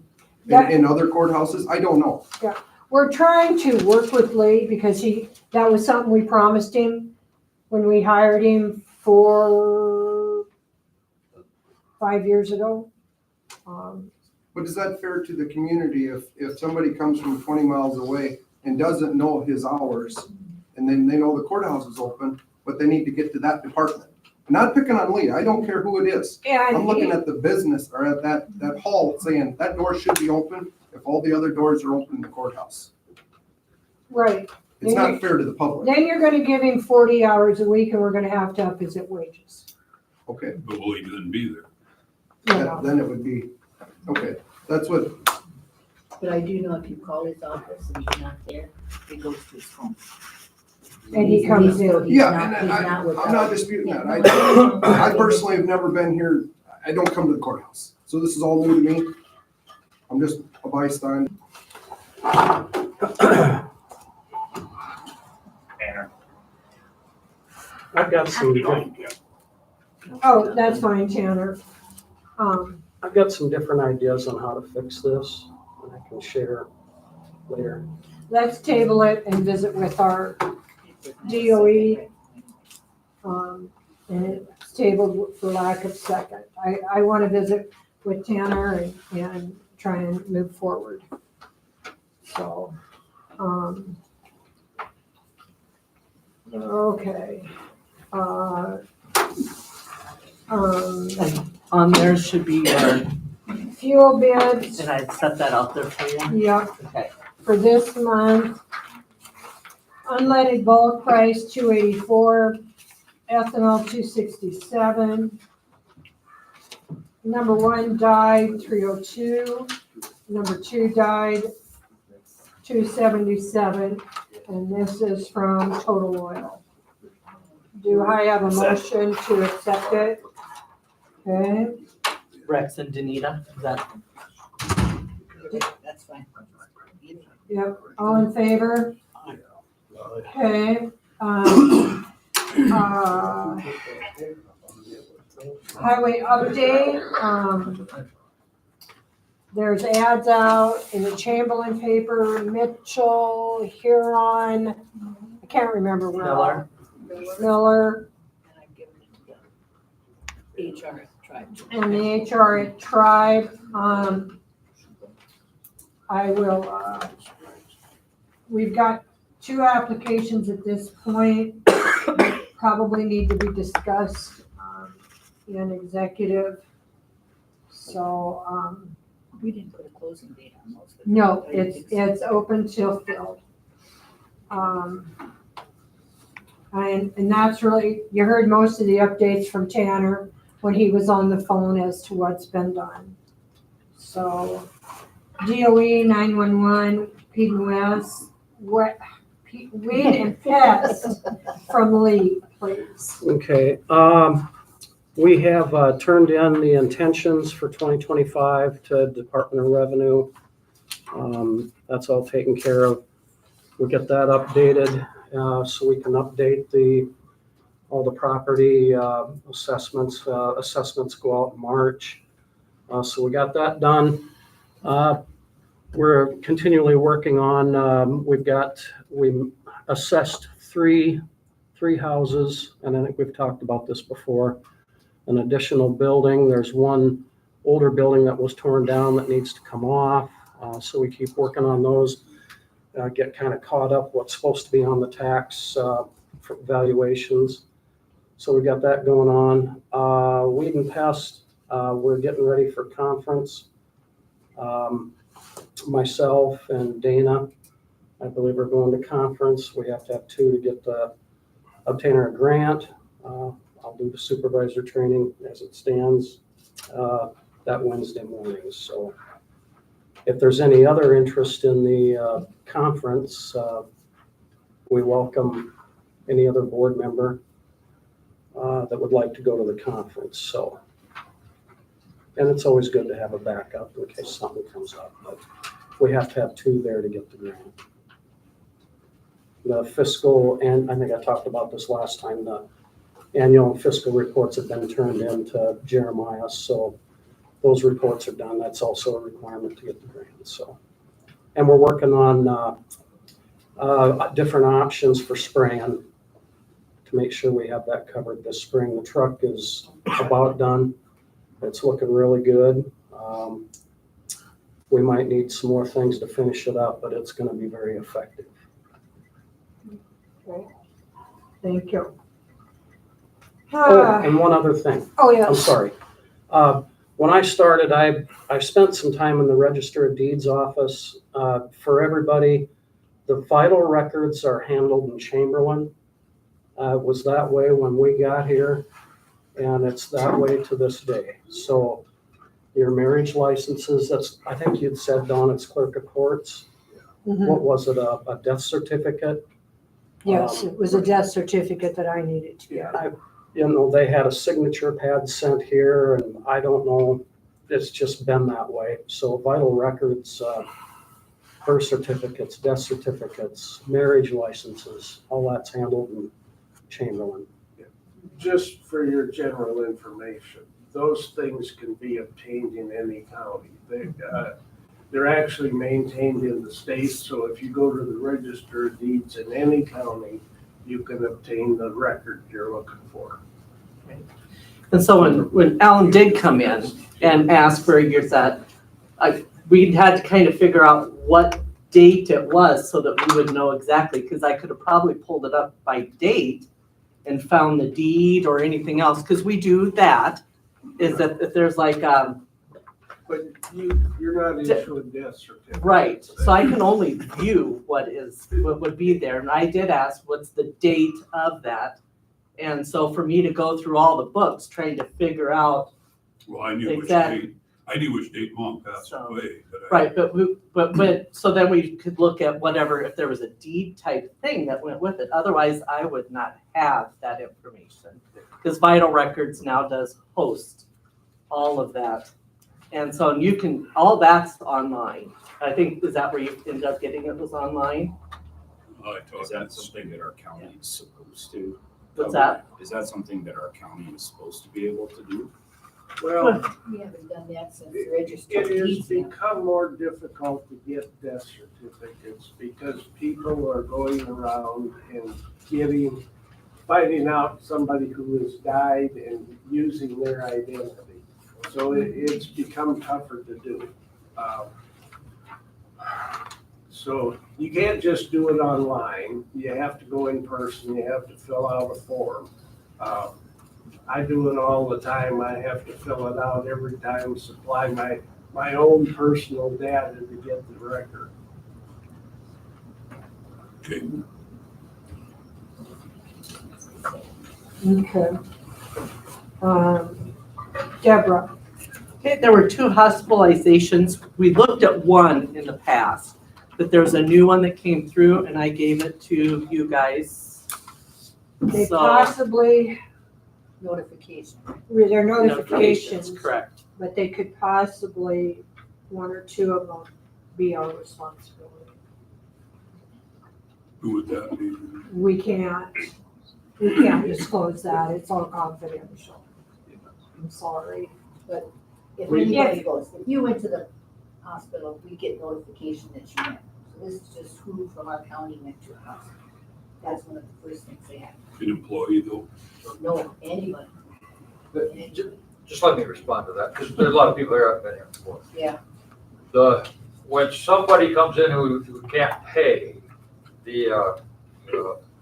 In other courthouses? I don't know. We're trying to work with Lee because that was something we promised him when we hired him 5 years ago. But is that fair to the community if somebody comes from 20 miles away and doesn't know his hours, and then they know the courthouse is open, but they need to get to that department? I'm not picking on Lee, I don't care who it is. I'm looking at the business or at that hall saying that door should be open if all the other doors are open in the courthouse. Right. It's not fair to the public. Then you're gonna give him 40 hours a week and we're gonna have to up his wages. Okay, But will he then be there? then it would be, okay, that's what, but I do know if you call his office and he's not there, it goes to his phone. And he comes in. He's yeah, not- and he's not with I'm us. not disputing that. I personally have never been here, I don't come to the courthouse, so this is all new to me. I'm just a bystander. Tanner. I've got some, Oh, that's fine, Tanner. I've got some different ideas on how to fix this, and I can share later. Let's table it and visit with our DOE. And it's tabled for lack of second. I want to visit with Tanner and try and move forward. So, okay. On there should be your, Fuel bids, did I set that out there for you? yeah, Okay. for this month. Unleaded bulk price 284, ethanol 267. Number 1 died 302. Number 2 died 277. And this is from Total Oil. Do I have a motion to accept it? Okay, Rex and Danita, is that, That's fine. yep, all in favor? Okay, highway update, there's ads out in the Chamberlain paper, Mitchell, Huron, I can't remember where. Miller. Miller, And I've given it to the HR tribe. and the HR tribe, I will, we've got 2 applications at this point, probably need to be discussed, in executive. So, We didn't put a closing date on those. no, it's open till filled. And that's really, you heard most of the updates from Tanner when he was on the phone as to what's been done. So, DOE 911, Pete West, weed and pest from Lee, please. Okay, we have turned in the intentions for 2025 to Department of Revenue. That's all taken care of. We'll get that updated so we can update all the property assessments. Assessments go out in March. So we got that done. We're continually working on, we assessed three houses, and I think we've talked about this before. an additional building. There's one older building that was torn down that needs to come off. So we keep working on those, get kind of caught up what's supposed to be on the tax valuations. So we got that going on. Wheaton Pest, we're getting ready for conference. Myself and Dana, I believe, are going to conference. We have to have 2 to get obtain our grant. I'll do the supervisor training as it stands that Wednesday morning. So if there's any other interest in the conference, we welcome any other board member that would like to go to the conference. So, and it's always good to have a backup in case something comes up, but we have to have 2 there to get the grant. The fiscal, and I think I talked about this last time, the annual and fiscal reports have been turned in to Jeremiah, so those reports are done. That's also a requirement to get the grant. So, and we're working on different options for spraying to make sure we have that covered this spring. The truck is about done. It's looking really good. We might need some more things to finish it up, but it's going to be very effective. Okay. Thank you. Oh, and one other thing. Oh, yeah. I'm sorry. When I started, I spent some time in the Register of Deeds office. For everybody, the vital records are handled in Chamberlain. It was that way when we got here, and it's that way to this day. So your marriage licenses, that's, I think you'd said, Dawn, it's clerk of courts. Mhm. What was it, a death certificate? Yes, it was a death certificate that I needed to get. You know, they had a signature pad sent here, and I don't know, it's just been that way. So vital records, birth certificates, death certificates, marriage licenses, all that's handled in Chamberlain. Just for your general information, those things can be obtained in any county. They're actually maintained in the state, so if you go to the Register of Deeds in any county, you can obtain the record you're looking for. And so when Alan did come in and ask for years that, we had to kind of figure out what date it was so that we would know exactly, because I could have probably pulled it up by date and found the deed or anything else, because we do that, is that if there's like, But you're not issuing death certificates. right, so I can only view what would be there, and I did ask, what's the date of that? And so for me to go through all the books, trying to figure out, Well, I knew which Exactly. date, I knew which date Mom passed So- away. But right, but, so then we could look at whatever, if there was a deed type thing that went with it, otherwise I would not have that information. Because Vital Records now does host all of that. And so you can, all that's online. I think, is that where you ended up getting it, was online? Is that something that our county is supposed to? What's that? Is that something that our county is supposed to be able to do? Well, We haven't done that since the Register it of has Deeds. become more difficult to get death certificates because people are going around and finding out somebody who has died and using their identity. So it's become tougher to do. So you can't just do it online. You have to go in person. You have to fill out a form. I do it all the time. I have to fill it out every time, supply my own personal data to get the record. Okay. Okay. Deborah, Okay, there were 2 hospitalizations. We looked at one in the past, but there's a new one that came through and I gave it to you guys. they So- possibly, Notification. they're notifications, Correct. but they could possibly, 1 or 2 of them, be our responsibility. Who would that be? We can't disclose that, it's all confidential. I'm sorry, but If We- anybody goes, if you went to the hospital, we get notification that you went. So this is just who from our county went to a hospital. That's one of the first things they have. An employee though? No, anybody. Just let me respond to that, because there's a lot of people here who have been here before. Yeah. When somebody comes in who can't pay, the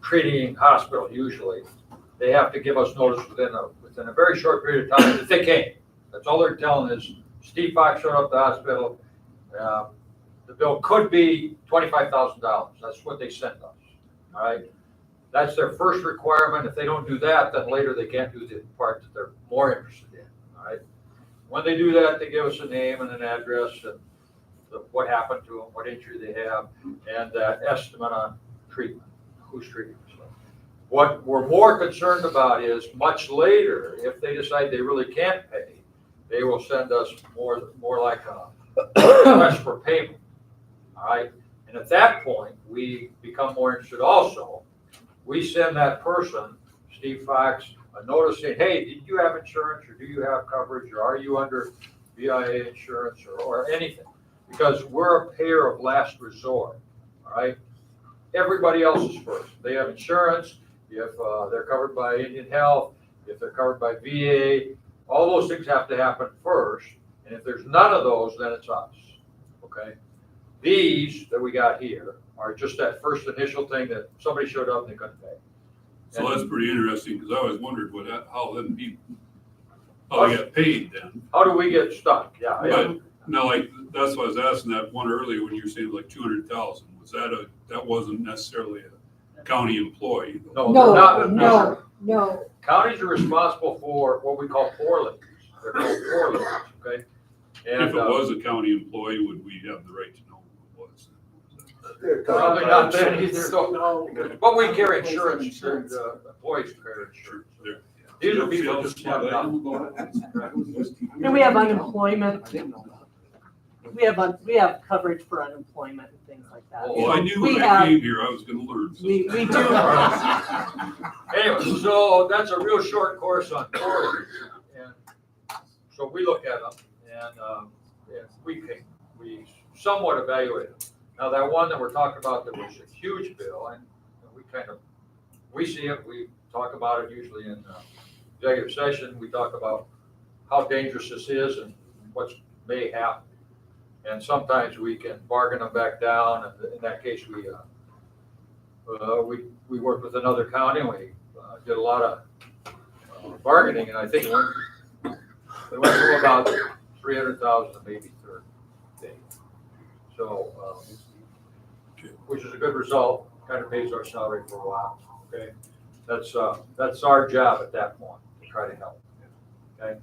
treating hospital usually, they have to give us notice within a very short period of time that they can't. That's all they're telling is, Steve Fox showed up at the hospital, the bill could be $25,000. That's what they send us, all right? That's their first requirement. If they don't do that, then later they can't do the part that they're more interested in, all right? When they do that, they give us a name and an address and what happened to them, what injury they have, and estimate on treatment, who's treating them. So what we're more concerned about is much later, if they decide they really can't pay, they will send us more like a request for payment, all right? And at that point, we become more interested also. We send that person, Steve Fox, a notice saying, hey, did you have insurance, or do you have coverage, or are you under VIA insurance, or anything? Because we're a payer of last resort, all right? Everybody else is first. They have insurance, if they're covered by Indian Health, if they're covered by VA, all those things have to happen first. And if there's none of those, then it's us, okay? These that we got here are just that first initial thing that somebody showed up and they couldn't pay. So that's pretty interesting, because I always wondered how them people, how they got paid then. How do we get stuck? Yeah. But no, like, that's why I was asking that one earlier when you were saying like 200,000. Was that wasn't necessarily a county employee? No, No. Counties are responsible for what we call poor leagues. They're called poor leagues, okay? And, If it was a county employee, would we have the right to know who it was? probably not then either. So, but we carry insurance, employees carry insurance. These are people just have And we have unemployment. We have coverage for unemployment and things like that. Well, I knew when I came here, I was gonna learn. We do. Anyway, so that's a real short course on poor leagues. And so we look at them and we somewhat evaluate them. Now, that one that we're talking about that was a huge bill, and we see it, we talk about it usually in executive session. We talk about how dangerous this is and what may happen. And sometimes we can bargain them back down. And in that case, we worked with another county and we did a lot of bargaining. And I think we went to about 300,000 to maybe 30. So, which is a good result. Kind of pays our salary for a while. Okay, that's our job at that point to try to help. Okay.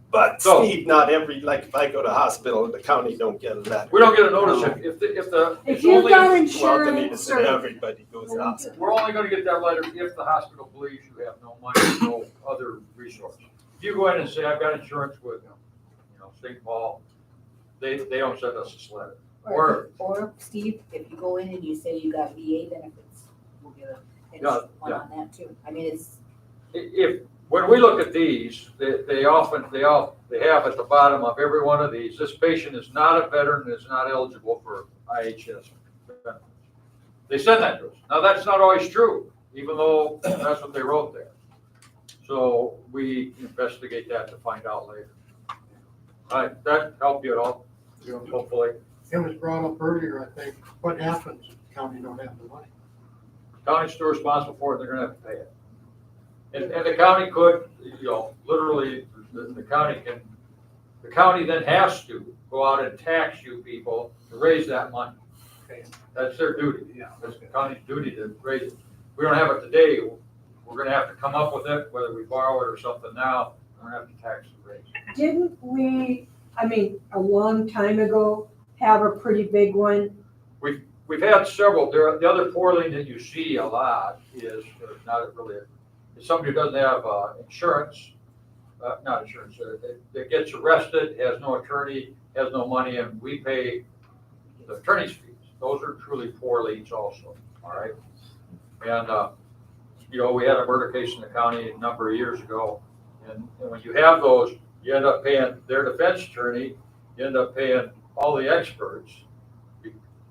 But So- Steve, not every, like if I go to hospital, the county don't get a letter. We don't get a notice if the. If it's you've only- got Well, then insurance, it's or everybody goes to hospital. We're only gonna get that letter if the hospital believes you have no money, no other resource. If you go in and say, I've got insurance with, St. Paul, they don't send us this letter. Or Steve, if you go in and you say you got VA benefits, we'll get a one on that too. I mean, it's. When we look at these, they have at the bottom of every one of these, this patient is not a veteran, is not eligible for IHS benefits. They send that to us. Now, that's not always true, even though that's what they wrote there. So we investigate that to find out later. All right, that helped you at all? Hopefully. It was brought up earlier, I think, what happens if the county don't have the money? County's still responsible for it, they're gonna have to pay it. And the county could, literally, the county then has to go out and tax you people to raise that money. That's their duty. Yeah. That's the county's duty to raise it. We don't have it today, we're gonna have to come up with it, whether we borrow it or something now, we're gonna have to tax the raise. didn't we, a long time ago, have a pretty big one? We've had several, the other poor lane that you see a lot is somebody who doesn't have insurance, that gets arrested, has no attorney, has no money, and we pay the attorney's fees. Those are truly poor leads also, all right? And, we had a murder case in the county a number of years ago, and when you have those, you end up paying their defense attorney, you end up paying all the experts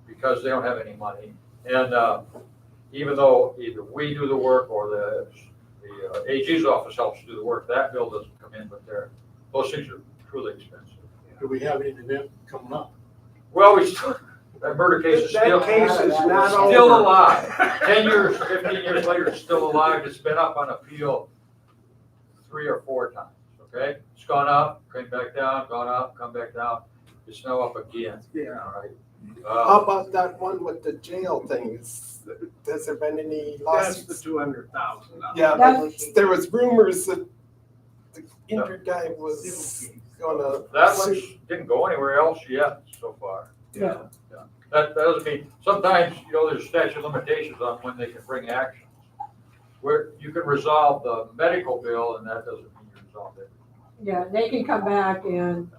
because they don't have any money. And even though either we do the work or the the AG's office helps do the work. That bill doesn't come in, but those things are truly expensive. Do we have any event coming up? Well, we still, that murder case is That still, case is not still over. alive. 10 years, 15 years later, it's still alive. It's been up on appeal 3 or 4 times, okay? It's gone up, came back down, gone up, come back down. It's now up again. Yeah. All right. How about that one with the jail thing? Has there been any That's the lawsuits? 200,000. Yeah, but there was rumors that the injured guy was gonna. That one didn't go anywhere else yet so far. Yeah. That doesn't mean, sometimes, there's statute of limitations on when they can bring actions. Where you can resolve the medical bill and that doesn't mean you resolve it. Yeah, they can come back and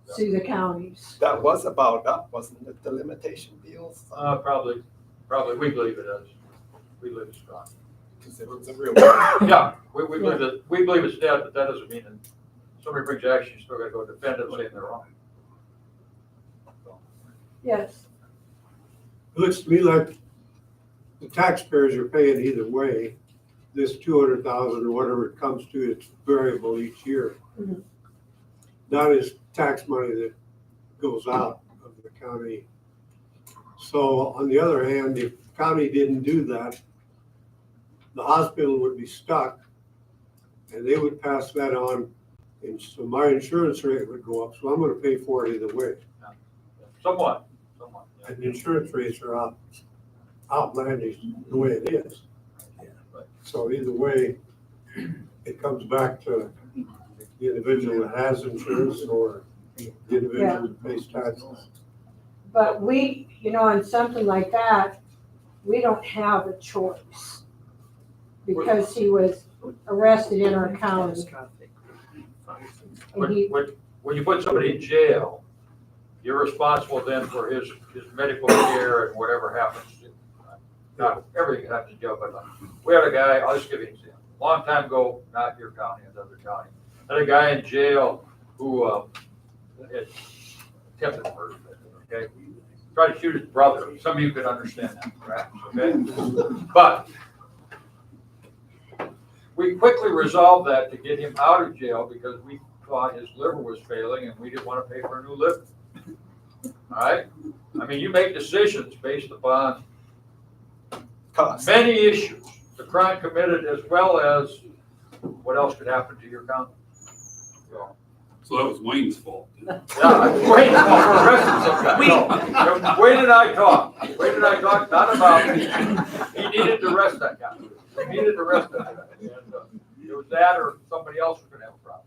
sue the counties. That was about up, wasn't it, the limitation deals? Probably, we believe it is. We believe it's gone. Because it was a real. Yeah, we believe it's dead, but that doesn't mean that somebody brings action, you still gotta go defend it saying they're wrong. Yes. It looks to me like the taxpayers are paying either way. This 200,000 or whatever it comes to, it's variable each year. Mhm. That is tax money that goes out of the county. So on the other hand, if the county didn't do that, the hospital would be stuck and they would pass that on. And so my insurance rate would go up. So I'm gonna pay for it either way. Somewhat. And the insurance rates are outlandish the way it is. So either way, it comes back to the individual that has insurance or the individual that pays taxes. But we, on something like that, we don't have a choice. Because he was arrested in our county. And he, When you put somebody in jail, you're responsible then for his medical care and whatever happens. Not everything happens in jail, but we had a guy, I'll just give you an example. Long time ago, not your county, another county, had a guy in jail who had attempted murder, okay? Tried to shoot his brother. Some of you can understand that, perhaps, okay? But we quickly resolved that to get him out of jail because we thought his liver was failing and we didn't want to pay for a new liver. All right? I mean, you make decisions based upon many issues, the crime committed as well as what else could happen to your county. So that was Wayne's fault. Yeah, Wayne, for arresting some guy. No, Wayne and I talked, not about, he needed to arrest that guy. He needed to arrest that guy. And it was that or somebody else was gonna have a problem.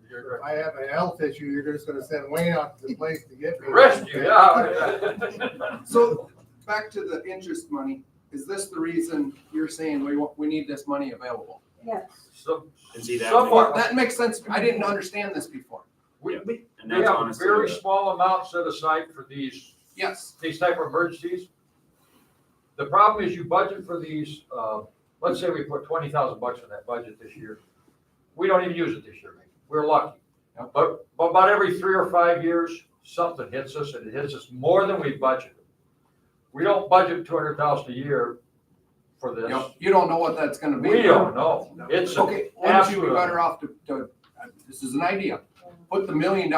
If I have a health issue, you're just gonna send Wayne out to the place to get me. Arrest you, yeah. So back to the interest money, is this the reason you're saying we need this money available? yes. Somewhat. That makes sense. I didn't understand this before. We And have that's a honestly very small amount set aside for these type of emergencies. The problem is you budget for these, let's say we put 20,000 bucks in that budget this year. We don't even use it this year, maybe. We're lucky. But about every 3 or 5 years, something hits us and it hits us more than we budgeted. We don't budget 200,000 a year for this. You don't know what that's gonna be. We don't know. It's Okay, wouldn't you be better off to, this is an idea, put the $1 million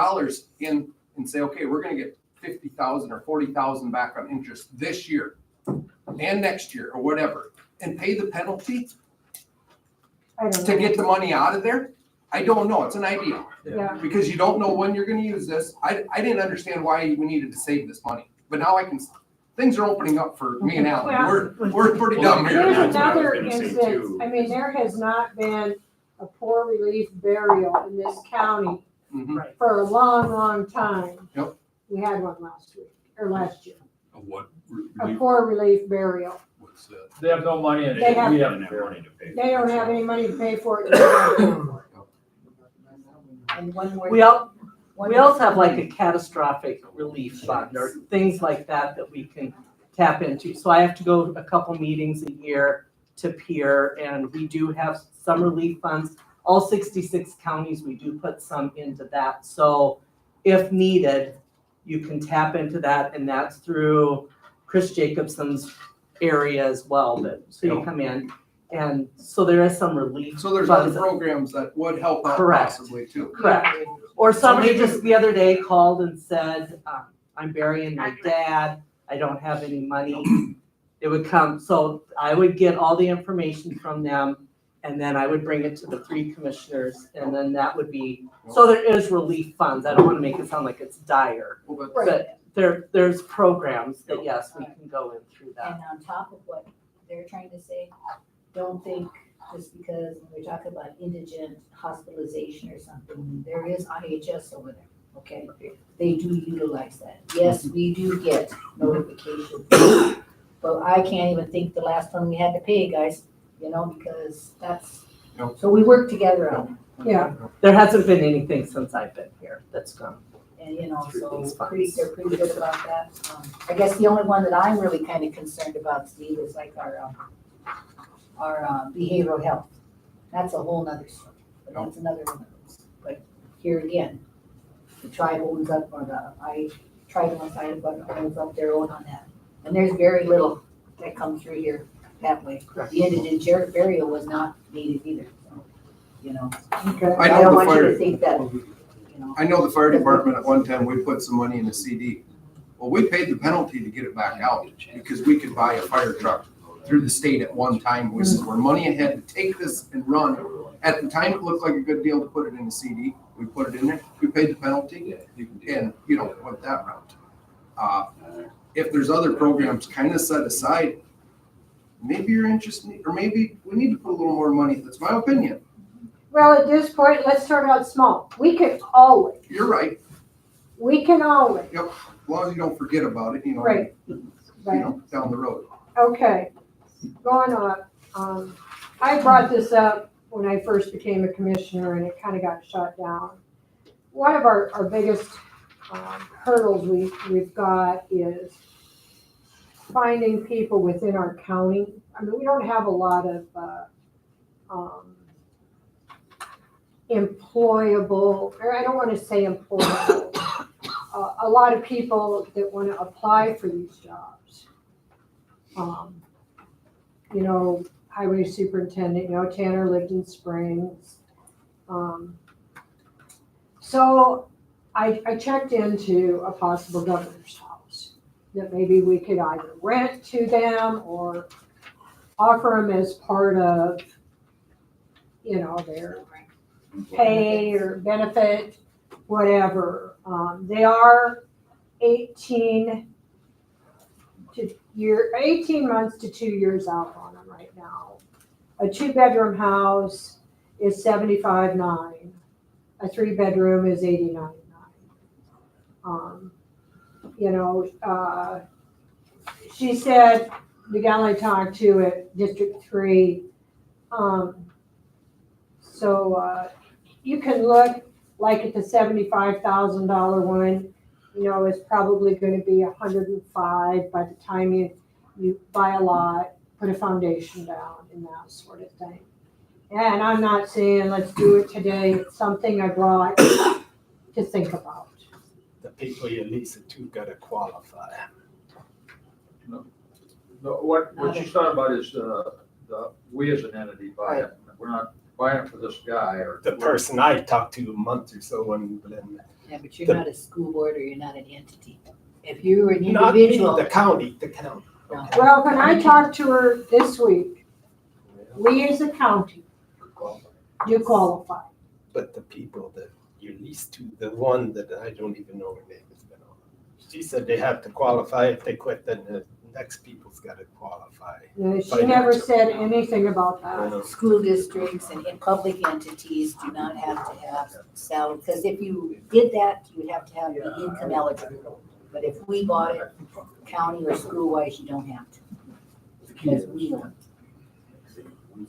in and say, okay, we're gonna get 50,000 or 40,000 back on interest this year and next year or whatever, and pay the penalty I don't to know. get the money out of there? I don't know, it's an idea, Yeah. because you don't know when you're gonna use this. I didn't understand why we needed to save this money, but now things are opening up for me and Alan. We're pretty dumb here. Here's another instance, I mean, there has not been a poor relief burial in this county Mhm. for a long, long time. Yep. We had one last year, Of what? a poor relief burial. What's that? They have no money in They it. have- We They have didn't have money to pay. They don't have any money to pay for it. They don't pay for it. And one more. We also one more- have like a catastrophic relief fund or things like that that we can tap into. So I have to go a couple meetings a year to peer, and we do have some relief funds. All 66 counties, we do put some into that. So if needed, you can tap into that, and that's through Chris Jacobson's area as well. But so you come in, And so there is some relief. So there's other funds. programs that would help out Correct. possibly too. Correct. Or somebody just the other day called and said, I'm burying my dad, I don't have any money. It would come, so I would get all the information from them, and then I would bring it to the 3 commissioners, and then that would be, so there is relief funds. I don't wanna make it sound like it's dire, but there's programs that, yes, we can go in through that. And on top of what they're trying to say, don't think just because we're talking about indigent hospitalization or something, there is IHS over there, okay? They do utilize that. Yes, we do get notifications, but I can't even think the last one we had to pay, guys, because that's, so we work together on it. Yeah. There hasn't been anything since I've been here that's gone. And, Through so these they're funds. pretty good about that. I guess the only one that I'm really kind of concerned about, Steve, is like our behavioral health. That's a whole nother story, but that's another one of those. But here again, the tribe owns up, tribe owns up their own on that. And there's very little that comes through here that way. The indigent burial was not needed either, so, Okay. I don't want you to think that, I know the fire department at one time, we put some money in a CD. Well, we paid the penalty to get it back out because we could buy a fire truck through the state at one time. We said, we're money ahead to take this and run. At the time, it looked like a good deal to put it in a CD. We put it in there, we paid the penalty and, went that route. If there's other programs kind of set aside, maybe you're interested, or maybe we need to put a little more money. That's my opinion. Well, at this point, let's start out small. We can always, You're right. we can always, Yep. As long as you don't forget about it, right, right. down the road. Okay, going on. I brought this up when I first became a commissioner and it kind of got shut down. One of our biggest hurdles we've got is finding people within our county. I mean, we don't have a lot of employable, or I don't want to say employable, a lot of people that want to apply for these jobs. Highway superintendent, Tanner lived in Springs. So I checked into a possible governor's house that maybe we could either rent to them or offer them as part of, their pay or benefit, whatever. They are 18 months to 2 years out on them right now. A 2-bedroom house is $75,900. A 3-bedroom is $89,900. She said, the gal I talked to at District 3, you can look like at the $75,000 one, it's probably going to be $105,000 by the time you buy a lot, put a foundation down and that sort of thing. And I'm not saying let's do it today. It's something I brought to think about. The people you lease it to gotta qualify. What she's talking about is, we as an entity buy it. We're not buying it for this guy or. The person I talked to a month or so when Glenn. Yeah, but you're not a school board or you're not an entity. If you were an Not me, individual. the county. No. Well, when I talked to her this week, we as a county do qualify. But the people that you lease to, the one that I don't even know her name has been on. She said they have to qualify. If they quit, then the next people's gotta qualify. She never said anything about that. School districts and in public entities do not have to have salary, because if you did that, you would have to have the income eligible. But if we bought it, county or school-wise, you don't have to. Because we don't.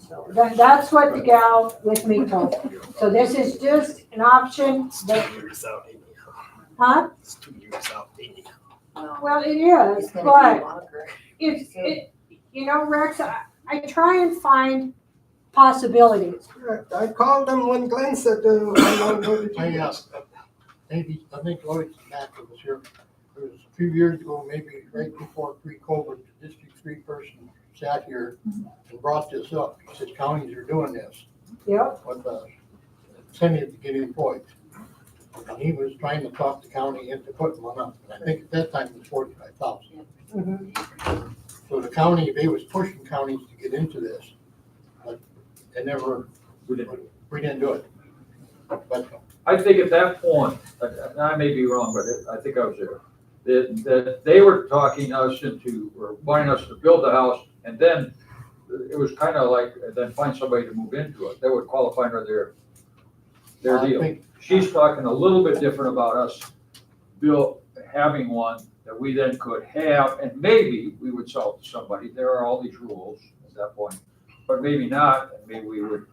So that's what the gal with me told me. So this is just an option that, 2 years out anyhow. huh? It's 2 years out anyhow. Well, it is, It's gonna be but longer. Rex, I try and find possibilities. I called them when Glenn said, I asked, maybe, I think Lloyd Mack was here, it was a few years ago, maybe right before pre-COVID, the District 3 person sat here and brought this up. He said counties are doing this Yep, with the incentive to get employees. And he was trying to talk the county into putting one up. And I think at that time it was 45,000. mhm. So the county, they was pushing counties to get into this, but they never, we didn't do it. But I think at that point, and I may be wrong, but I think I was there, that they were talking us into, or wanting us to build the house, and then it was kind of like, then find somebody to move into it, that would qualify under their I deal. think- She's talking a little bit different about us having one that we then could have, and maybe we would sell it to somebody. There are all these rules at that point, but maybe not, and maybe we would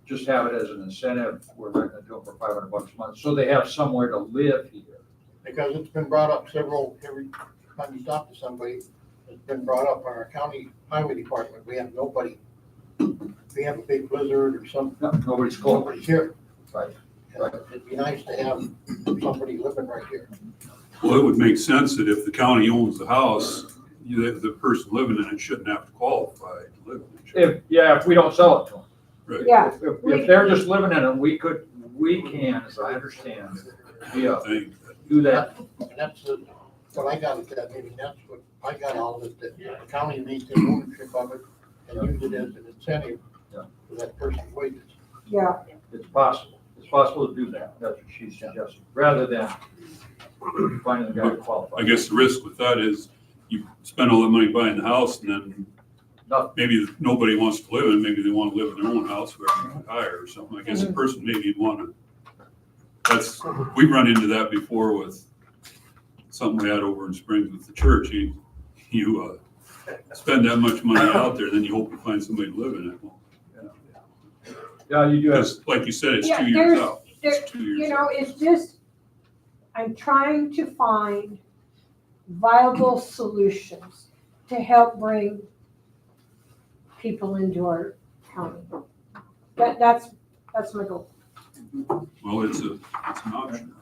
just have it as an incentive. We're not gonna do it for $500 a month, so they have somewhere to live here. because it's been brought up every time you talk to somebody, it's been brought up on our county highway department. We have nobody. We have a big blizzard or something. No, nobody's close. Nobody's here. Right. And it'd be nice to have somebody living right here. Well, it would make sense that if the county owns the house, the person living in it shouldn't have to qualify to live in it. If we don't sell it to them. Right. Yeah. If they're just living in it, we can, as I understand, do that. And that's what I got at that meeting. That's what I got all of it, that the county needs to take ownership of it and use it as an incentive for that person's wages. Yeah, It's possible. It's possible to do that. That's what she's suggesting, rather than finding the guy to qualify. I guess the risk with that is you spend all that money buying the house and then maybe nobody wants to live in it. Maybe they want to live in their own house where they retire or something. I guess a person maybe want to, we've run into that before with something we had over in Springs with the church. You spend that much money out there, then you hope you find somebody to live in it. Well, Yeah, you do have. because like you said, it's Yeah, 2 years there's- out. there, It's 2 years you know, out. it's just, I'm trying to find viable solutions to help bring people into our county. That's my goal. Well, it's an option.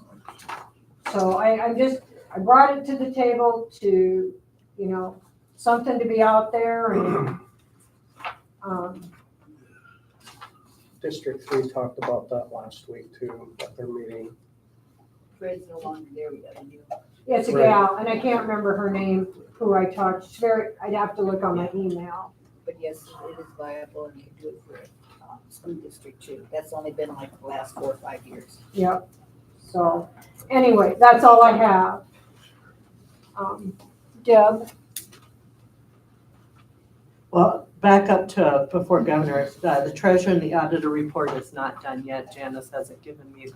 So I brought it to the table to, you know, something to be out there and, District 3 talked about that last week too, at their meeting. Fred's no longer there, we gotta do. it's a gal, and I can't remember her name, who I talked, she's I'd have to look on my email. But yes, it is viable and you can do it for school district too. That's only been like the last 4 or 5 years. Yep. So, anyway, that's all I have. Deb? Well, back up to before Governor, the treasurer and the auditor report is not done yet. Janice hasn't given me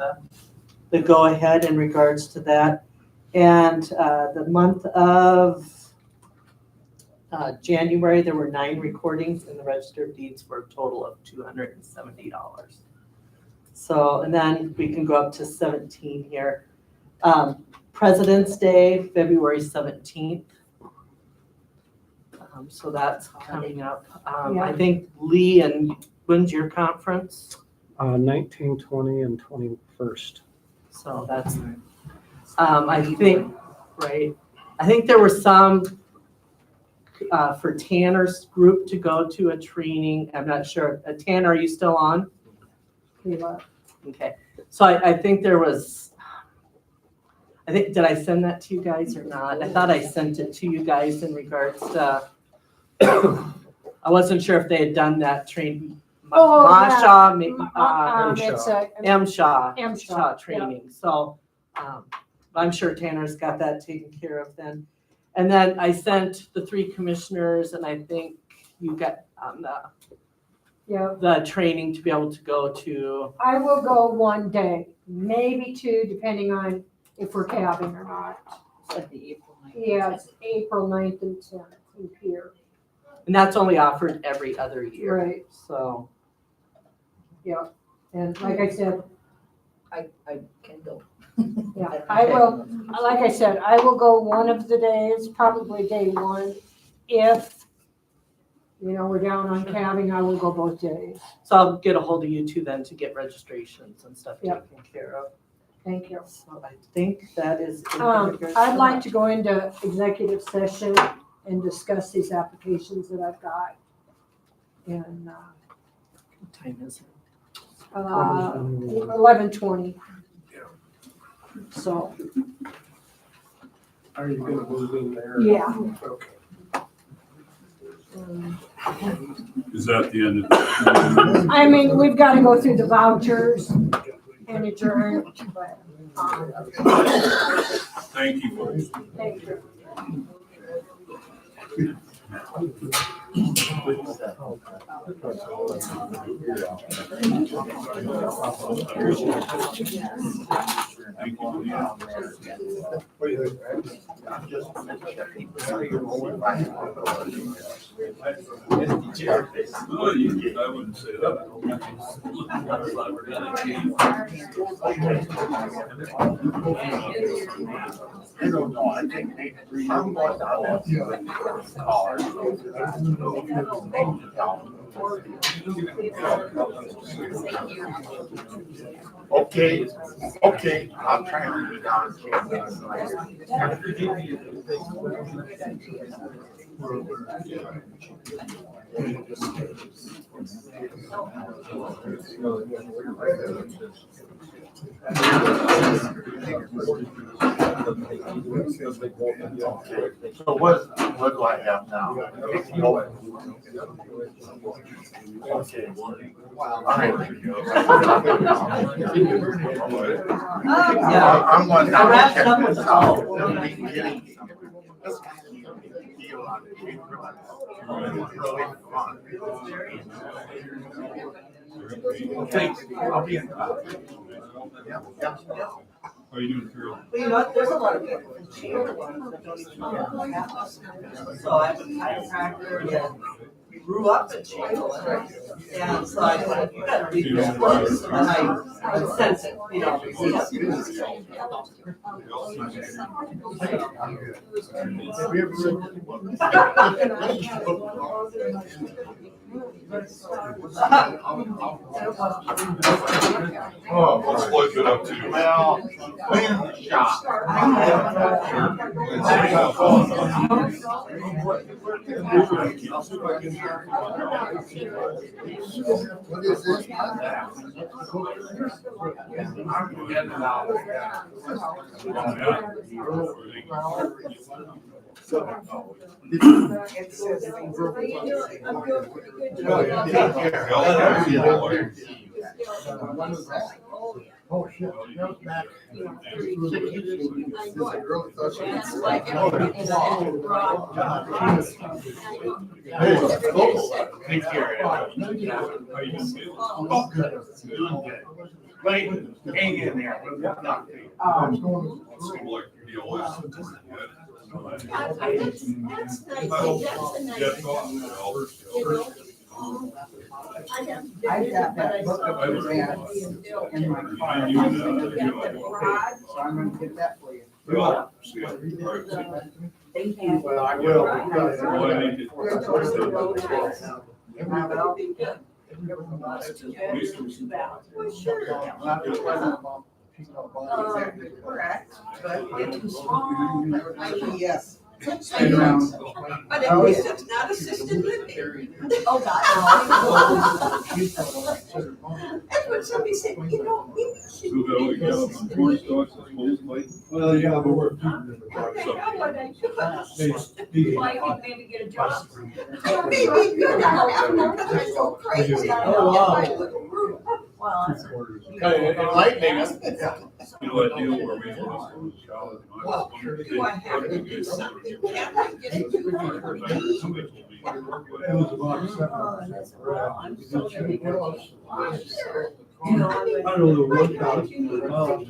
the go-ahead in regards to that. And the month of January, there were 9 recordings in the Register of Deeds for a total of $270. So, and then we can go up to 17 here. President's Day, February 17th. So that's coming up. I think Lee, and when's your conference? 19, 20, and 21st. So that's, I think, right, I think there was some for Tanner's group to go to a training. I'm not sure. Tanner, are you still on? Okay. So I think there was, did I send that to you guys or not? I thought I sent it to you guys in regards to, I wasn't sure if they had done that training. Oh, Masha, MSHA. MSHA training. So I'm sure Tanner's got that taken care of then. And then I sent the 3 commissioners, and I think you got the training to be able to go to. I will go one day, maybe 2, depending on if we're cabbing or not. It's the April 9th. Yeah, it's April 9th and 10th in Pierre. And that's only offered every other year. Right. So. Yeah, and like I said, I can go. yeah, I will, like I said, I will go one of the days, probably day 1. If, we're down on cabbing, I will go both days. So I'll get a hold of you two then to get registrations and stuff taken care of. Thank you. So I think that is. I'd like to go into executive session and discuss these applications that I've got. And, What time is it? 11:20. So, Are you gonna move in there? yeah. Okay. Is that the end of? I mean, we've got to go through the vouchers and adjourn, but. Thank you, folks. Thank you. Oh, I wouldn't say that. I don't know, I think I'm going down Okay, okay, I'm trying to be down. So what do I have now? Okay. All right. Yeah. I'm going down. I wrapped it up with the call. Thanks. I'll be in. How are you doing, Carol? Well, you know what, there's a lot of people in Chandler that don't even know what happens. So I'm a chiropractor and we grew up in Chandler. And so I thought, you gotta leave this place. And I sense it, you know. Oh, let's look it up too. Well, clean the shop. What is this? Oh, shit. That was back 6 years ago. I really thought she was- Take care. How you doing? Oh, good. Doing good. Wait, hang in there. We'll get done. What's like your deal is? That's nice, that's a nice. I got that book of the grants in my file. So I'm gonna get that for you. Well, see, all right. Thank you. Well, I will. Well, I need to- But I'll be good. Correct, but getting small, yes. Stay around. But at least it's not assisted living. Oh, God. That's what somebody said, you know, maybe you should. So that we got some corn stalks and holes like. Well, yeah, but we're. I know what I do. Well, I could maybe get a job. Maybe good, I'm not so crazy. Oh, wow. Well, that's. Enlightening us. You know that deal where we lost in college? Well, do I have to do something? Can't I get it? Somebody told me. It was about seven. Well, I'm so sure. You know, I don't know what that. Oh,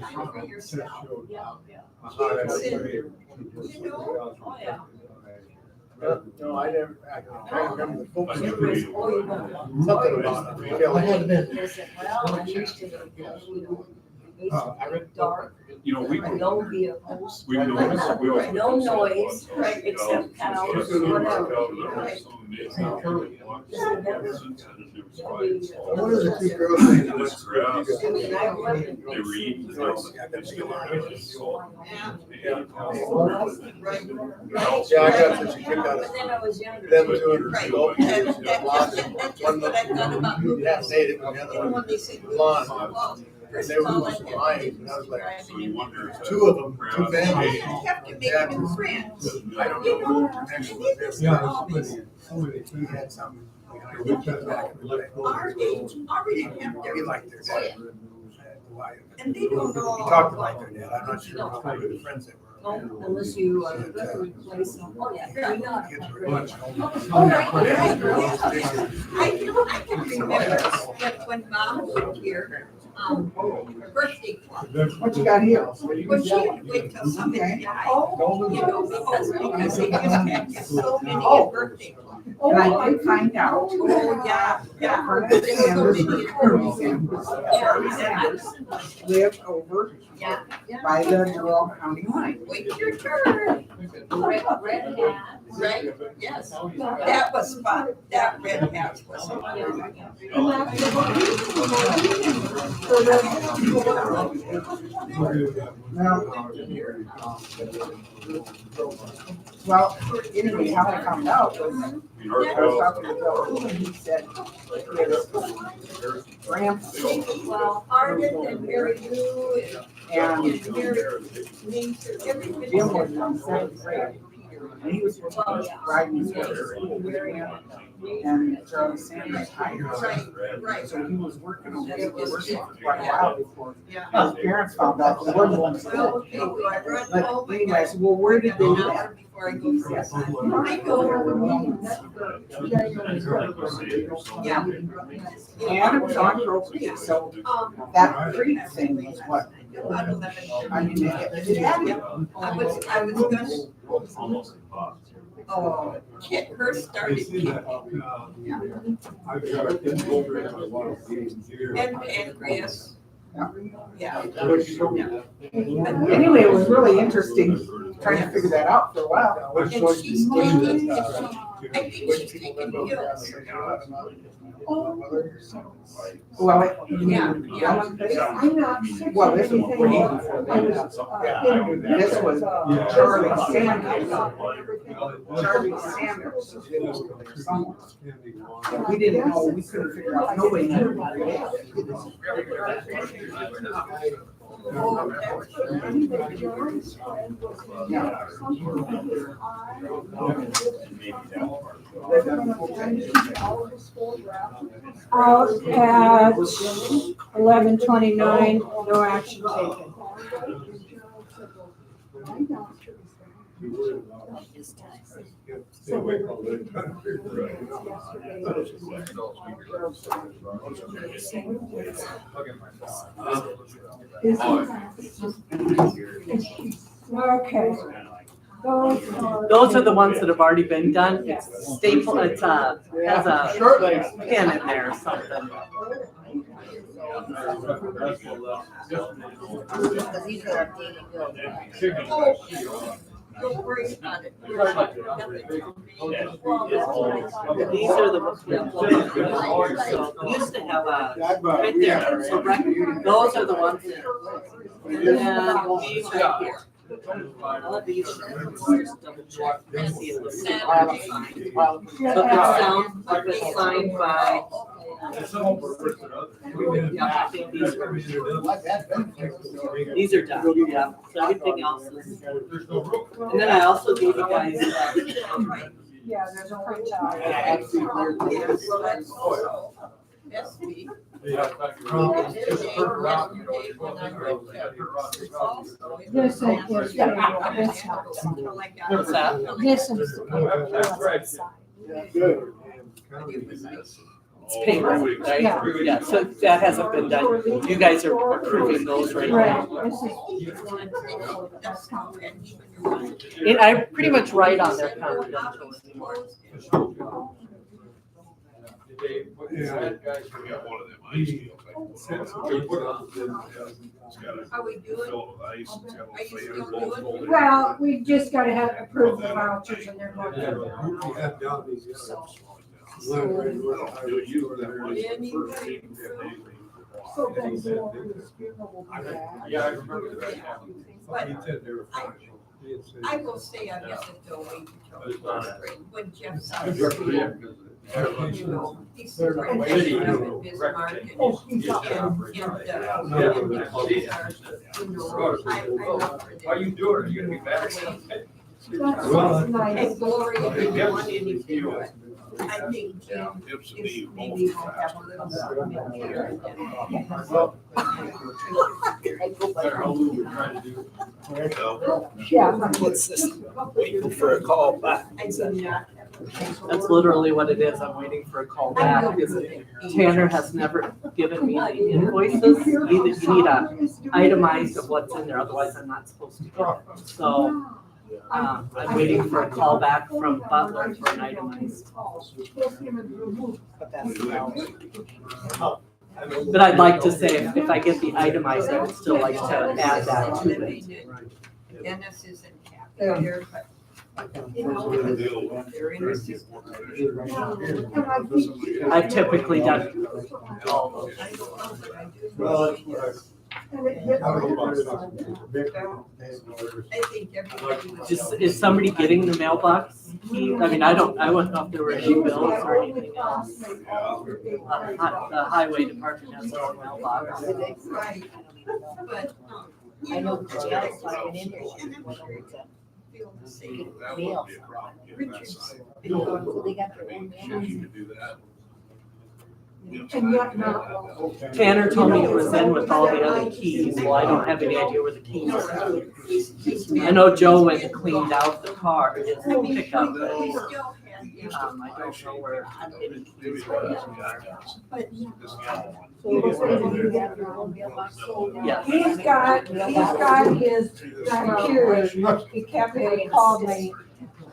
yeah. No, I never, I can't remember the book. Something about retail. I had been. Well, I'm used to it. basically dark, You know, no vehicles, we noticed, we always. no noise, except cows, whatever. What is the two girls' name? They read. Yeah, I got such a kick out of Then I was younger. them two and Right. go. That's One what I thought about moving. yeah, native and the Even other when they say move, blonde. well, first They of were all, I just kept lying, thinking and I was like, driving in. two of them, two families. You have to make Yeah. new friends. I don't You know know, what the connection and was it there. is all these, He had something. our age already have their. He liked their dad. And they don't know. He talked about their dad. I'm not sure how good friends they were. Oh, unless you replace them. Oh, yeah, fair enough. Oh, I can remember that when Mom was here, her birthday club. What you got here? But she had to wait till somebody died, you know, because they just can't get so many at birthday club. And I did find out. Oh, yeah, yeah. Bernie There's so Sanders, many at Bernie birthday Sanders, club. Bernie Sanders lived over Yeah, yeah. by the Durrell County line. Wait your turn. Red hat, right, yes. That was fun. That red hat was fun. Well, anyway, how I found out was, I was talking to Bill, and he said, his grandson, Well, Arden and Mary Lou and and Mary, everybody. Jim was in seventh grade, and he was riding his horse to school with him, and Charlie Sanders hired him. Right, right. So he was working over there, working for quite a while before his parents found out he wasn't going to Well, school. okay, do I run? But Oh, my anyway, I gosh. said, well, where did they Now, live? before I go. I go. Yeah. And it was on Grove Creek, so that creek thing was what, I mean, I was gonna, Kit Hurst started kicking. And pancreas. Yeah. anyway, it was really interesting trying to figure that out for a while. And she's taking, I think she's taking pills. Well, Yeah, yeah. I'm not sure. Well, this was way before that. This was Charlie Sanders. Charlie Sanders. We didn't know, we couldn't figure out, nobody knew. Out at 11:29, no action taken. Okay. Those are the ones that have already been done. It's staple, it's has a pin in there or something. These are updated bills. Oh, don't worry about it. These are the, we used to have a, right there, so those are the ones that, and these right here. All of these, just double check and see if the signed. But it's signed by. Yeah, I think these are done, yeah, so everything else is. And then I also gave you guys, Yeah, there's a printout. That's me. This is, this what's that? This is the Good. It's paper, right? Yeah. Yeah, so that hasn't been done. You guys are approving those right now. Right, this is. And I pretty much write on their confidential anymore. Are we doing? Are you still doing? Well, we just gotta have approve the vouchers and they're going We have done these. So- So then the funeral will be back. Yeah, I remember that. But He said they were fine. He had said- I will say, I guess if they'll wait until spring, when Jeff saw Good it. for him, 'cause You know, he's They're super not interested waiting. up in Bismarck and, Oh, he's up and, there. and, you know, I love her. How you doing? Are you gonna be back? That's nice. And Gloria didn't want anything, but I think Jim is maybe will have a little something here and then. Yeah. What's this? Waiting for a call back. I do not. That's literally what it is. I'm waiting for a call back because Tanner has never given me the invoices. You need a itemized of what's in there, otherwise I'm not supposed to get it. So, I'm waiting for a call back from Butler for an itemized. But I'd like to say, if I get the itemized, I would still like to add that to it. Dennis isn't happy here, but, you know, they're in the system. I've typically done all those. I don't know, but I do. Well, I think everybody was. Is somebody getting the mailbox key? I mean, I don't know if there were any bills or anything else. The highway department has their own mailbox. Right, but, I know Janet's not been in here, she whether it's a feel the same. mail. Richards. So they got their own mail. And yet not. Tanner told me it was in with all the other keys. Well, I don't have any idea where the keys are. I know Joe went and cleaned out the car, his pickup, but We still had. I don't know where any keys were. But, Yeah. He's got his computer, he kept it, he called me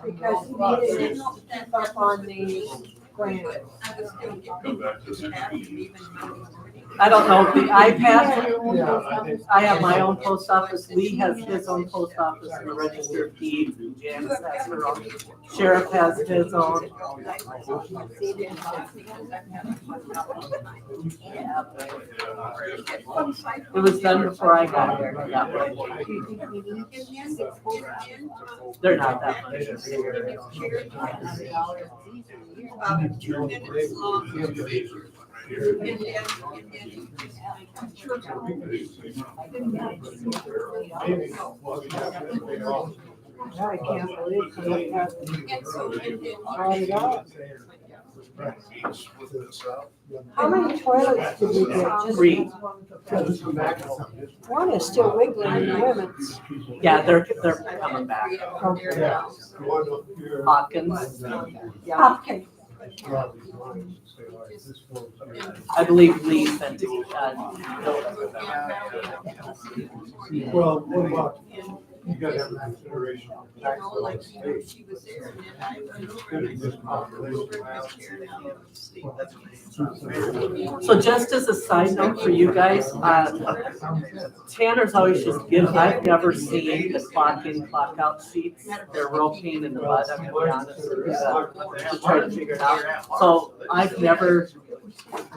because he needed to keep up on the grant. I was still getting that, even Monday morning. I don't know, the iPad, I have my own post office, Lee has his own post office and a register of deeds, and Janice has her own. Sheriff has his own. It was done before I got here, that way. They're not that much. About 2 minutes long. I can't believe it. And so, and then. How many toilets did we get? Just 3. One is still wiggling in the women's. Yeah, they're coming back. Hopkins, Hopkins. I believe Lee sent it. Well, what about, you gotta have consideration. You know, like, you know, she was there, and then I went over and I said, over this chair now, sleep. So just as a side note for you guys, Tanner's always just I've never seen the clock in, clock out sheets. They're real pain in the butt, I'm gonna be honest with you, to try to figure it out. So I've never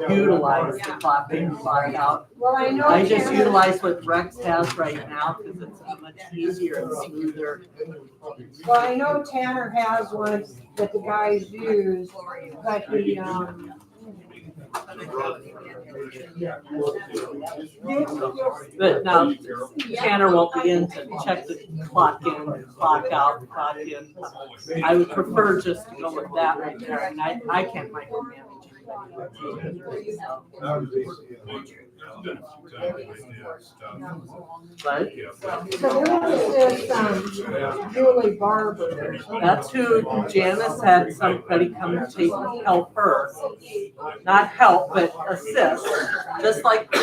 utilized the clock in, clock out. Well, I know. I just Tanner- utilize what Rex has right now because it's much easier and smoother. Well, I know Tanner has one that the guys use, but he, But now Tanner won't be in to check the clock in, clock out, clock in. I would prefer just to go with that right there, and I can't micromanage. But so who is this, Julie Barber? that's who Janice had somebody come and help her. Not help, but assist, just like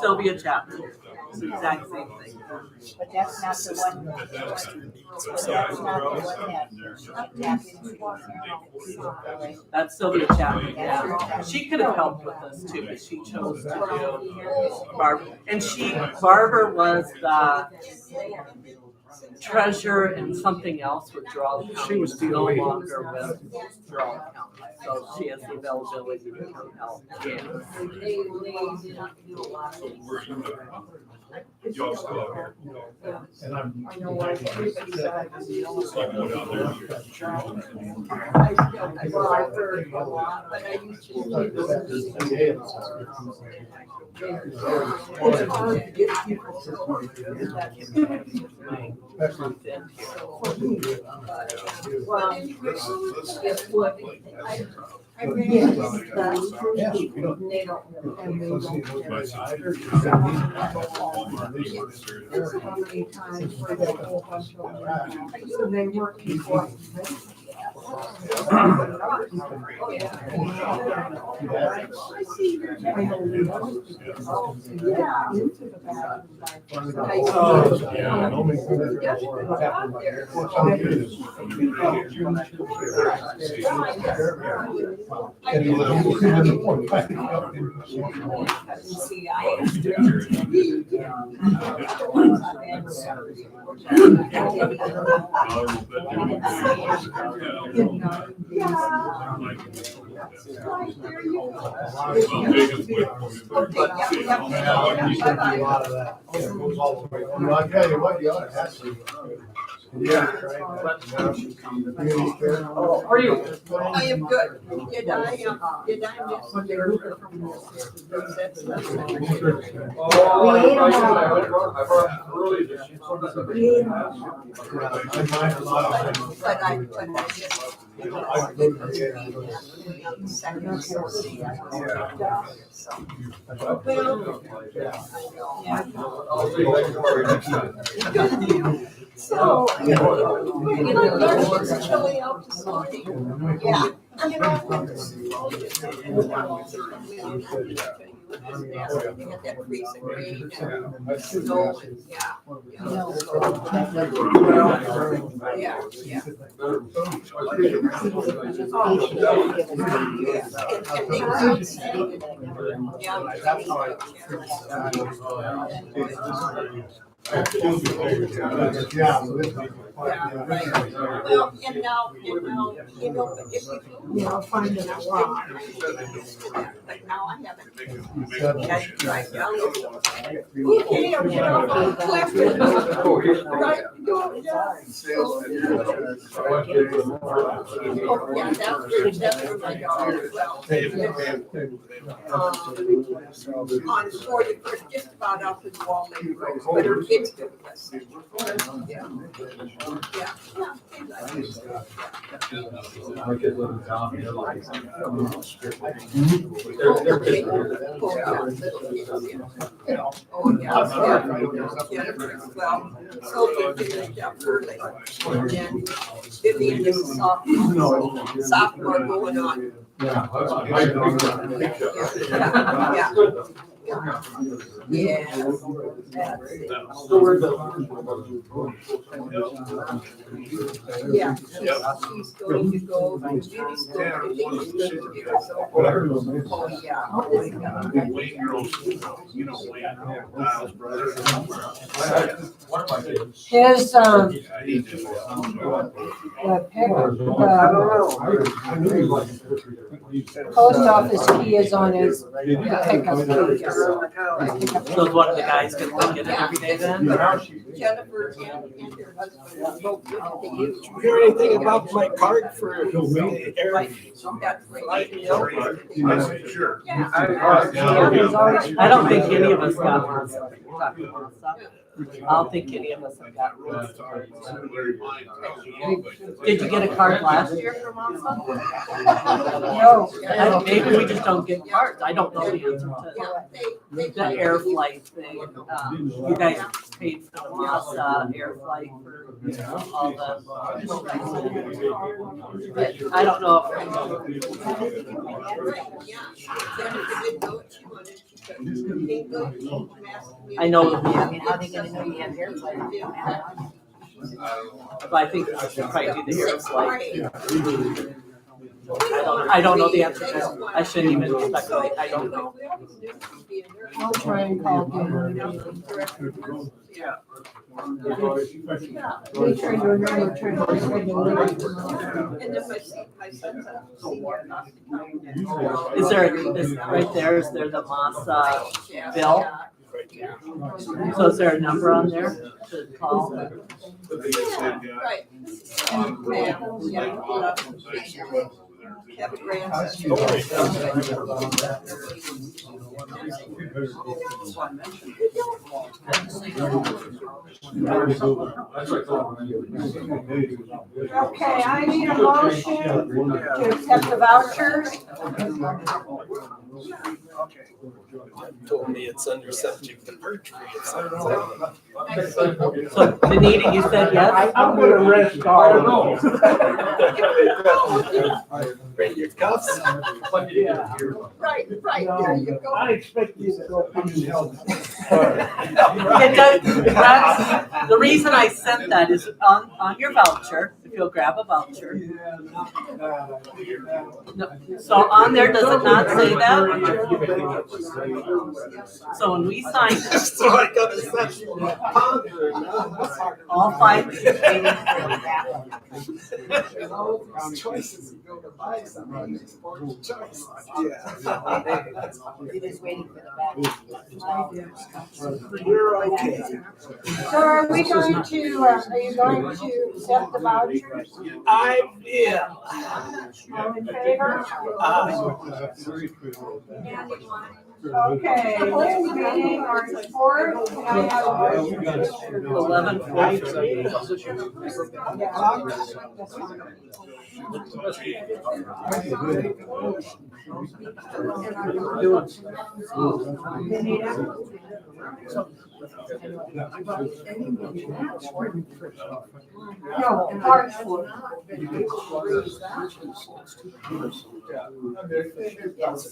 Sylvia Chapman. It's the exact same thing. But that's not the one, but that's not the one that That's Sylvia Chapman, yeah. She could have helped with this too, but she chose to do Barbara. And Barbara was the treasurer and something else with Gerald County. She was no longer with Gerald County, so she has the availability to come help. Yeah. Y'all still out here? And I'm. I know why everybody's side is the only So I go down there. Well, I've heard a lot, but I used to. It's hard to get people to work. Well, guess what? I ran into the first people, and they don't know, and they don't. There's how many times where they go a bunch of them, so they weren't before. Oh, yeah. I see your. Yeah, into the See, I asked her I'll tell you what, you ought to have to. Yeah. Oh, are you? I am good. Did I miss your from this? Oh, I brought early this year. But I just. So, it's chilly out this morning. Yeah. You know, they had that freezing rain and snow and, yeah. Yeah. Yeah. Well, and now, you know, if you find it a lot. But now I haven't. Had to drive down. Okay, I'm getting off the cliff. Right, go down. Oh, yeah, that's where my daughter is. On 41st, just about up in Walnut Road, but her kids go with us. Yeah. My kids live in town, they're like. Oh, yeah. Well, Sophie finished up early. And Vivian is a sophomore going on. Yeah. Yeah. Yeah, she's going to go, Judy's going, I think she's going to get herself. Oh, yeah. His, the post office key is on his pickup. So is one of the guys gonna look at it every day then? Jennifer and her husband both look at the use. Hear anything about my card for Eric? Sure. I don't think any of us got one. I don't think any of us have got one. Did you get a card last year from Monson? No. Maybe we just don't get cards. I don't know the answer to the air flight thing. You guys paid for the Masa air flight for all the. I don't know if. I know, I mean, how are they gonna know you have hair play? but I think we should probably do the hair flight. I don't know the answer to this. I shouldn't even speculate. I don't know. I'll try and call them. They trying to remember, trying to Is right there, is there the Moss, bill? So is there a number on there to call? Right. Okay, I need a motion to accept the vouchers. Told me it's under subject to perjury. So Benita, you said yes? I'm gonna rest all of them. Bring your cuffs. Right, there you go. I expect you to go pretty healthy. That's, the reason I sent that is on your voucher, if you'll grab a voucher. No, so on there, does it not say that? So when we sign it, So I gotta set you ponder. all 5 Choices, you go to buy something, it's four choices. You're just waiting for the back. We're okay. So are we going to, are you going to accept the vouchers? I will. All in favor? Okay, this meeting, March 4th, can I have a motion? 11:43. No, March 4th.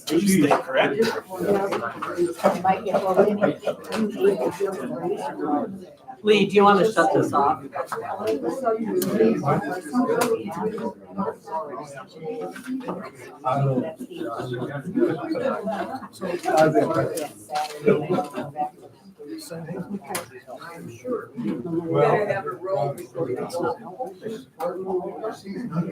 Tuesday, correct? Lee, do you want to shut this off? Better have a roll before we go.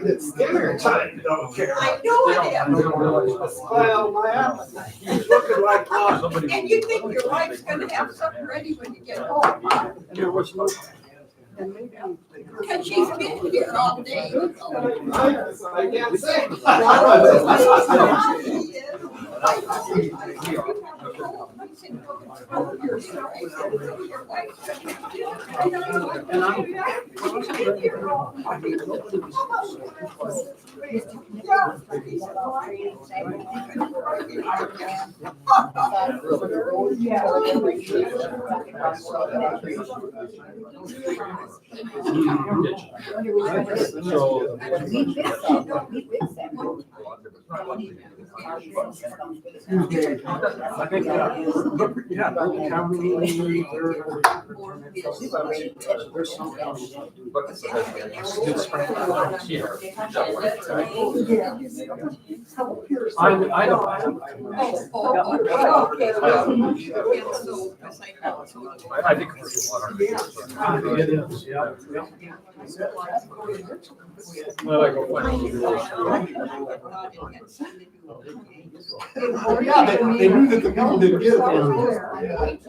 It's dinner time, don't care. I know it is. Well, my appetite, he's looking like somebody. And you think your wife's gonna have something ready when you get home, huh? Because she's been here all day. I can't say. I don't. I think it's It is, yeah. Yeah, they knew that the people didn't get it. it.